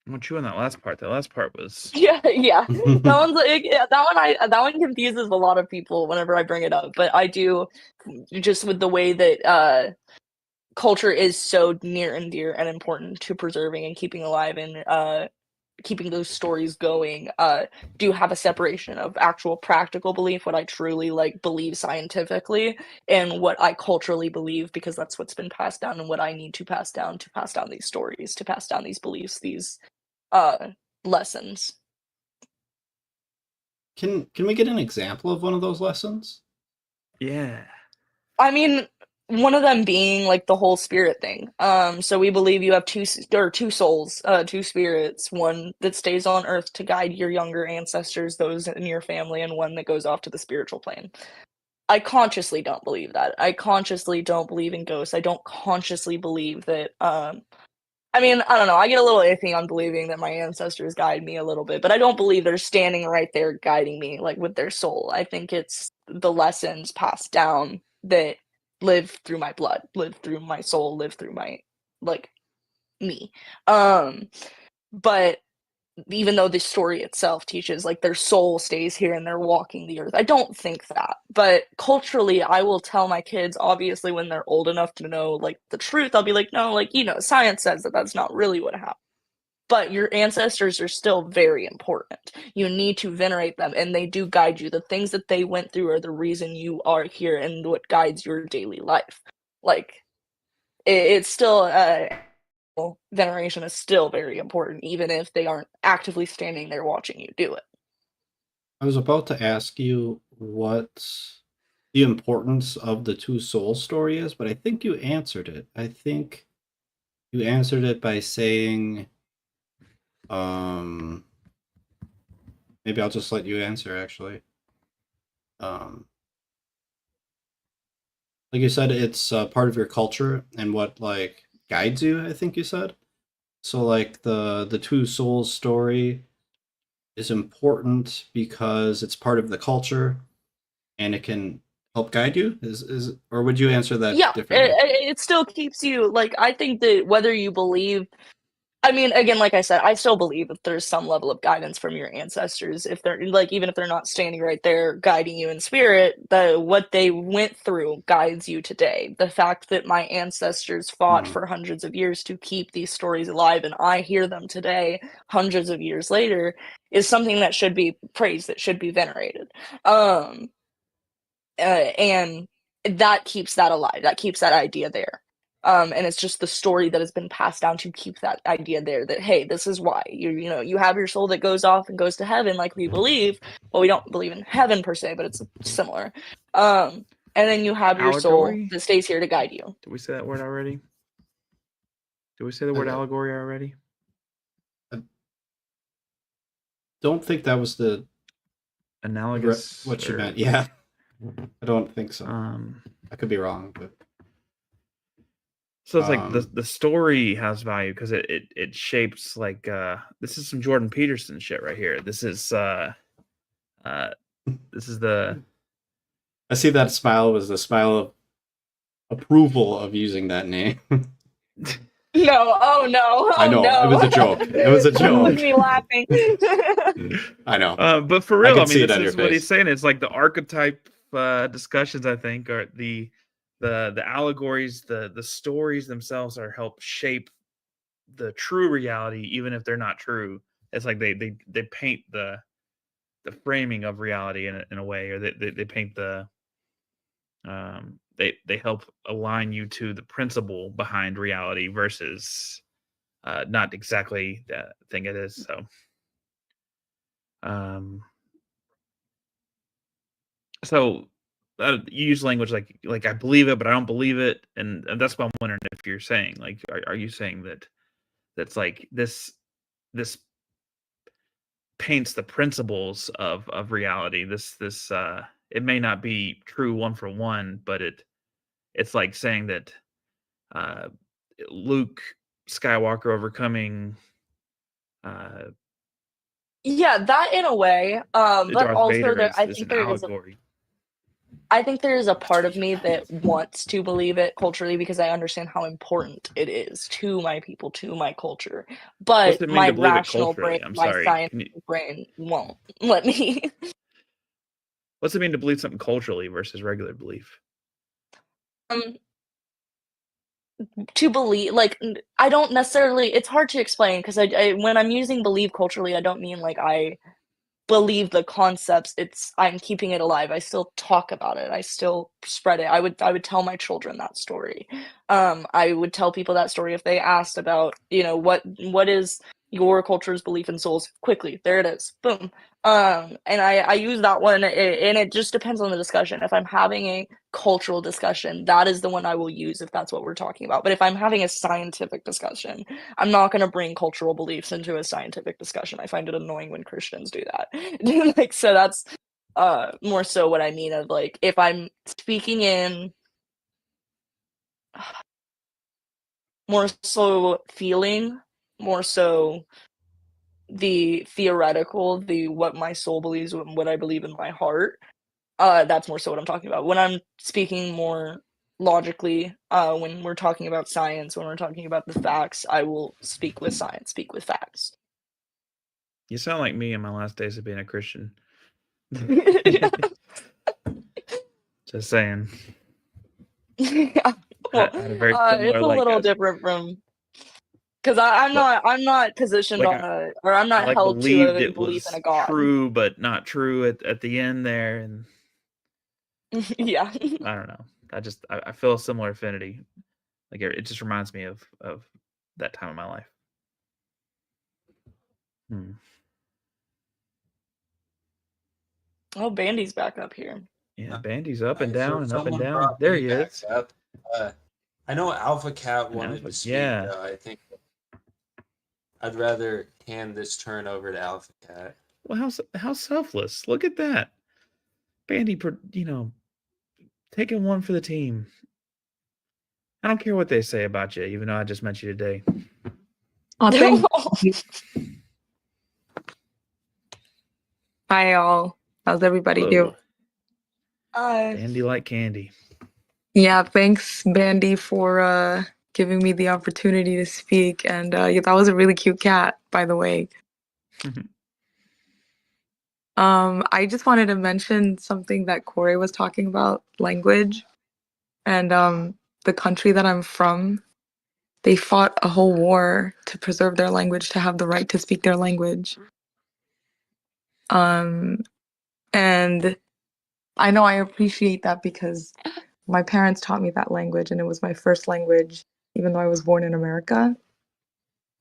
I want you on that last part. That last part was Yeah, yeah. That one confuses a lot of people whenever I bring it up, but I do, just with the way that culture is so near and dear and important to preserving and keeping alive, and keeping those stories going, do have a separation of actual practical belief, what I truly like believe scientifically, and what I culturally believe because that's what's been passed down and what I need to pass down these stories, to pass down these beliefs, these uh lessons. Can we get an example of one of those lessons? yeah. I mean, one of them being like the whole spirit thing. So we believe you have two souls, two spirits, one that stays on earth to guide your younger ancestors, those in your family, and one that goes off to the spiritual plane. I consciously don't believe that. I consciously don't believe in ghosts. I don't consciously believe that I mean, I don't know. I get a little iffy on believing that my ancestors guide me a little bit, but I don't believe they're standing right there guiding me, like with their soul. I think it's the lessons passed down that live through my blood, live through my soul, live through my, like, me. Um, but even though the story itself teaches like their soul stays here and they're walking the earth. I don't think that. But culturally, I will tell my kids, obviously, when they're old enough to know like the truth, I'll be like, no, like, science says that that's not really what happened. But your ancestors are still very important. You need to venerate them, and they do guide you. The things that they went through are the reason you are here and what guides your daily life. Like, it's still veneration is still very important, even if they aren't actively standing there watching you do it. I was about to ask you what the importance of the two souls story is, but I think you answered it. I think you answered it by saying, maybe I'll just let you answer actually. Like you said, it's part of your culture and what like guides you, I think you said. So like the two souls story is important because it's part of the culture and it can help guide you. Is or would you answer that Yeah, differently? it still keeps you like, I think that whether you believe, I mean, again, like I said, I still believe that there's some level of guidance from your ancestors. If they're like, even if they're not standing right there guiding you in spirit, what they went through guides you today. The fact that my ancestors fought Mhm. for hundreds of years to keep these stories alive, and I hear them today, hundreds of years later, is something that should be praised, that should be venerated. And that keeps that alive. That keeps that idea there. And it's just the story that has been passed down to keep that idea there. That hey, this is why you have your soul that goes off and goes to heaven, like we believe. Well, we don't believe in heaven per se, but it's similar. And then you have your soul Allegory? that stays here to guide you. Did we say that word already? Did we say the word Uh, allegory already? Don't think that was Analogous. what you or, meant. Yeah, I don't think so. Um. I could be wrong, but So it's like Um, the story has value because it shapes like this is some Jordan Peterson shit right here. This is the I see that smile was the smile of approval of using that name. No, oh no, I oh know, it no. was a joke. It was a That was joke. me laughing. I know. but for I real, I can mean, see it this on your is what he's face. saying. It's like the archetype discussions. I think are the allegories, the stories themselves are help shape the true reality, even if they're not true. It's like they paint the framing of reality in a way, or they paint they help align you to the principle behind reality versus not exactly the thing it is. So um so you use language like I believe it but I don't believe it, and that's what I'm wondering if you're saying. Like are you saying that that's like this paints the principles of reality, this it may not be true one for one, but it's like saying that uh Luke Skywalker overcoming uh Yeah, that in a way. But Darth also Vader there, is an allegory. I think there is a part of me that wants to believe it culturally because I understand how important it is to my people, to my culture. What's But it mean my to believe it rational brain, culturally? I'm my sorry. scientific brain won't let me. What's it mean to believe something culturally versus regular belief? um, to believe, like, I don't necessarily. It's hard to explain because when I'm using believe culturally, I don't mean like I believe the concepts. It's I'm keeping it alive. I still talk about it. I still spread it. I would tell my children that story. I would tell people that story if they asked about, what is your culture's belief in souls? Quickly, there it is. Boom. And I use that one, and it just depends on the discussion. If I'm having a cultural discussion, that is the one I will use if that's what we're talking about. But if I'm having a scientific discussion, I'm not going to bring cultural beliefs into a scientific discussion. I find it annoying when Christians do that. Like, so that's more so what I mean of like if I'm speaking in more so feeling, more so the theoretical, the what my soul believes, what I believe in my heart. That's more so what I'm talking about. When I'm speaking more logically, when we're talking about science, when we're talking about the facts, I will speak with science, speak with facts. You sound like me in my last days of being a Christian. Just saying. Yeah. Well, I had a very it's similar, a like, little different from because I'm not positioned like on a or I'm I not like held to believed a it belief in was a God. true, but not true at the end there, and Yeah. I don't know. I feel a similar affinity. Like it just reminds me of that time of my life. Hmm. Oh, Bandy's back up here. Yeah, Bandy's up and So down and up and someone down. brought There me he back is. up. I know Alpha Cat And wanted Alpha, to speak, yeah. though. I think I'd rather hand this turn over to Alpha Cat. Well, how selfless. Look at that. Bandy, taking one for the team. I don't care what they say about you, even though I just met you today. Oh, thank you. Hi, all. How's everybody Hello. doing? Bandy like candy. Yeah, thanks, Bandy, for giving me the opportunity to speak. And yeah, that was a really cute cat, by the way. I just wanted to mention something that Corey was talking about, language. And the country that I'm from, they fought a whole war to preserve their language, to have the right to speak their language. And I know I appreciate that because my parents taught me that language and it was my first language, even though I was born in America.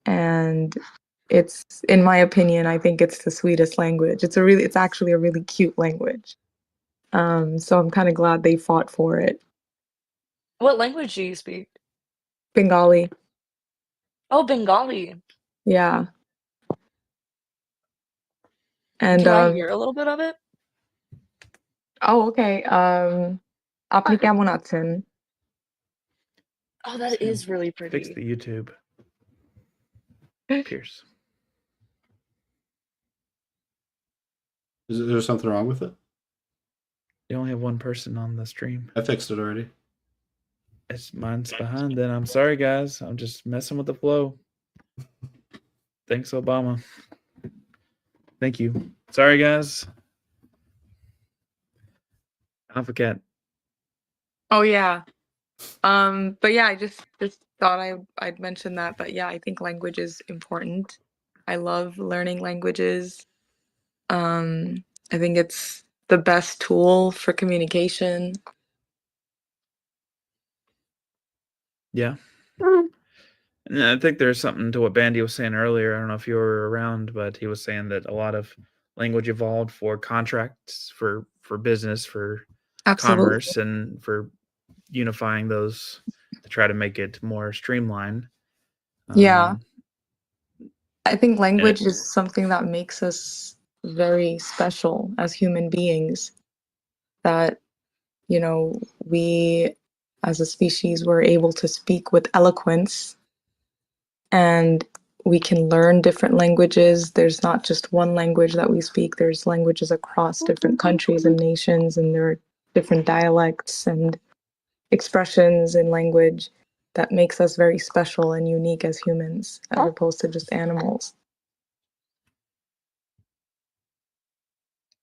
And it's, in my opinion, I think it's the sweetest language. It's actually a really cute language. So I'm kind of glad they fought for it. What language do you speak? Bengali, Oh, Bengali. yeah. And Can I hear a little bit of it? oh, okay. Apni kemon achen? Oh, that Sam, is really Fix pretty. the YouTube. Pierce. Is there something wrong with it? You only have one person on the stream. I fixed it already. Mine's behind then. I'm sorry, guys. I'm just messing with the flow. Thanks, Obama. Thank you. Sorry, guys. Alpha Cat. Oh yeah. But yeah, I just thought I'd mention that. But yeah, I think language is important. I love learning languages. I think it's the best tool for communication. Yeah. And I think there's something to what Bandy was saying earlier. I don't know if you were around, but he was saying that a lot of language evolved for contracts, for business, for Absolutely. commerce, and for unifying those to try to make it more streamlined. Yeah. Um, I think language it- is something that makes us very special as human beings. That, you know, we as a species were able to speak with eloquence and we can learn different languages. There's not just one language that we speak, there's languages across different countries and nations, and there are different dialects and expressions in language that makes us very special and unique as humans, as opposed to just animals.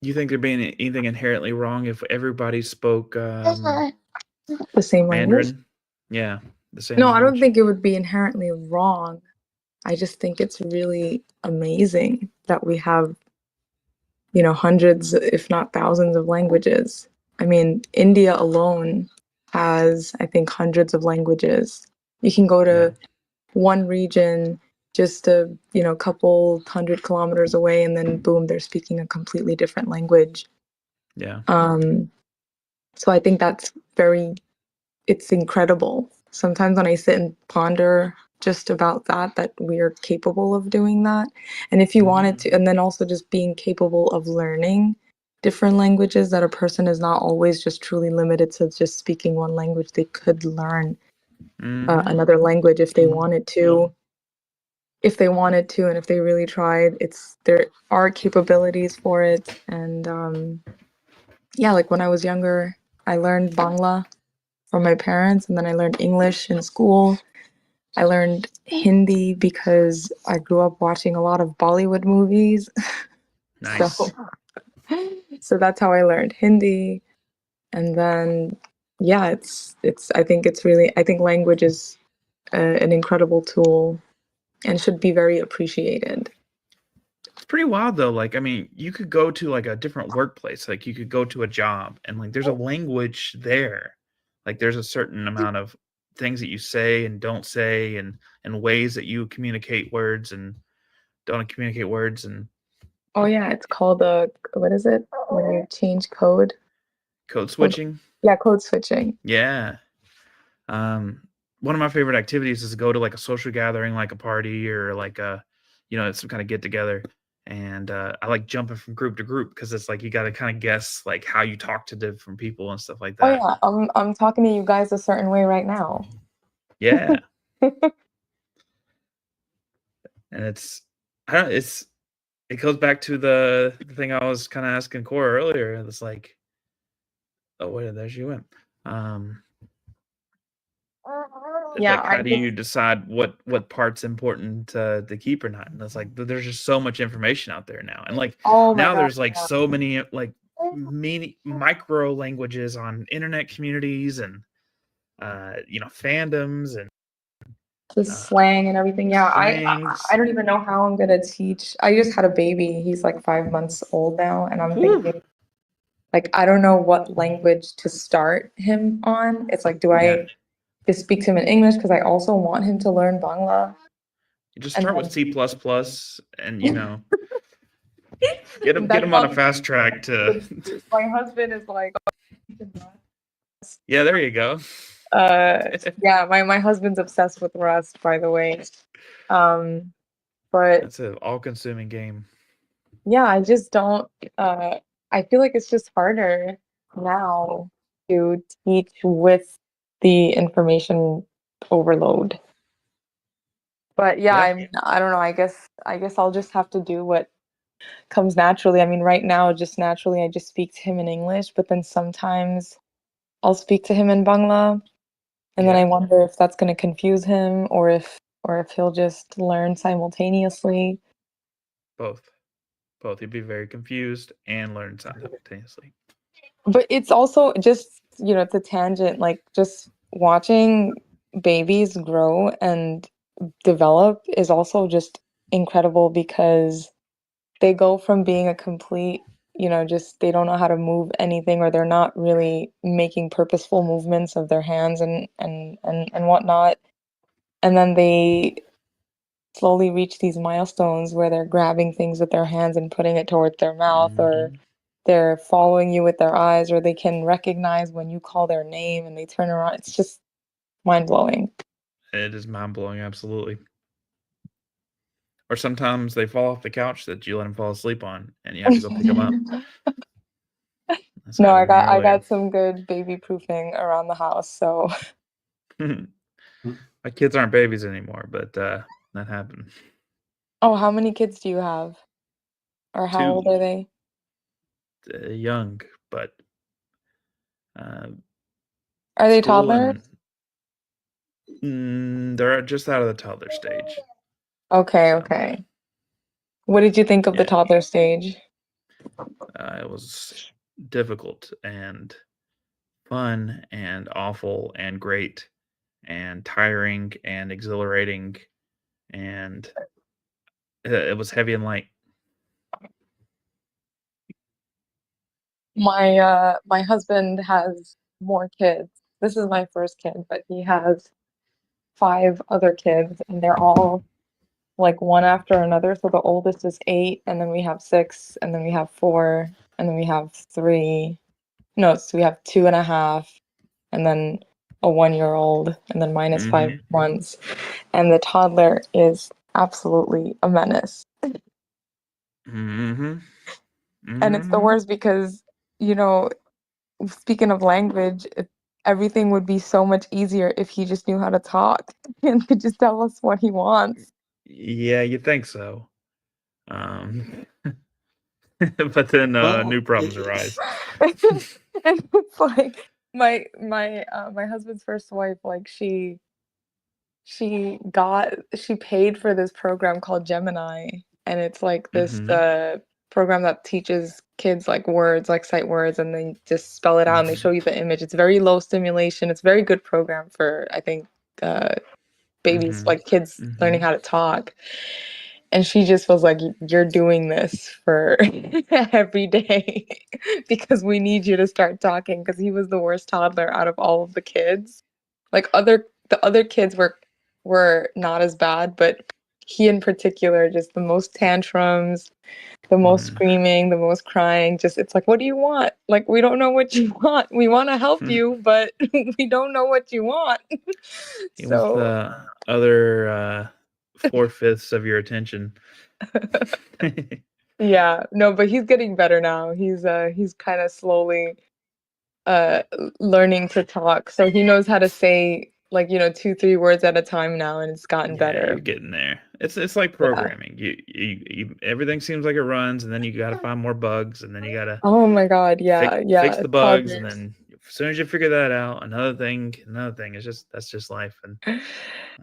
you think there'd be anything inherently wrong if everybody spoke The same language? Mandarin? Yeah, the same No, I don't language. think it would be inherently wrong. I just think it's really amazing that we have, you know, hundreds, if not thousands of languages. I mean, India alone has, I think, hundreds of languages. You can go to one region just a, you know, couple 100 kilometers away and then boom, they're speaking a completely different language. Yeah. So I think that's it's incredible. Sometimes when I sit and ponder just about that we are capable of doing that. And if you wanted to, and then also just being capable of learning different languages, that a person is not always just truly limited to just speaking one language. They could learn another language if they wanted to. And if they really tried, there are capabilities for it. And yeah, like when I was younger, I learned Bangla from my parents, and then I learned English in school. I learned Hindi because I grew up watching a lot of Bollywood movies. Nice. So that's how I learned Hindi. And then, yeah, I think language is an incredible tool and should be very appreciated. It's pretty wild though. Like, I mean, you could go to like a different workplace. Like, you could go to a job, and like, there's a language there. Like, there's a certain amount of things that you say and don't say, and ways that you communicate words and don't communicate words, and Oh yeah, it's called what is it? When you change code? code switching. Yeah, code switching. Yeah. One of my favorite activities is to go to like a social gathering, like a party or like some kind of get together. And I like jumping from group to group because it's like you got to kind of guess like how you talk to different people and stuff like Oh that. yeah, I'm talking to you guys a certain way right now. Yeah. And it goes back to the thing I was kind of asking Cora earlier. It's like, oh wait, there she went. Yeah, Like, how do you decide what part's important to keep or not? And it's like there's just so much information out there now, and like Oh my now God, there's like yeah. so many like mini micro languages on internet communities and fandoms and Just slang and everything. Yeah, slangs. I don't even know how I'm gonna teach. I just had a baby. He's like 5 months old now, and I'm thinking, like, I don't know what language to start him on. It's like, do I just speak to him in English because I also want him to learn Bangla? You just And start then- with C++ and get him That's on how- a fast track to. My husband is like, Yeah, there you go. yeah, my husband's obsessed with Rust, by the way. But That's an all-consuming game. yeah, I just don't. I feel like it's just harder now to teach with the information overload. But yeah, I don't know. I guess I'll just have to do what comes naturally. I mean, right now, just naturally, I just speak to him in English, but then sometimes I'll speak to him in Bangla, and then I wonder if that's going to confuse him or if he'll just learn simultaneously. Both. You'd be very confused and learn simultaneously. But it's also just, it's a tangent, like just watching babies grow and develop is also just incredible because they go from being a complete, just they don't know how to move anything or they're not really making purposeful movements of their hands and whatnot. And then they slowly reach these milestones where they're grabbing things with their hands and putting it towards their mouth or they're following you with their eyes, or they can recognize when you call their name and they turn around. It's just mind-blowing. It is mind-blowing, absolutely. Or sometimes they fall off the couch that you let them fall asleep on, and you have to go pick them up. No, I got some good baby proofing around the house, so. My kids aren't babies anymore, but that happened. Oh, how many kids do you have? Or how 2. old are they? Young, but are they toddlers? They're just out of the toddler stage. Okay. What did you think of the toddler stage? It was difficult and fun and awful and great and tiring and exhilarating, and it was heavy and light. My husband has more kids. This is my first kid, but he has 5 other kids, and they're all like one after another. So the oldest is 8, and then we have 6, and then we have 4, and then we have 3. No, so we have 2.5, and then a 1-year-old, and then mine is 5 months. And the toddler is absolutely a menace. And it's the worst because, speaking of language, everything would be so much easier if he just knew how to talk and could just tell us what he wants. Yeah, you think so. But then new problems arise. And it's like my husband's first wife, like she she paid for this program called Gemini, and it's like this Mhm. program that teaches kids like words, like sight words, and then just spell it out and they show Mhm. you the image. It's very low stimulation. It's a very good program for, I think, babies, Mhm. like kids learning Mhm. how to talk. And she just was like, "You're doing this for every day because we need you to start talking." Because he was the worst toddler out of all of the kids. Like the other kids were not as bad, but he in particular, just the most tantrums, the most Mhm. screaming, the most crying. Just it's like, what do you want? Like we don't know what you want. We want to help you, but we don't know what you want. He wants So the other 4/5 of your attention. yeah, no, but he's getting better now. He's kind of slowly learning to talk. So he knows how to say like, 2, 3 words at a time now, and it's gotten Yeah, better. you're getting there. It's like Yeah. programming. You everything seems like it runs, and then you gotta find more bugs, and then you gotta Oh my God, fix yeah, fix yeah. the bugs, and Toddlers. then as soon as you figure that out, another thing. That's just life,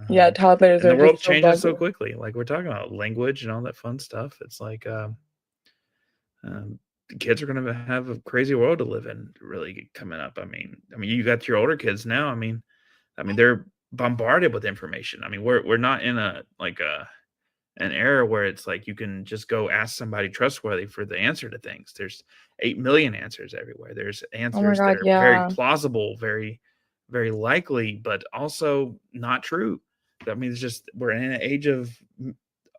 Yeah, um, toddlers and the are world just so changes buggy. so quickly. Like we're talking about language and all that fun stuff. It's like the kids are gonna have a crazy world to live in really coming up. I mean, you got your older kids now. I mean, they're bombarded with information. I mean, we're not in a like a an era where it's like you can just go ask somebody trustworthy for the answer to things. There's 8 million answers everywhere. There's Oh my answers that God, are very yeah. plausible, very likely, but also not true. I mean, it's just we're in an age of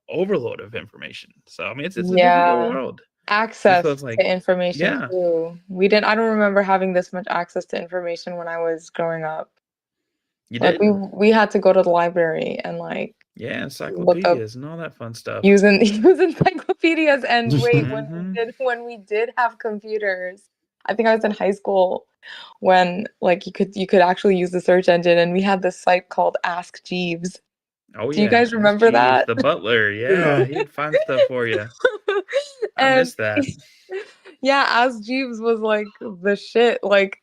overload of information. So I mean, it's a difficult Yeah. world. So Access it's like, to information yeah, too. I don't remember having this much access to information when I was growing up. you Like we didn't. we had to go to the library and like Yeah, look up encyclopedias and all that fun stuff. using use encyclopedias. And wait, Hmm. when we did have computers, I think I was in high school when like you could actually use the search engine, and we had this site called Ask Jeeves. Oh Do you yeah, guys ask remember Jeeves, that? the butler. Yeah, Yeah. he'd find stuff for you. I And miss that. yeah, Ask Jeeves was like the shit. Like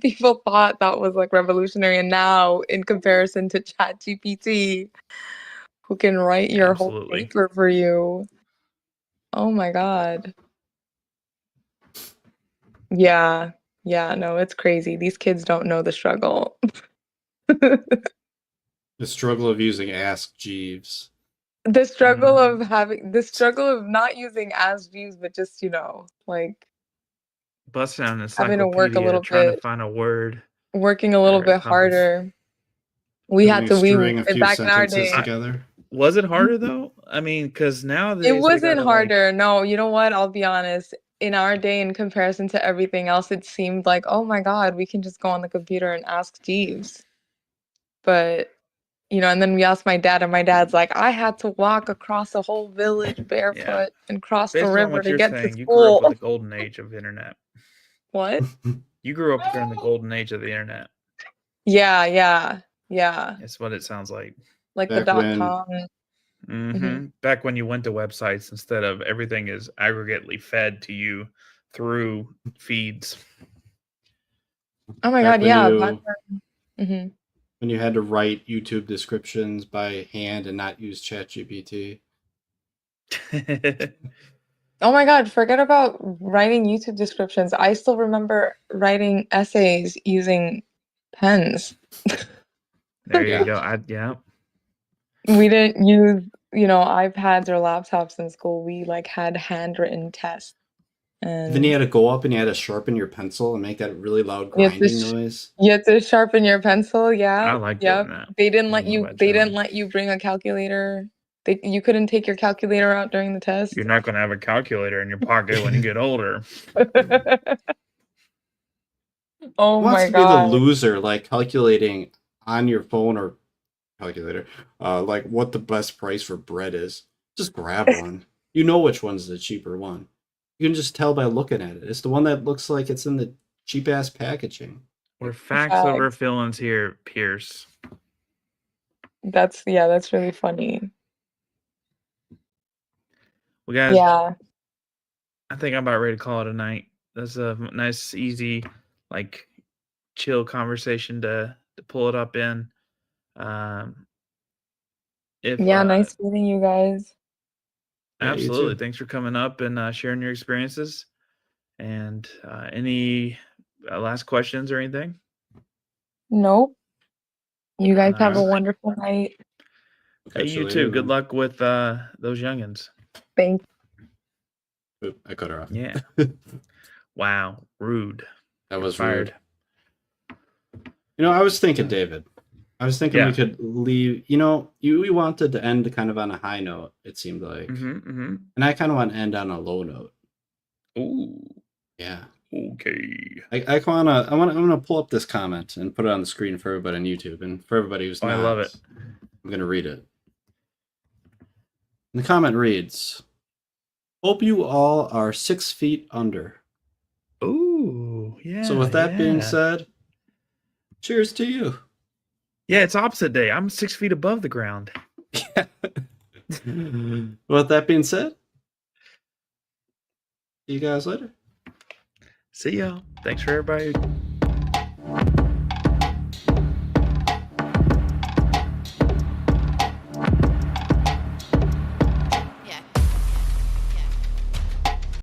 people thought that was like revolutionary, and now in comparison to ChatGPT, who can write your whole Absolutely. paper for you. Oh my God. Yeah. Yeah, no, it's crazy. These kids don't know the struggle. The struggle of using Ask Jeeves. The struggle of not using Ask Jeeves, but just, like Busting out an having to work a encyclopedia, little trying to bit, find a word working a little or bit something. harder. We At had to least we string a few back in our sentences day. I together. Was it harder though? I mean, because It nowadays they wasn't gotta like, harder. No, you know what? I'll be honest. In our day, in comparison to everything else, it seemed like, oh my God, we can just go on the computer and ask Jeeves. But, and then we asked my dad, and my dad's like, I had to walk across a whole village yeah. barefoot and cross the Based on river what to you're get to saying, you grew up with the school. golden age of internet. What? You grew up during the golden age of the internet. Yeah, yeah, yeah. That's what it sounds like. Like the Back when .com. Hmm. Back when you went to websites instead of everything is aggregately fed to you through feeds. Oh my back God, when yeah. Back you then. Hmm. when you had to write YouTube descriptions by hand and not use ChatGPT. Oh my God, forget about writing YouTube descriptions. I still remember writing essays using pens. There you Yeah. go. Yeah. We didn't use, iPads or laptops in school. We like had handwritten tests, Then you and had to go up and you had to sharpen your pencil and make that really loud you had to grinding noise. you had to sharpen your pencil. I Yeah, like doing yep. that. They didn't I let don't know you. about They didn't y'all. let you bring a calculator. You couldn't take your calculator out during the test. You're not going to have a calculator in your pocket when you get older. Oh Who wants my to be the God. loser, like calculating on your phone or calculator, like what the best price for bread is? Just grab one. You know which one's the cheaper one. You can just tell by looking at it. It's the one that looks like it's in the cheap ass packaging. We're facts over Facts. feelings here, Pierce. That's really funny. Well, guys, Yeah. I think I'm about ready to call it a night. That's a nice, easy, like, chill conversation to pull it up in. If Yeah, nice meeting you guys. Yeah, you absolutely, too. thanks for coming up and sharing your experiences. And any last questions or anything? Nope. You guys have a Alright. wonderful night. Hey, Catch you later, too. Good then. luck with those youngins. Thanks. Oop, I cut her off. Yeah. Wow, rude. That You're was fired. rude. I was thinking, David. I was thinking we Yeah. could leave. We wanted to end kind of on a high note. It seemed like, Mm-hmm. and I kind of want to end on a low note. Ooh. Yeah. Okay. I want to pull up this comment and put it on the screen for everybody on YouTube and for everybody who's Oh, not. I love it. I'm gonna read it. And the comment reads, "Hope you all are 6 feet under." Ooh, yeah. So with that being yeah. said, cheers to you. Yeah, it's opposite day. I'm 6 feet above the ground. With that being said, see you guys later. See y'all. Thanks for everybody